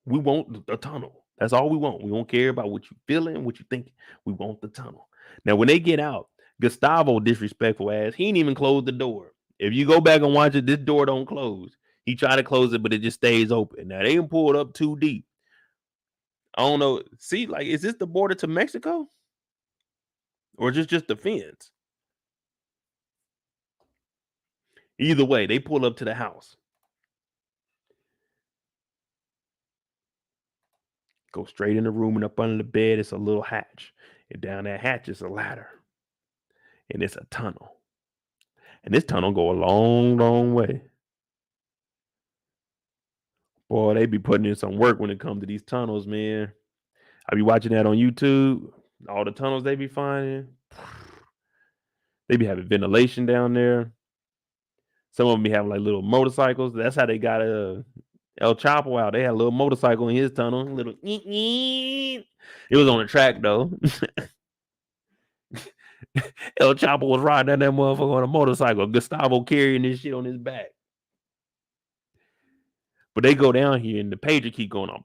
we want the tunnel. That's all we want. We don't care about what you feeling, what you thinking. We want the tunnel. Now, when they get out, Gustavo, disrespectful ass, he ain't even closed the door. If you go back and watch it, this door don't close. He tried to close it, but it just stays open. Now, they ain't pulled up too deep. I don't know. See, like, is this the border to Mexico? Or just the fence? Either way, they pull up to the house. Go straight in the room and up under the bed, it's a little hatch. And down that hatch is a ladder. And it's a tunnel. And this tunnel go a long, long way. Boy, they be putting in some work when it comes to these tunnels, man. I be watching that on YouTube. All the tunnels they be finding. They be having ventilation down there. Some of them be having like little motorcycles. That's how they got El Chapo out. They had a little motorcycle in his tunnel. Little. It was on the track though. El Chapo was riding down that motherfucker on a motorcycle. Gustavo carrying this shit on his back. But they go down here and the pager keep going on.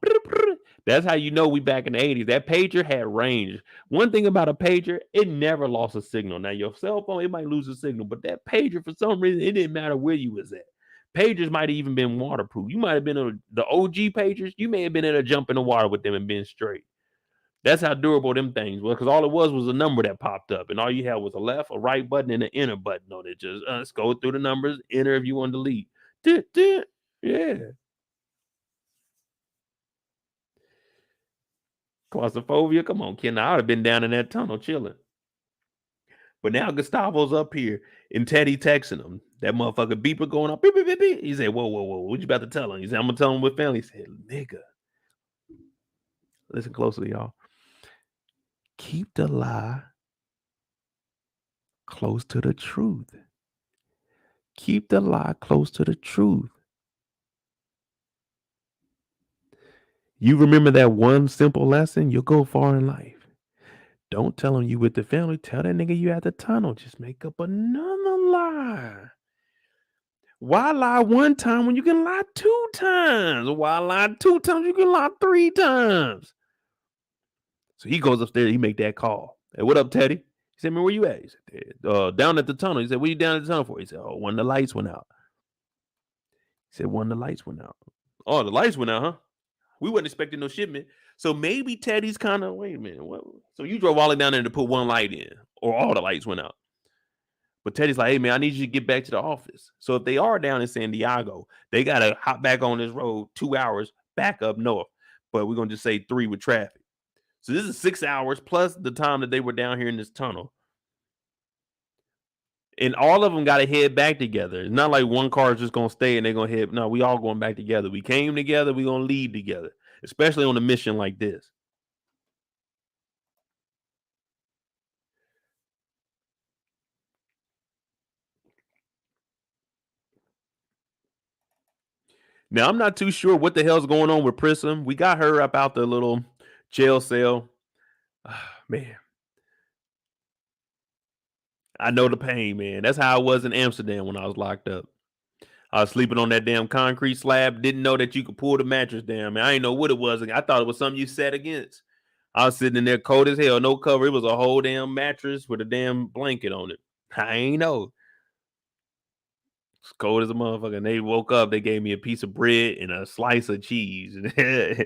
That's how you know we back in the 80s. That pager had range. One thing about a pager, it never lost a signal. Now, your cell phone, it might lose a signal, but that pager, for some reason, it didn't matter where you was at. Pagers might have even been waterproof. You might have been the OG pagers. You may have been able to jump in the water with them and been straight. That's how durable them things were, because all it was a number that popped up, and all you had was a left, a right button, and an enter button on it. Just let's go through the numbers, enter if you want to delete. Yeah. Claustrophobia, come on, Ken. I would have been down in that tunnel chilling. But now Gustavo's up here and Teddy texting him. That motherfucker beeper going off. Beep, beep, beep, beep. He said, whoa. What you about to tell him? He said, I'm going to tell him with family. He said, nigga. Listen closely, y'all. Keep the lie close to the truth. Keep the lie close to the truth. You remember that one simple lesson, you'll go far in life. Don't tell him you with the family. Tell that nigga you at the tunnel. Just make up another lie. Why lie one time when you can lie 2 times? Why lie 2 times? You can lie 3 times. So he goes upstairs. He make that call. Hey, what up, Teddy? He said, man, where you at? He said, down at the tunnel. He said, what you down at the tunnel for? He said, oh, when the lights went out. He said, when the lights went out. Oh, the lights went out, huh? We wasn't expecting no shipment. So maybe Teddy's kind of, wait a minute. What? So you drove all the way down there to put one light in, or all the lights went out. But Teddy's like, hey, man, I need you to get back to the office. So if they are down in San Diego, they got to hop back on this road 2 hours back up north. But we're going to just say 3 with traffic. So this is 6 hours plus the time that they were down here in this tunnel. And all of them got to head back together. It's not like one car is just going to stay and they're going to head. No, we all going back together. We came together. We're going to lead together, especially on a mission like this. Now, I'm not too sure what the hell's going on with Prism. We got her up out the little jail cell. Man. I know the pain, man. That's how I was in Amsterdam when I was locked up. I was sleeping on that damn concrete slab. Didn't know that you could pull the mattress down, man. I didn't know what it was. I thought it was something you sat against. I was sitting in there cold as hell, no cover. It was a whole damn mattress with a damn blanket on it. I ain't know. It's cold as a motherfucker. And they woke up, they gave me a piece of bread and a slice of cheese, a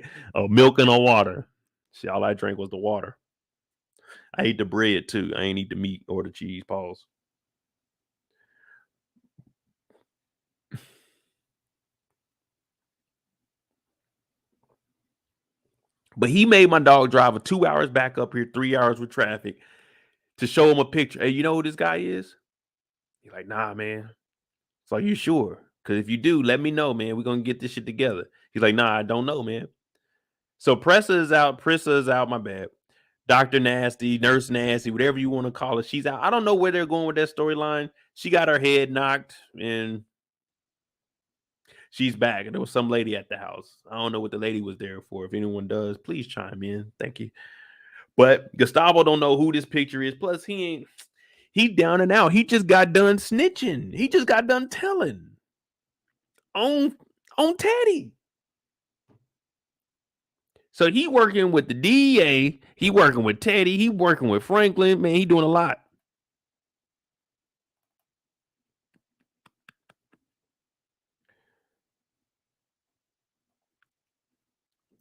milk and a water. See, all I drank was the water. I ate the bread too. I ain't eat the meat or the cheese. Pause. But he made my dog drive a 2 hours back up here, 3 hours with traffic to show him a picture. Hey, you know who this guy is? He's like, nah, man. It's like, you sure? Because if you do, let me know, man. We're going to get this shit together. He's like, nah, I don't know, man. So Prissa is out, my bad. Dr. Nasty, Nurse Nasty, whatever you want to call it. She's out. I don't know where they're going with that storyline. She got her head knocked and she's back. And there was some lady at the house. I don't know what the lady was there for. If anyone does, please chime in. Thank you. But Gustavo don't know who this picture is. Plus, he down and out. He just got done snitching. He just got done telling on Teddy. So he working with the DEA. He working with Teddy. He working with Franklin. Man, he doing a lot.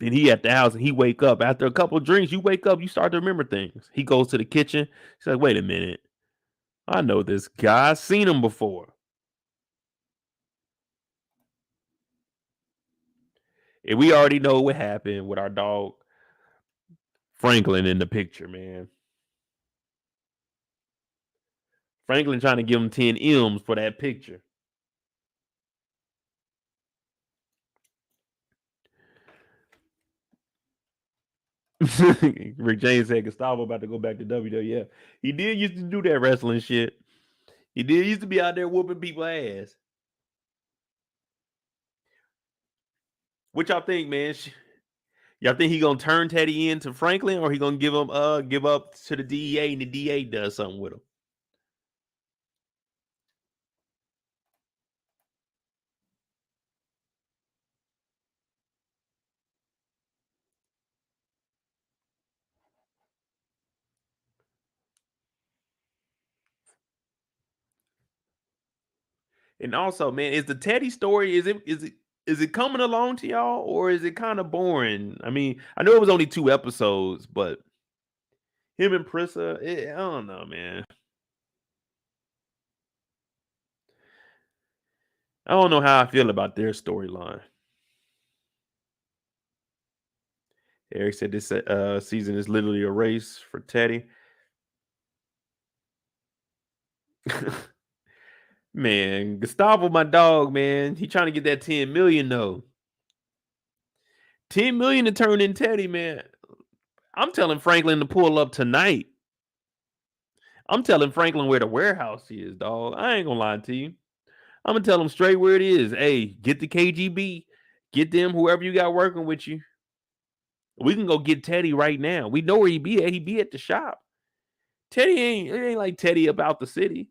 Then he at the house and he wake up. After a couple of drinks, you wake up, you start to remember things. He goes to the kitchen. He's like, wait a minute. I know this guy. I've seen him before. And we already know what happened with our dog Franklin in the picture, man. Franklin trying to give him 10 M's for that picture. Rick James said Gustavo about to go back to WWF. He did used to do that wrestling shit. He did used to be out there whooping people's ass. What y'all think, man? Y'all think he gonna turn Teddy into Franklin, or he gonna give up to the DEA and the DA does something with him? And also, man, is the Teddy story, is it coming along to y'all, or is it kind of boring? I mean, I know it was only 2 episodes, but him and Prissa, I don't know, man. I don't know how I feel about their storyline. Eric said this season is literally a race for Teddy. Man, Gustavo, my dog, man, he trying to get that 10 million though. 10 million to turn in Teddy, man. I'm telling Franklin to pull up tonight. I'm telling Franklin where the warehouse is, dog. I ain't gonna lie to you. I'm gonna tell him straight where it is. Hey, get the KGB, get them, whoever you got working with you. We can go get Teddy right now. We know where he be at. He be at the shop. It ain't like Teddy about the city.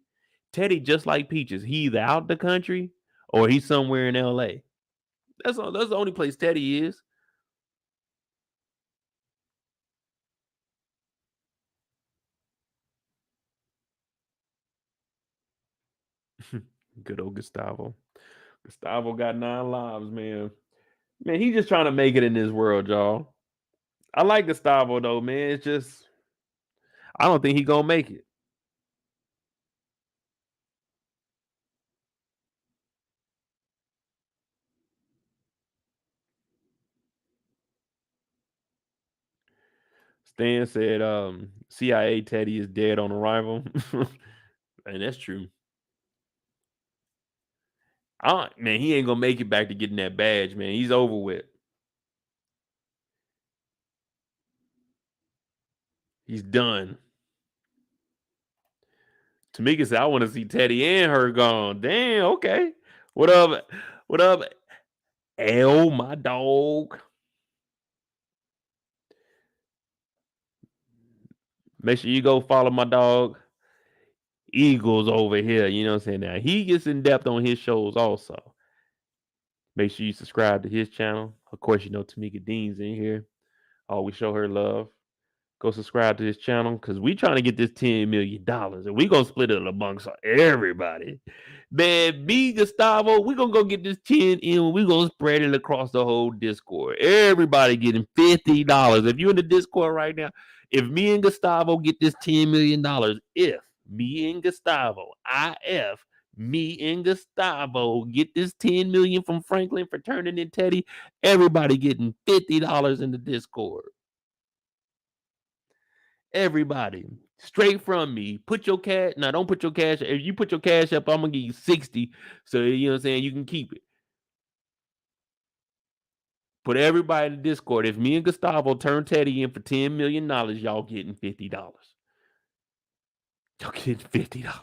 Teddy just like Peaches. He either out the country or he's somewhere in LA. That's the only place Teddy is. Good old Gustavo. Gustavo got 9 lives, man. Man, he's just trying to make it in this world, y'all. I like Gustavo though, man. It's just I don't think he gonna make it. Stan said CIA Teddy is dead on arrival. And that's true. Man, he ain't gonna make it back to getting that badge, man. He's over with. He's done. Tamika said, I want to see Teddy and her gone. Damn, okay. What up? What up? L, my dog. Make sure you go follow my dog. Eagles over here. You know what I'm saying? Now, he gets in depth on his shows also. Make sure you subscribe to his channel. Of course, you know Tamika Dean's in here. Always show her love. Go subscribe to this channel because we trying to get this $10 million and we gonna split it amongst everybody. Man, me, Gustavo, we gonna go get this 10 in. We gonna spread it across the whole Discord. Everybody getting $50. If you're in the Discord right now, if me and Gustavo get this $10 million, if me and Gustavo, me and Gustavo get this 10 million from Franklin for turning in Teddy, everybody getting $50 in the Discord. Everybody, straight from me. Put your cash. Now, don't put your cash. If you put your cash up, I'm gonna give you 60. So you know what I'm saying. You can keep it. Put everybody in the Discord. If me and Gustavo turn Teddy in for $10 million, y'all getting $50. Y'all getting $50.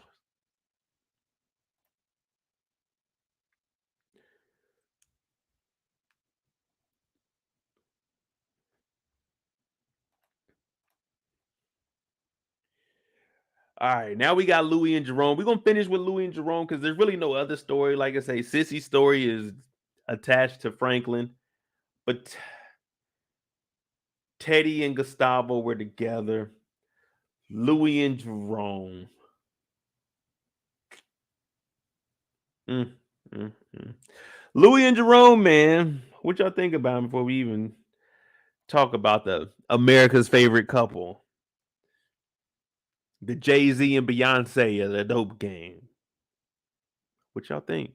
All right, now we got Louie and Jerome. We're gonna finish with Louie and Jerome because there's really no other story. Like I say, Sissy's story is attached to Franklin, but Teddy and Gustavo were together. Louie and Jerome. Louie and Jerome, man. What y'all think about him before we even talk about the America's favorite couple? The Jay-Z and Beyonce of the dope game. What y'all think?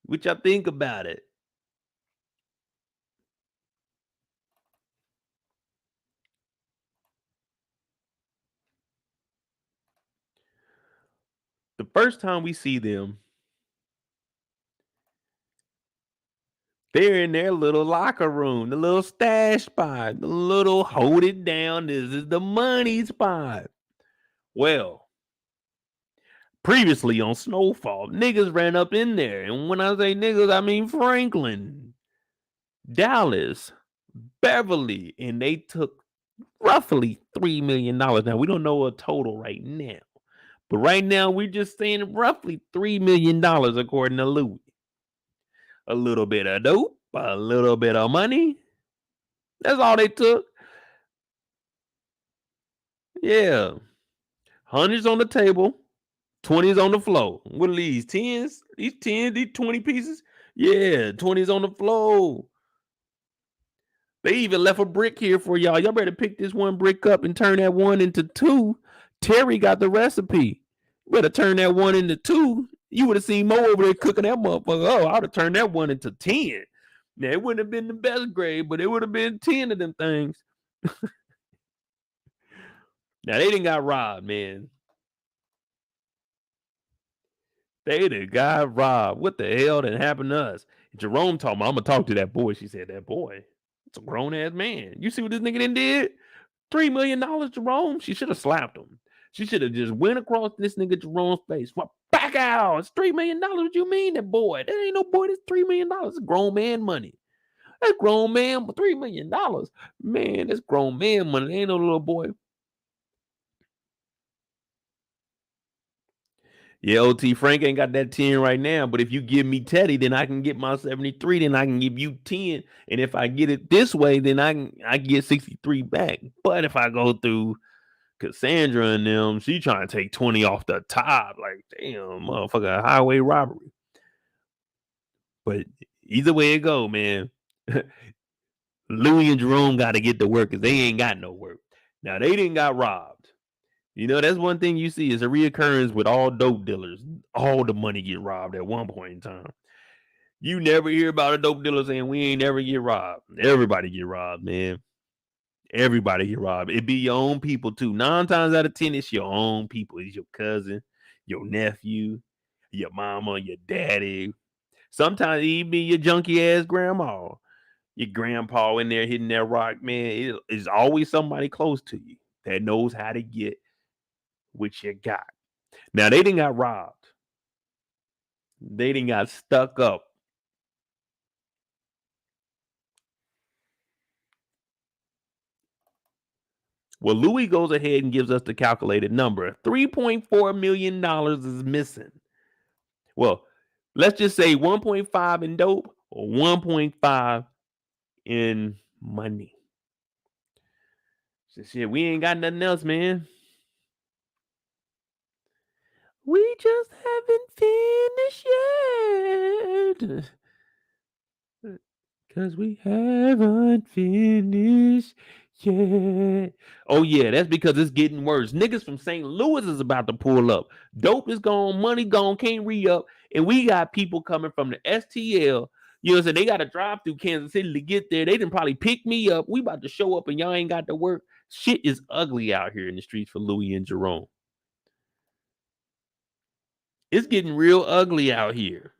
What y'all think about it? The first time we see them, they're in their little locker room, the little stash spot, the little hold it down. This is the money spot. Well, previously on Snowfall, niggas ran up in there. And when I say niggas, I mean Franklin, Dallas, Beverly, and they took roughly $3 million. Now, we don't know a total right now. But right now, we're just saying roughly $3 million according to Louie. A little bit of dope, a little bit of money. That's all they took. Yeah. 100s on the table, 20s on the floor. What are these? 10s? These 10s, these 20 pieces? Yeah, 20s on the floor. They even left a brick here for y'all. Y'all better pick this one brick up and turn that one into 2. Terry got the recipe. Better turn that one into 2. You would have seen Mo over there cooking that motherfucker. Oh, I would have turned that one into 10. Now, it wouldn't have been the best grade, but it would have been 10 of them things. Now, they didn't got robbed, man. They done got robbed. What the hell done happened to us? Jerome told me, I'm going to talk to that boy. She said, that boy, it's a grown-ass man. You see what this nigga done did? $3 million, Jerome? She should have slapped him. She should have just went across this nigga Jerome's face. Well, back out. It's $3 million. What you mean, that boy? That ain't no boy. That's $3 million. It's grown man money. That's grown man for $3 million. Man, that's grown man money. There ain't no little boy. Yeah, OT Frank ain't got that 10 right now. But if you give me Teddy, then I can get my 73. Then I can give you 10. And if I get it this way, then I get 63 back. But if I go through Cassandra and them, she trying to take 20 off the top. Like, damn, motherfucker, highway robbery. But either way it go, man, Louie and Jerome got to get to work because they ain't got no work. Now, they didn't got robbed. You know, that's one thing you see is a reoccurrence with all dope dealers. All the money get robbed at one point in time. You never hear about a dope dealer saying we ain't never get robbed. Everybody get robbed, man. Everybody get robbed. It be your own people too. 9 times out of 10, it's your own people. It's your cousin, your nephew, your mama, your daddy. Sometimes it even be your junky ass grandma, your grandpa in there hitting that rock, man. It's always somebody close to you that knows how to get what you got. Now they didn't got robbed. They didn't got stuck up. Well, Louie goes ahead and gives us the calculated number. $3.4 million is missing. Well, let's just say 1.5 in dope or 1.5 in money. So shit, we ain't got nothing else, man. We just haven't finished yet. Because we haven't finished yet. Oh, yeah, that's because it's getting worse. Niggas from St. Louis is about to pull up. Dope is gone, money gone, can't re-up. And we got people coming from the STL. You know what I'm saying? They got to drive through Kansas City to get there. They didn't probably pick me up. We about to show up and y'all ain't got to work. Shit is ugly out here in the streets for Louie and Jerome. It's getting real ugly out here.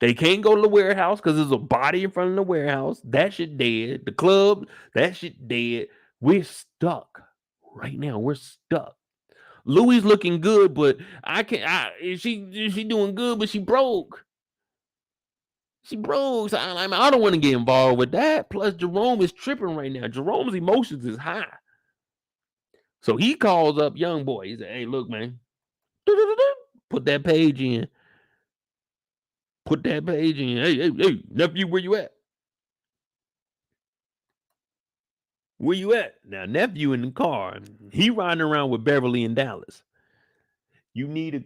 They can't go to the warehouse because there's a body in front of the warehouse. That shit dead. The club, that shit dead. We're stuck right now. We're stuck. Louie's looking good, but she doing good, but she broke. She broke. So I don't want to get involved with that. Plus, Jerome is tripping right now. Jerome's emotions is high. So he calls up young boy. He said, hey, look, man. Put that page in. Put that page in. Hey, nephew, where you at? Where you at? Now, nephew in the car. He riding around with Beverly in Dallas. You need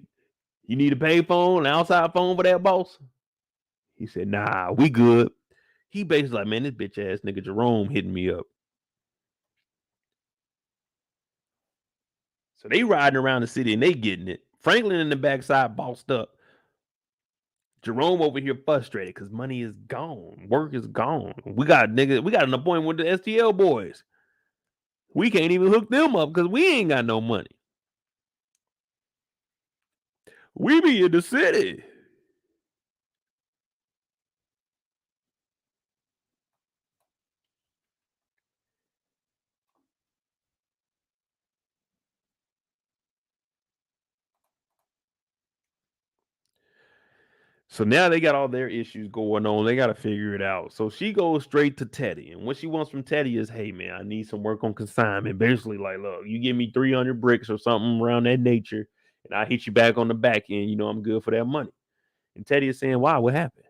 a pay phone, an outside phone for that, boss? He said, nah, we good. He basically like, man, this bitch ass nigga Jerome hitting me up. So they riding around the city and they getting it. Franklin in the backside bossed up. Jerome over here frustrated because money is gone. Work is gone. We got an appointment with the STL boys. We can't even hook them up because we ain't got no money. We be in the city. So now they got all their issues going on. They got to figure it out. So she goes straight to Teddy. And what she wants from Teddy is, hey, man, I need some work on consignment. Basically, like, look, you give me 300 bricks or something around that nature, and I hit you back on the back end. You know, I'm good for that money. And Teddy is saying, why? What happened?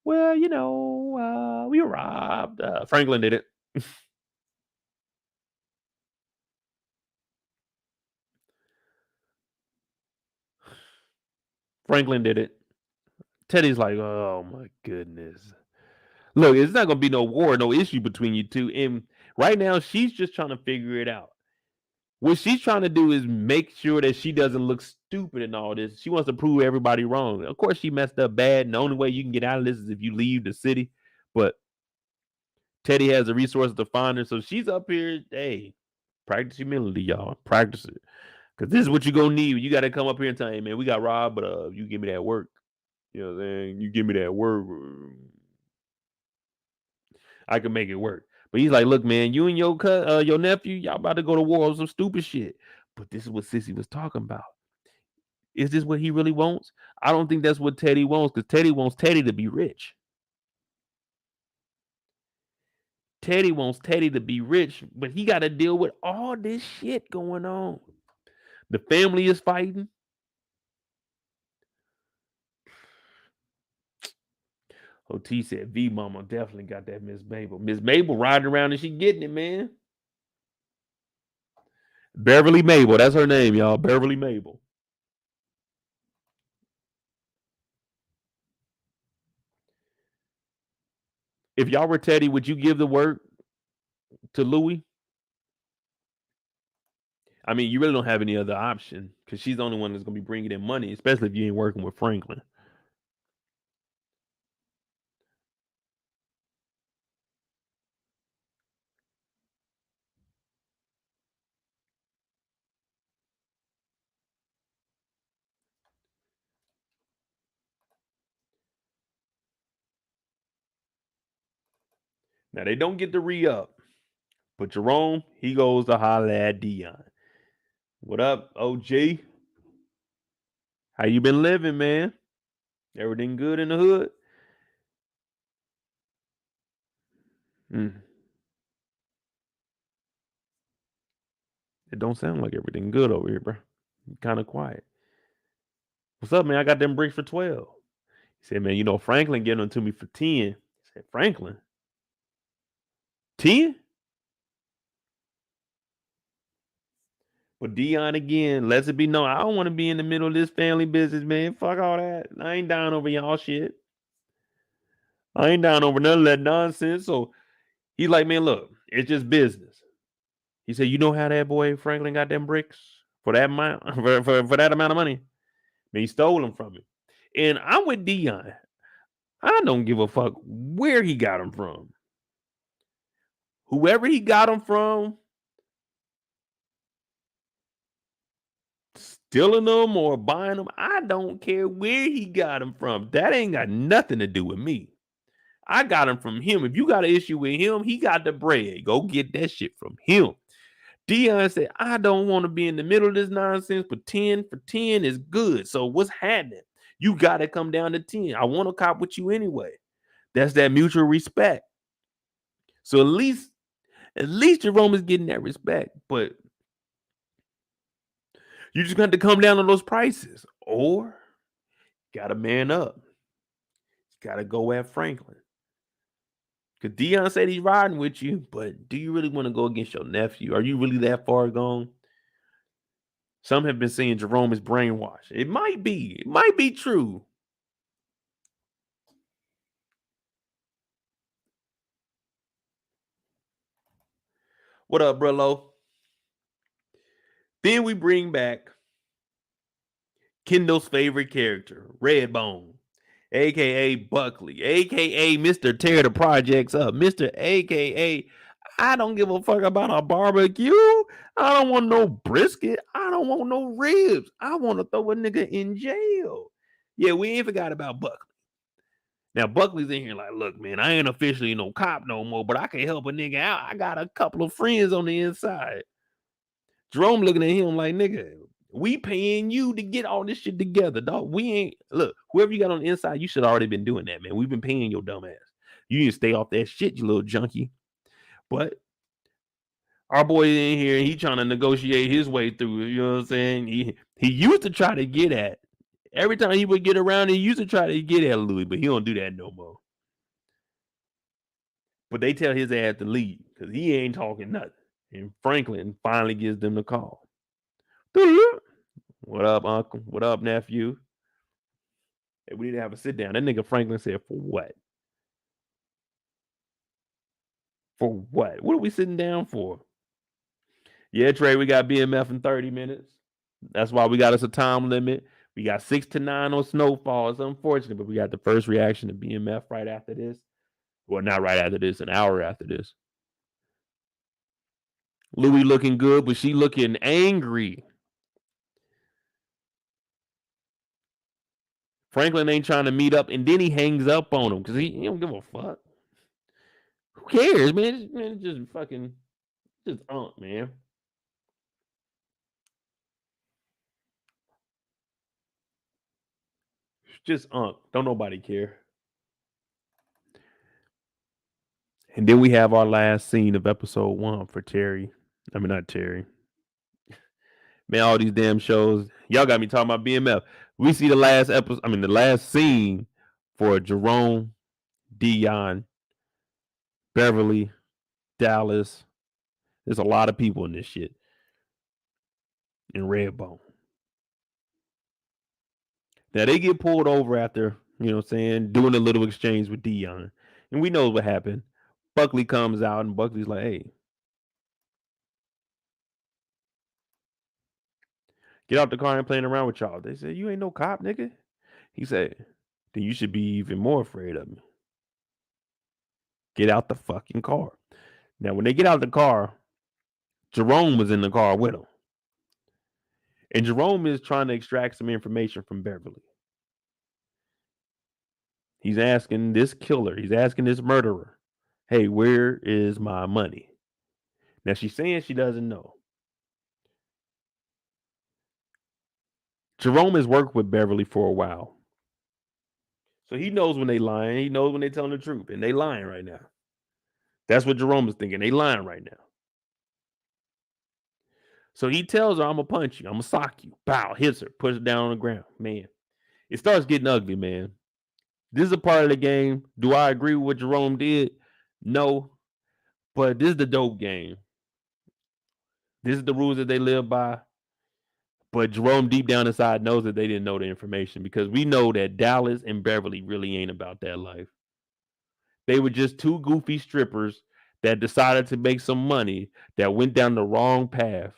Well, you know, we were robbed. Franklin did it. Franklin did it. Teddy's like, oh, my goodness. Look, it's not going to be no war, no issue between you two. And right now, she's just trying to figure it out. What she's trying to do is make sure that she doesn't look stupid in all this. She wants to prove everybody wrong. Of course, she messed up bad. And the only way you can get out of this is if you leave the city. But Teddy has the resources to find her. So she's up here. Hey, practice humility, y'all. Practice it. Because this is what you're going to need. You got to come up here and tell, hey, man, we got robbed, but you give me that work. You know what I'm saying? You give me that work. I can make it work. But he's like, look, man, you and your nephew, y'all about to go to war on some stupid shit. But this is what Sissy was talking about. Is this what he really wants? I don't think that's what Teddy wants, because Teddy wants Teddy to be rich. Teddy wants Teddy to be rich, but he got to deal with all this shit going on. The family is fighting. OT said V Mama definitely got that Miss Mabel. Miss Mabel riding around and she getting it, man. Beverly Mabel, that's her name, y'all. Beverly Mabel. If y'all were Teddy, would you give the work to Louie? I mean, you really don't have any other option because she's the only one that's going to be bringing in money, especially if you ain't working with Franklin. Now, they don't get to re-up, but Jerome, he goes to holler at Dion. What up, OG? How you been living, man? Everything good in the hood? It don't sound like everything good over here, bro. Kind of quiet. What's up, man? I got them bricks for 12. He said, man, you know, Franklin getting them to me for 10. I said, Franklin? 10? But Dion again, lets it be known, I don't want to be in the middle of this family business, man. Fuck all that. I ain't down over y'all shit. I ain't down over none of that nonsense. So he's like, man, look, it's just business. He said, you know how that boy Franklin got them bricks for that amount for that amount of money? Man, he stole them from me. And I'm with Dion. I don't give a fuck where he got them from. Whoever he got them from, stealing them or buying them, I don't care where he got them from. That ain't got nothing to do with me. I got them from him. If you got an issue with him, he got the bread. Go get that shit from him. Dion said, I don't want to be in the middle of this nonsense, but 10 for 10 is good. So what's happening? You got to come down to 10. I want to cop with you anyway. That's that mutual respect. So at least Jerome is getting that respect, but you just got to come down on those prices, or got to man up. Got to go at Franklin. Because Dion said he's riding with you, but do you really want to go against your nephew? Are you really that far gone? Some have been saying Jerome is brainwashed. It might be. It might be true. What up, bro, Lo? Then we bring back Kendall's favorite character, Redbone, a.k.a. Buckley, a.k.a. Mr. Tear the Projects Up, Mr. a.k.a. I don't give a fuck about a barbecue. I don't want no brisket. I don't want no ribs. I want to throw a nigga in jail. Yeah, we ain't forgot about Buckley. Now, Buckley's in here like, look, man, I ain't officially no cop no more, but I can help a nigga out. I got a couple of friends on the inside. Jerome looking at him like, nigga, we paying you to get all this shit together, dog. We ain't, look, whoever you got on the inside, you should have already been doing that, man. We've been paying your dumb ass. You need to stay off that shit, you little junkie. But our boy in here, he trying to negotiate his way through it, you know what I'm saying? He used to try to get at, every time he would get around, he used to try to get at Louie, but he don't do that no more. But they tell his ass to leave because he ain't talking nothing. And Franklin finally gives them the call. What up, uncle? What up, nephew? Hey, we need to have a sit down. That nigga Franklin said, for what? For what? What are we sitting down for? Yeah, Trey, we got BMF in 30 minutes. That's why we got us a time limit. We got 6 to 9 on Snowfall. It's unfortunate, but we got the first reaction to BMF right after this. Well, not right after this, an hour after this. Louie looking good, but she looking angry. Franklin ain't trying to meet up, and then he hangs up on him because he don't give a fuck. Who cares, man? It's just fucking, just man. Just don't nobody care. And then we have our last scene of episode 1 for Terry. I mean, not Terry. Man, all these damn shows. Y'all got me talking about BMF. We see the last episode, the last scene for Jerome, Dion, Beverly, Dallas. There's a lot of people in this shit. In Redbone. Now they get pulled over after, you know what I'm saying, doing a little exchange with Dion. And we know what happened. Buckley comes out and Buckley's like, hey, get out the car and playing around with y'all. They said, you ain't no cop, nigga. He said, then you should be even more afraid of me. Get out the fucking car. Now, when they get out the car, Jerome was in the car with him. And Jerome is trying to extract some information from Beverly. He's asking this killer, he's asking this murderer, hey, where is my money? Now, she's saying she doesn't know. Jerome has worked with Beverly for a while. So he knows when they lying. He knows when they telling the truth. And they lying right now. That's what Jerome is thinking. They lying right now. So he tells her, I'm going to punch you. I'm going to sock you. Bow, hits her, puts her down on the ground. Man, it starts getting ugly, man. This is a part of the game. Do I agree with what Jerome did? No. But this is the dope game. This is the rules that they live by. But Jerome deep down inside knows that they didn't know the information because we know that Dallas and Beverly really ain't about that life. They were just two goofy strippers that decided to make some money that went down the wrong path.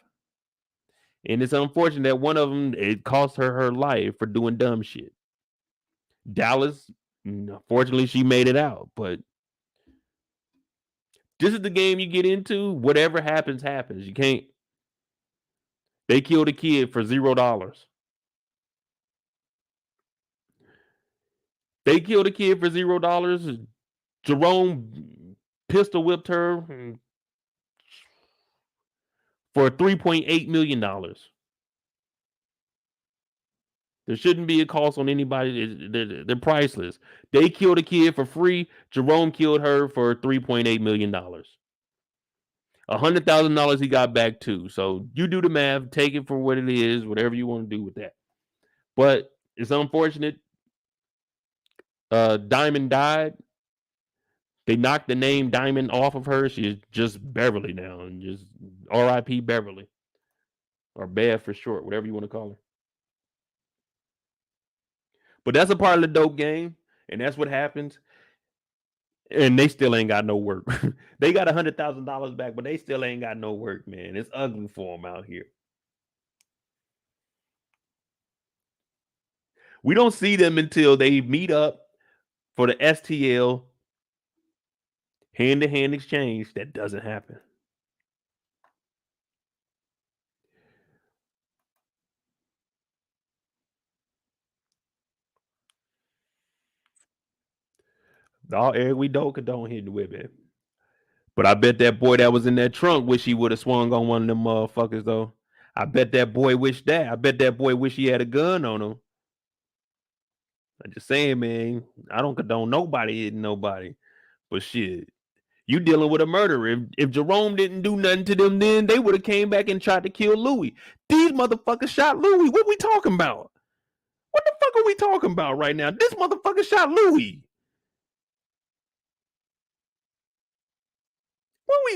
And it's unfortunate that one of them, it cost her life for doing dumb shit. Dallas, unfortunately, she made it out. But this is the game you get into. Whatever happens, happens. You can't. They killed a kid for $0. They killed a kid for $0. Jerome pistol whipped her for $3.8 million. There shouldn't be a cost on anybody. They're priceless. They killed a kid for free. Jerome killed her for $3.8 million. $100,000 he got back too. So you do the math. Take it for what it is. Whatever you want to do with that. But it's unfortunate. Diamond died. They knocked the name Diamond off of her. She's just Beverly now. And just R.I.P. Beverly. Or Bev for short. Whatever you want to call her. But that's a part of the dope game, and that's what happens. And they still ain't got no work. They got $100,000 back, but they still ain't got no work, man. It's ugly for them out here. We don't see them until they meet up for the STL hand-to-hand exchange. That doesn't happen. All air we don't condone hitting the whip, man. But I bet that boy that was in that trunk wish he would have swung on one of them motherfuckers, though. I bet that boy wish that. I bet that boy wish he had a gun on him. I'm just saying, man. I don't condone nobody hitting nobody. But shit, you dealing with a murderer. If Jerome didn't do nothing to them then, they would have came back and tried to kill Louie. These motherfuckers shot Louie. What we talking about? What the fuck are we talking about right now? This motherfucker shot Louie.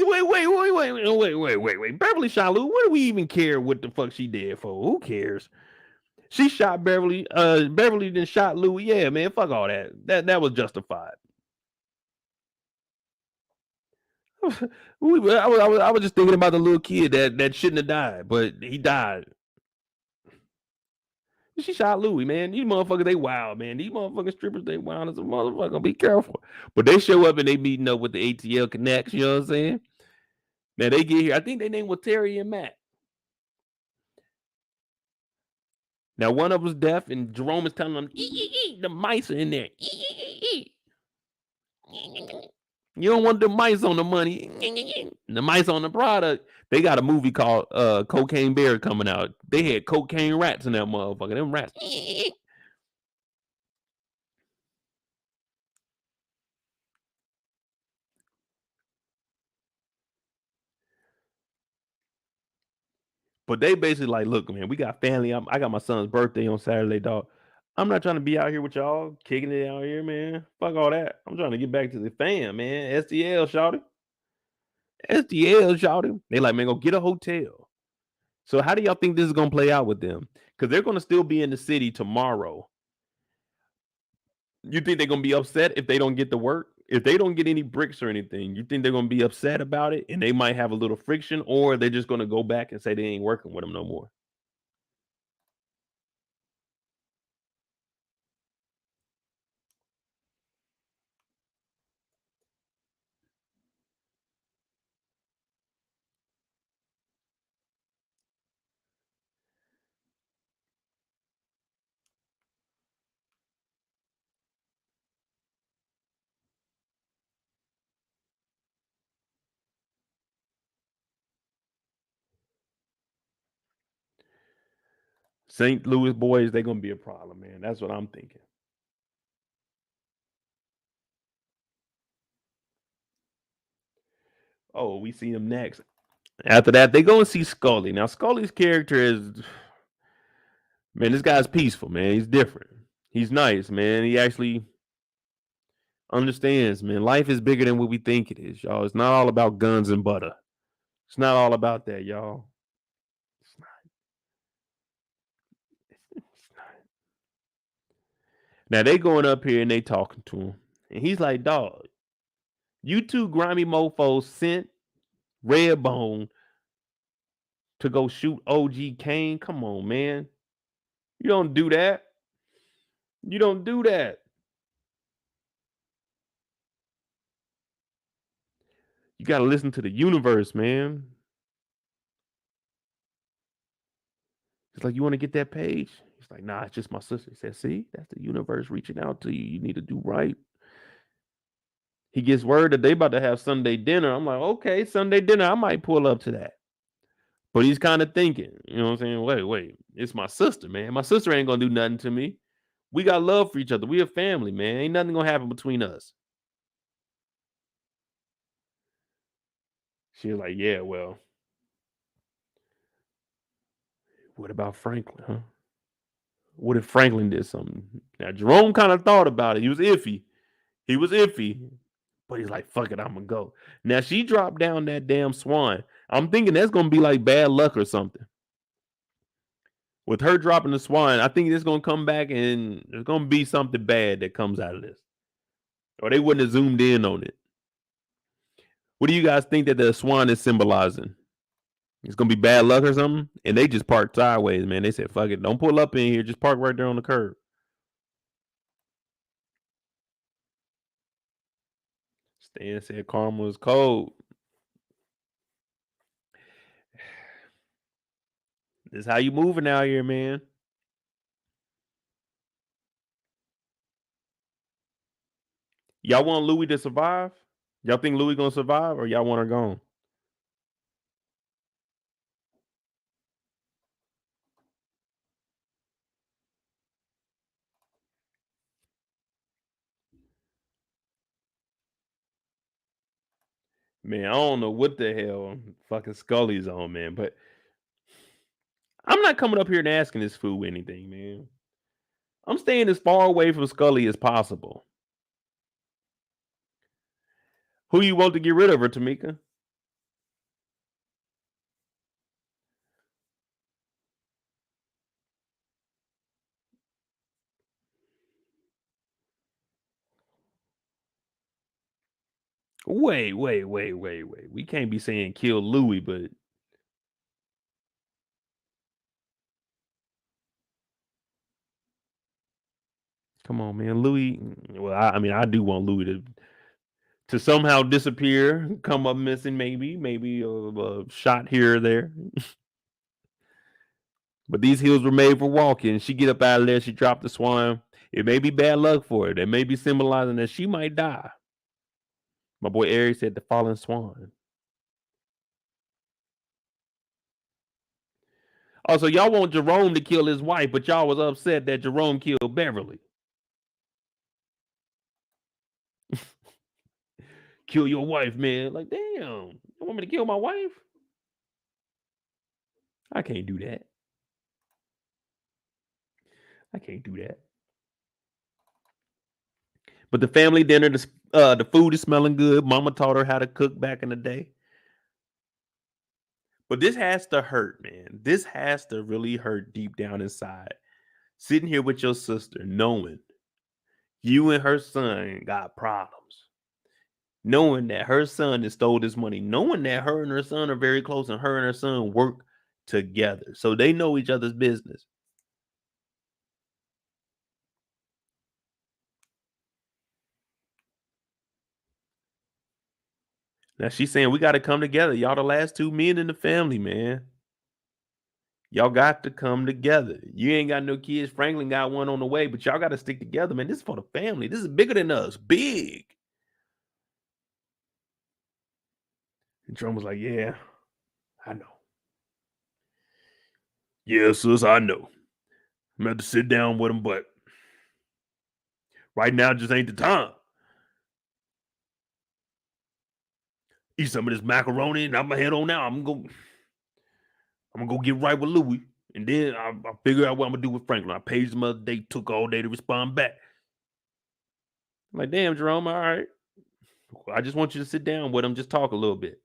Wait. Beverly shot Louie. What do we even care what the fuck she did for? Who cares? She shot Beverly. Beverly then shot Louie. Yeah, man. Fuck all that. That was justified. I was just thinking about the little kid that shouldn't have died, but he died. She shot Louie, man. These motherfuckers, they wild, man. These motherfucking strippers, they wild as a motherfucker. Be careful. But they show up and they meeting up with the ATL Connects, you know what I'm saying? Now they get here. I think their name was Terry and Matt. Now one of them's deaf, and Jerome is telling them, the mice are in there. You don't want the mice on the money. The mice on the product. They got a movie called Cocaine Bear coming out. They had cocaine rats in that motherfucker. Them rats. But they basically like, look, man, we got family. I got my son's birthday on Saturday, dog. I'm not trying to be out here with y'all kicking it out here, man. Fuck all that. I'm trying to get back to the fam, man. SDL, shawty. SDL, shawty. They like, man, go get a hotel. So how do y'all think this is gonna play out with them? Because they're gonna still be in the city tomorrow. You think they're gonna be upset if they don't get the work? If they don't get any bricks or anything, you think they're gonna be upset about it and they might have a little friction, or they're just gonna go back and say they ain't working with them no more? St. Louis boys, they're gonna be a problem, man. That's what I'm thinking. Oh, we see him next. After that, they go and see Scully. Now, Scully's character is, man, this guy's peaceful, man. He's different. He's nice, man. He actually understands, man. Life is bigger than what we think it is, y'all. It's not all about guns and butter. It's not all about that, y'all. It's not. It's not. Now they going up here and they talking to him, and he's like, "Dog, you two grimy mofos sent Redbone to go shoot OG Kane. Come on, man. You don't do that. You don't do that. You got to listen to the universe, man." He's like, "You want to get that page?" He's like, "Nah, it's just my sister." He said, "See, that's the universe reaching out to you. You need to do right." He gets word that they about to have Sunday dinner. I'm like, okay, Sunday dinner. I might pull up to that. But he's kind of thinking, you know what I'm saying? Wait, it's my sister, man. My sister ain't gonna do nothing to me. We got love for each other. We a family, man. Ain't nothing gonna happen between us. She was like, yeah, well, what about Franklin, huh? What if Franklin did something? Now, Jerome kind of thought about it. He was iffy. But he's like, fuck it, I'm gonna go. Now, she dropped down that damn swan. I'm thinking that's gonna be like bad luck or something. With her dropping the swan, I think it's gonna come back and there's gonna be something bad that comes out of this. Or they wouldn't have zoomed in on it. What do you guys think that the swan is symbolizing? It's gonna be bad luck or something? And they just parked sideways, man. They said, fuck it, don't pull up in here, just park right there on the curb. Stan said karma is cold. This is how you moving out here, man. Y'all want Louie to survive? Y'all think Louie gonna survive, or y'all want her gone? Man, I don't know what the hell fucking Scully's on, man, but I'm not coming up here and asking this fool anything, man. I'm staying as far away from Scully as possible. Who you want to get rid of her, Tamika? Wait. We can't be saying kill Louie, but come on, man. Louie. Well, I mean, I do want Louie to somehow disappear, come up missing, maybe a shot here or there. But these hills were made for walking. She get up out of there. She dropped the swan. It may be bad luck for her. It may be symbolizing that she might die. My boy Eric said the fallen swan. Also, y'all want Jerome to kill his wife, but y'all was upset that Jerome killed Beverly. Kill your wife, man. Like, damn. You want me to kill my wife? I can't do that. I can't do that. But the family dinner, the food is smelling good. Mama taught her how to cook back in the day. But this has to hurt, man. This has to really hurt deep down inside. Sitting here with your sister, knowing you and her son got problems. Knowing that her son has stole this money. Knowing that her and her son are very close and her and her son work together. So they know each other's business. Now she's saying we got to come together. Y'all the last two men in the family, man. Y'all got to come together. You ain't got no kids. Franklin got one on the way, but y'all got to stick together, man. This is for the family. This is bigger than us. Big. And Jerome was like, yeah, I know. Yeah, sis, I know. I'm going to have to sit down with him, but right now just ain't the time. Eat some of this macaroni and I'm going to head on now. I'm going to go get right with Louie. And then I'll figure out what I'm going to do with Franklin. I paged him the other day, took all day to respond back. I'm like, damn, Jerome, all right. I just want you to sit down with him, just talk a little bit.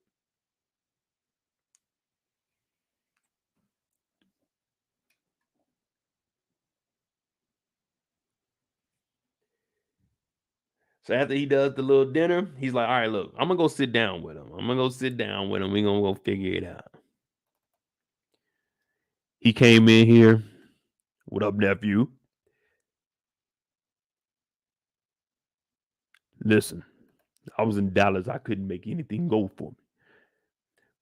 So after he does the little dinner, he's like, all right, look, I'm going to go sit down with him. I'm going to go sit down with him. We're going to go figure it out. He came in here. What up, nephew? Listen, I was in Dallas. I couldn't make anything go for me.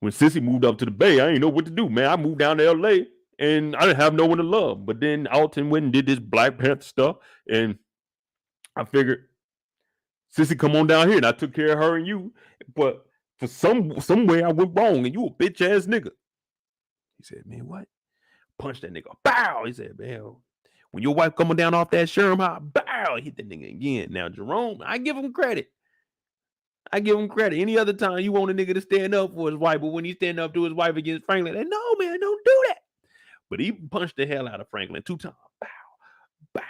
When Sissy moved up to the Bay, I didn't know what to do, man. I moved down to LA and I didn't have no one to love. But then Alton went and did this Black Panther stuff. And I figured Sissy come on down here and I took care of her and you. But for some way I went wrong and you a bitch ass nigga. He said, man, what? Punch that nigga. Bow. He said, man, when your wife coming down off that Sherm high, bow, hit the nigga again. Now, Jerome, I give him credit. Any other time you want a nigga to stand up for his wife, but when he stand up to his wife against Franklin, they, no, man, don't do that. But he punched the hell out of Franklin 2 times. Bow, bow.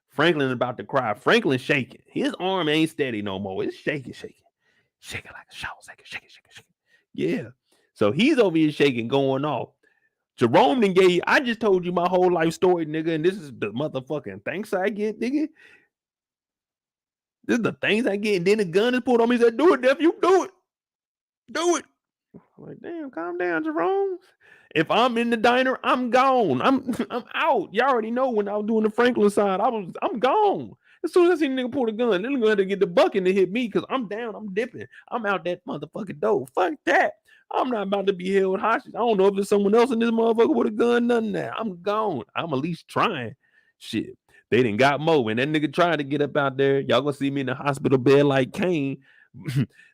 Franklin about to cry. Franklin shaking. His arm ain't steady no more. It's shaking. Shaking like a shower. Shaking. Yeah. So he's over here shaking, going off. Jerome then gave, I just told you my whole life story, nigga, and this is the motherfucking thanks I get, nigga. This is the things I get, and then the gun is pulled on me. He said, do it, nephew, do it. Do it. I'm like, damn, calm down, Jerome. If I'm in the diner, I'm gone. I'm out. Y'all already know when I was doing the Franklin side, I'm gone. As soon as I see the nigga pull the gun, then I'm gonna have to get the bucket to hit me because I'm down, I'm dipping. I'm out that motherfucking door. Fuck that. I'm not about to be held hostage. I don't know if there's someone else in this motherfucker with a gun, nothing there. I'm gone. I'm at least trying. Shit. They done got Mo. When that nigga trying to get up out there, y'all gonna see me in the hospital bed like Kane.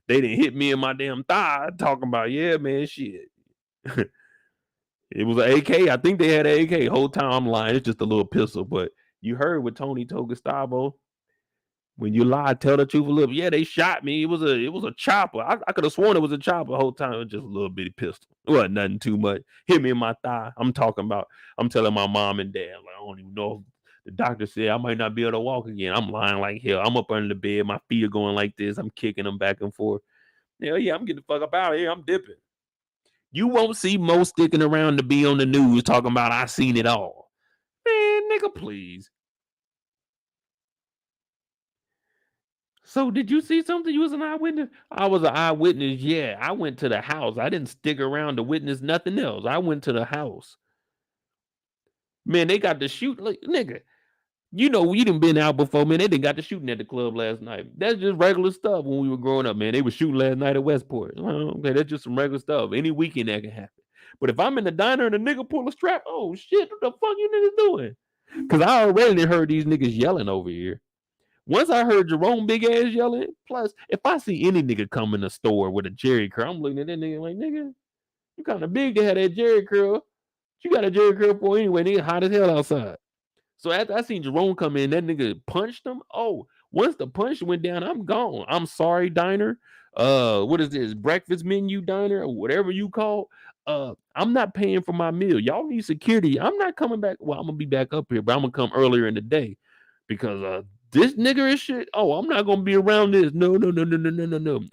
They done hit me in my damn thigh talking about, yeah, man, shit. It was an AK. I think they had an AK. Whole time I'm lying. It's just a little pistol. But you heard what Tony told Gustavo. When you lie, tell the truth a little. Yeah, they shot me. It was a chopper. I could have sworn it was a chopper the whole time. It was just a little bitty pistol. It wasn't nothing too much. Hit me in my thigh. I'm telling my mom and dad, like, I don't even know. The doctor said I might not be able to walk again. I'm lying like hell. I'm up under the bed. My feet are going like this. I'm kicking them back and forth. Yeah, I'm getting the fuck up out of here. I'm dipping. You won't see Mo sticking around to be on the news talking about I seen it all. Man, nigga, please. So did you see something? You was an eyewitness? I was an eyewitness, yeah. I went to the house. I didn't stick around to witness nothing else. I went to the house. Man, they got to shoot. Like, nigga, you know, we done been out before, man. They done got to shooting at the club last night. That's just regular stuff when we were growing up, man. They were shooting last night at Westport. Okay, that's just some regular stuff. Any weekend that can happen. But if I'm in the diner and a nigga pull a strap, oh shit, what the fuck you niggas doing? Because I already heard these niggas yelling over here. Once I heard Jerome big ass yelling, plus if I see any nigga come in the store with a Jerry curl, I'm looking at that nigga like, nigga, you kind of big to have that Jerry curl. You got a Jerry curl for anyway, nigga, hot as hell outside. So after I seen Jerome come in, that nigga punched him. Oh, once the punch went down, I'm gone. I'm sorry, diner. What is this? Breakfast menu diner or whatever you call. I'm not paying for my meal. Y'all need security. I'm not coming back. Well, I'm gonna be back up here, but I'm gonna come earlier in the day because This nigger is shit. Oh, I'm not gonna be around this. No.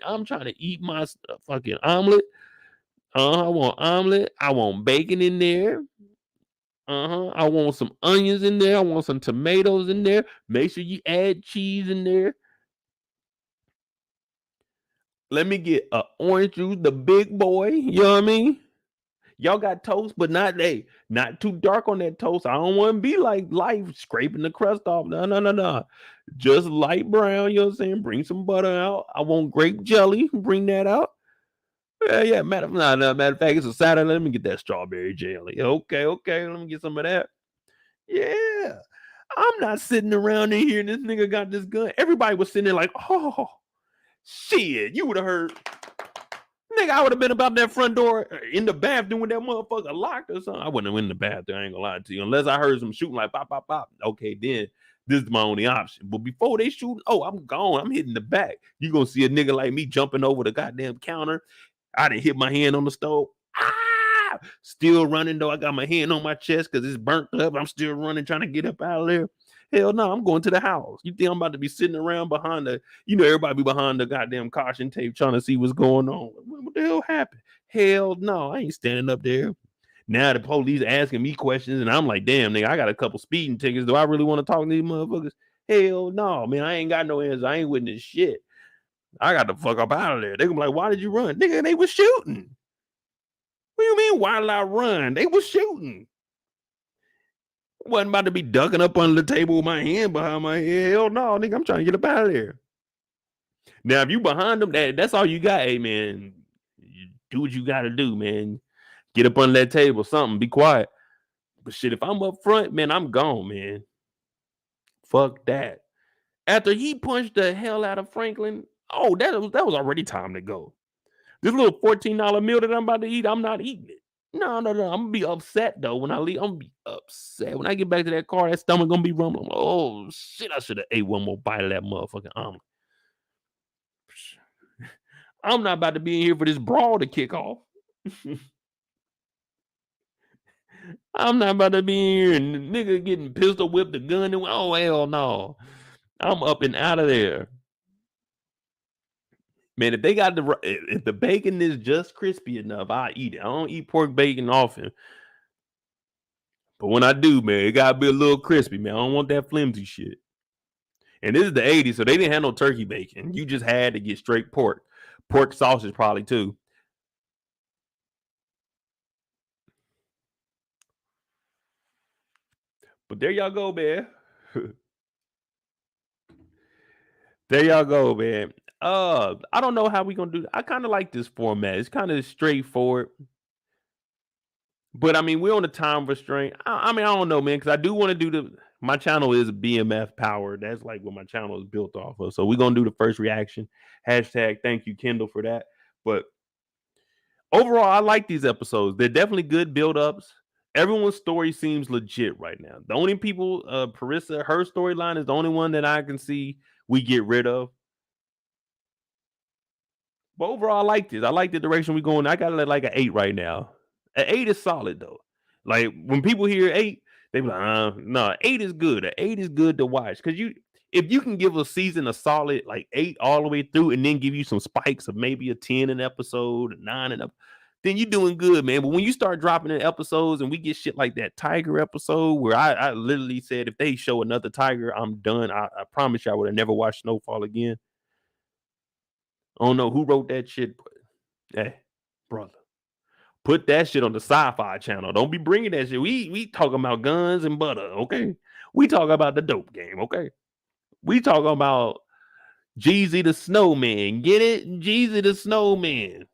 I'm trying to eat my fucking omelet. I want omelet. I want bacon in there. I want some onions in there. I want some tomatoes in there. Make sure you add cheese in there. Let me get a orange juice, the big boy. You know what I mean? Y'all got toast, but not too dark on that toast. I don't want to be like life scraping the crust off. No. Just light brown, you know what I'm saying? Bring some butter out. I want grape jelly. Bring that out. Yeah. Matter of fact, it's a Saturday. Let me get that strawberry jelly. Okay. Let me get some of that. Yeah. I'm not sitting around in here and this nigga got this gun. Everybody was sitting there like, oh, shit. You would have heard. Nigga, I would have been about that front door in the bathroom with that motherfucker locked or something. I wouldn't have been in the bathroom. I ain't gonna lie to you. Unless I heard some shooting like pop, pop, pop. Okay, then this is my only option. But before they shoot, I'm gone. I'm hitting the back. You gonna see a nigga like me jumping over the goddamn counter. I didn't hit my hand on the stove. Still running though. I got my hand on my chest because it's burnt up. I'm still running, trying to get up out of there. Hell no, I'm going to the house. You think I'm about to be sitting around behind everybody be behind the goddamn caution tape trying to see what's going on. What the hell happened? Hell no, I ain't standing up there. Now the police asking me questions and I'm like, damn, nigga, I got a couple speeding tickets. Do I really want to talk to these motherfuckers? Hell no, man, I ain't got no answers. I ain't witness shit. I got the fuck up out of there. They gonna be like, why did you run? Nigga, they was shooting. What do you mean, why did I run? They was shooting. Wasn't about to be ducking up under the table with my hand behind my head. Hell no, nigga, I'm trying to get up out of there. Now, if you behind them, that's all you got. Hey, man, you do what you got to do, man. Get up under that table, something, be quiet. But shit, if I'm up front, man, I'm gone, man. Fuck that. After he punched the hell out of Franklin, that was already time to go. This little $14 meal that I'm about to eat, I'm not eating it. No. I'm gonna be upset though when I leave. I'm gonna be upset when I get back to that car. That stomach gonna be rumbling. Oh shit! I should have ate one more bite of that motherfucking omelet. I'm not about to be in here for this brawl to kick off. I'm not about to be in here and the nigga getting pistol whipped, the gun. And oh hell no! I'm up and out of there. Man, if the bacon is just crispy enough, I eat it. I don't eat pork bacon often. But when I do, man, it gotta be a little crispy, man. I don't want that flimsy shit. And this is the 80s, so they didn't have no turkey bacon. You just had to get straight pork. Pork sausage probably too. But there y'all go, man. There y'all go, man. I don't know how we gonna do that. I kind of like this format. It's kind of straightforward. But I mean, we're on a time restraint. I mean, I don't know, man, because I do want to do my channel is BMF powered. That's like what my channel is built off of. So we're gonna do the first reaction. Hashtag thank you, Kendall, for that. But overall, I like these episodes. They're definitely good build-ups. Everyone's story seems legit right now. The only people, Parissa, her storyline is the only one that I can see we get rid of. But overall, I like this. I like the direction we're going. I got it at like an 8 right now. An 8 is solid though. Like when people hear 8, they be like, no, 8 is good. An 8 is good to watch. Because if you can give a season a solid like 8 all the way through and then give you some spikes of maybe a 10 an episode, a 9 an episode, then you're doing good, man. But when you start dropping in episodes and we get shit like that Tiger episode where I literally said if they show another Tiger, I'm done. I promise you I would have never watched Snowfall again. I don't know who wrote that shit, but hey, brother, put that shit on the Sci-Fi channel. Don't be bringing that shit. We talking about guns and butter, okay? We talking about the dope game, okay? We talking about Jeezy the Snowman. Get it? Jeezy the Snowman.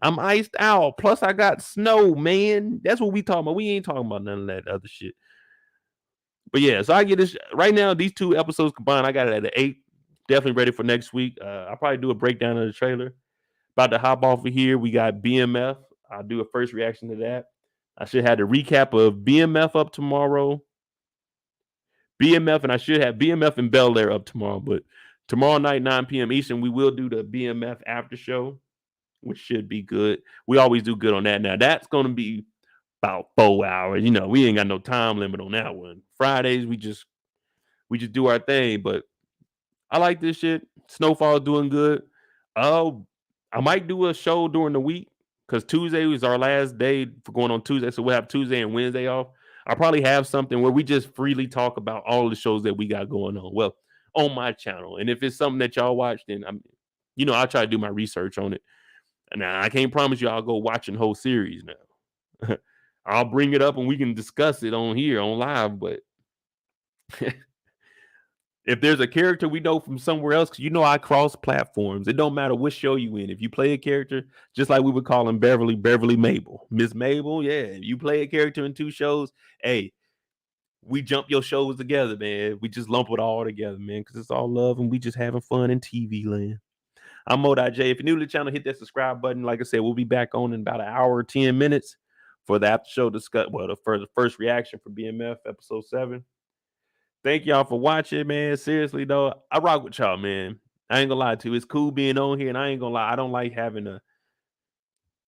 I'm iced out. Plus, I got snow, man. That's what we talking about. We ain't talking about none of that other shit. But yeah, so I get this right now. These 2 episodes combined, I got it at an 8. Definitely ready for next week. I'll probably do a breakdown of the trailer. About to hop off of here. We got BMF. I'll do a first reaction to that. I should have the recap of BMF up tomorrow. BMF, and I should have BMF and Bel Air up tomorrow. But tomorrow night, 9 p.m. Eastern, we will do the BMF after show, which should be good. We always do good on that. Now, that's going to be about 4 hours. You know, we ain't got no time limit on that one. Fridays, we just we just do our thing. But I like this shit. Snowfall doing good. I might do a show during the week because Tuesday was our last day for going on Tuesday. So we'll have Tuesday and Wednesday off. I'll probably have something where we just freely talk about all the shows that we got going on. Well, on my channel. And if it's something that y'all watch, then I'll try to do my research on it. And I can't promise you I'll go watching whole series now. I'll bring it up and we can discuss it on here on live. But if there's a character we know from somewhere else, because I cross platforms. It don't matter what show you in. If you play a character, just like we would call him Beverly Mabel. Miss Mabel, yeah. If you play a character in 2 shows, hey, we jump your shows together, man. We just lump it all together, man, because it's all love and we just having fun in TV land. I'm Mo.J. If you're new to the channel, hit that subscribe button. Like I said, we'll be back on in about an hour or 10 minutes for the after show the first reaction for BMF episode 7. Thank y'all for watching, man. Seriously, though, I rock with y'all, man. I ain't gonna lie to you. It's cool being on here, and I ain't gonna lie. I don't like having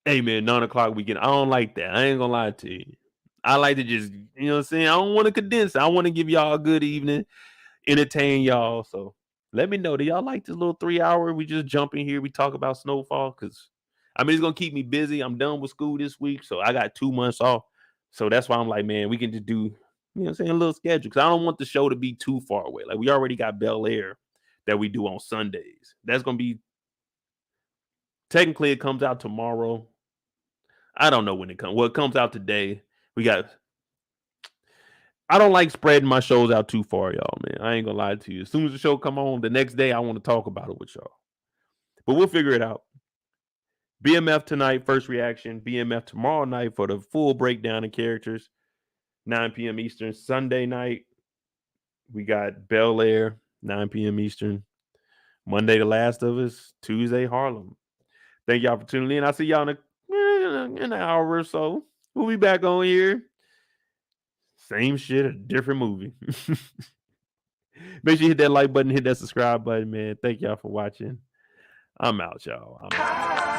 hey, man, 9 o'clock weekend. I don't like that. I ain't gonna lie to you. I like to just, you know what I'm saying? I don't want to condense it. I want to give y'all a good evening, entertain y'all. So let me know. Do y'all like this little 3-hour? We just jump in here. We talk about Snowfall because, it's going to keep me busy. I'm done with school this week, so I got 2 months off. So that's why I'm like, man, we can just do, you know what I'm saying, a little schedule because I don't want the show to be too far away. Like, we already got Bel Air that we do on Sundays. That's going to be, technically, it comes out tomorrow. I don't know when it comes. Well, it comes out today. I don't like spreading my shows out too far, y'all, man. I ain't gonna lie to you. As soon as the show come on, the next day I want to talk about it with y'all. But we'll figure it out. BMF tonight, first reaction. BMF tomorrow night for the full breakdown of characters. 9 p.m. Eastern. Sunday night, we got Bel Air, 9 p.m. Eastern. Monday, The Last of Us. Tuesday, Harlem. Thank y'all for tuning in. I'll see y'all in an hour or so. We'll be back on here. Same shit, a different movie. Make sure you hit that like button, hit that subscribe button, man. Thank y'all for watching. I'm out, y'all. I'm out.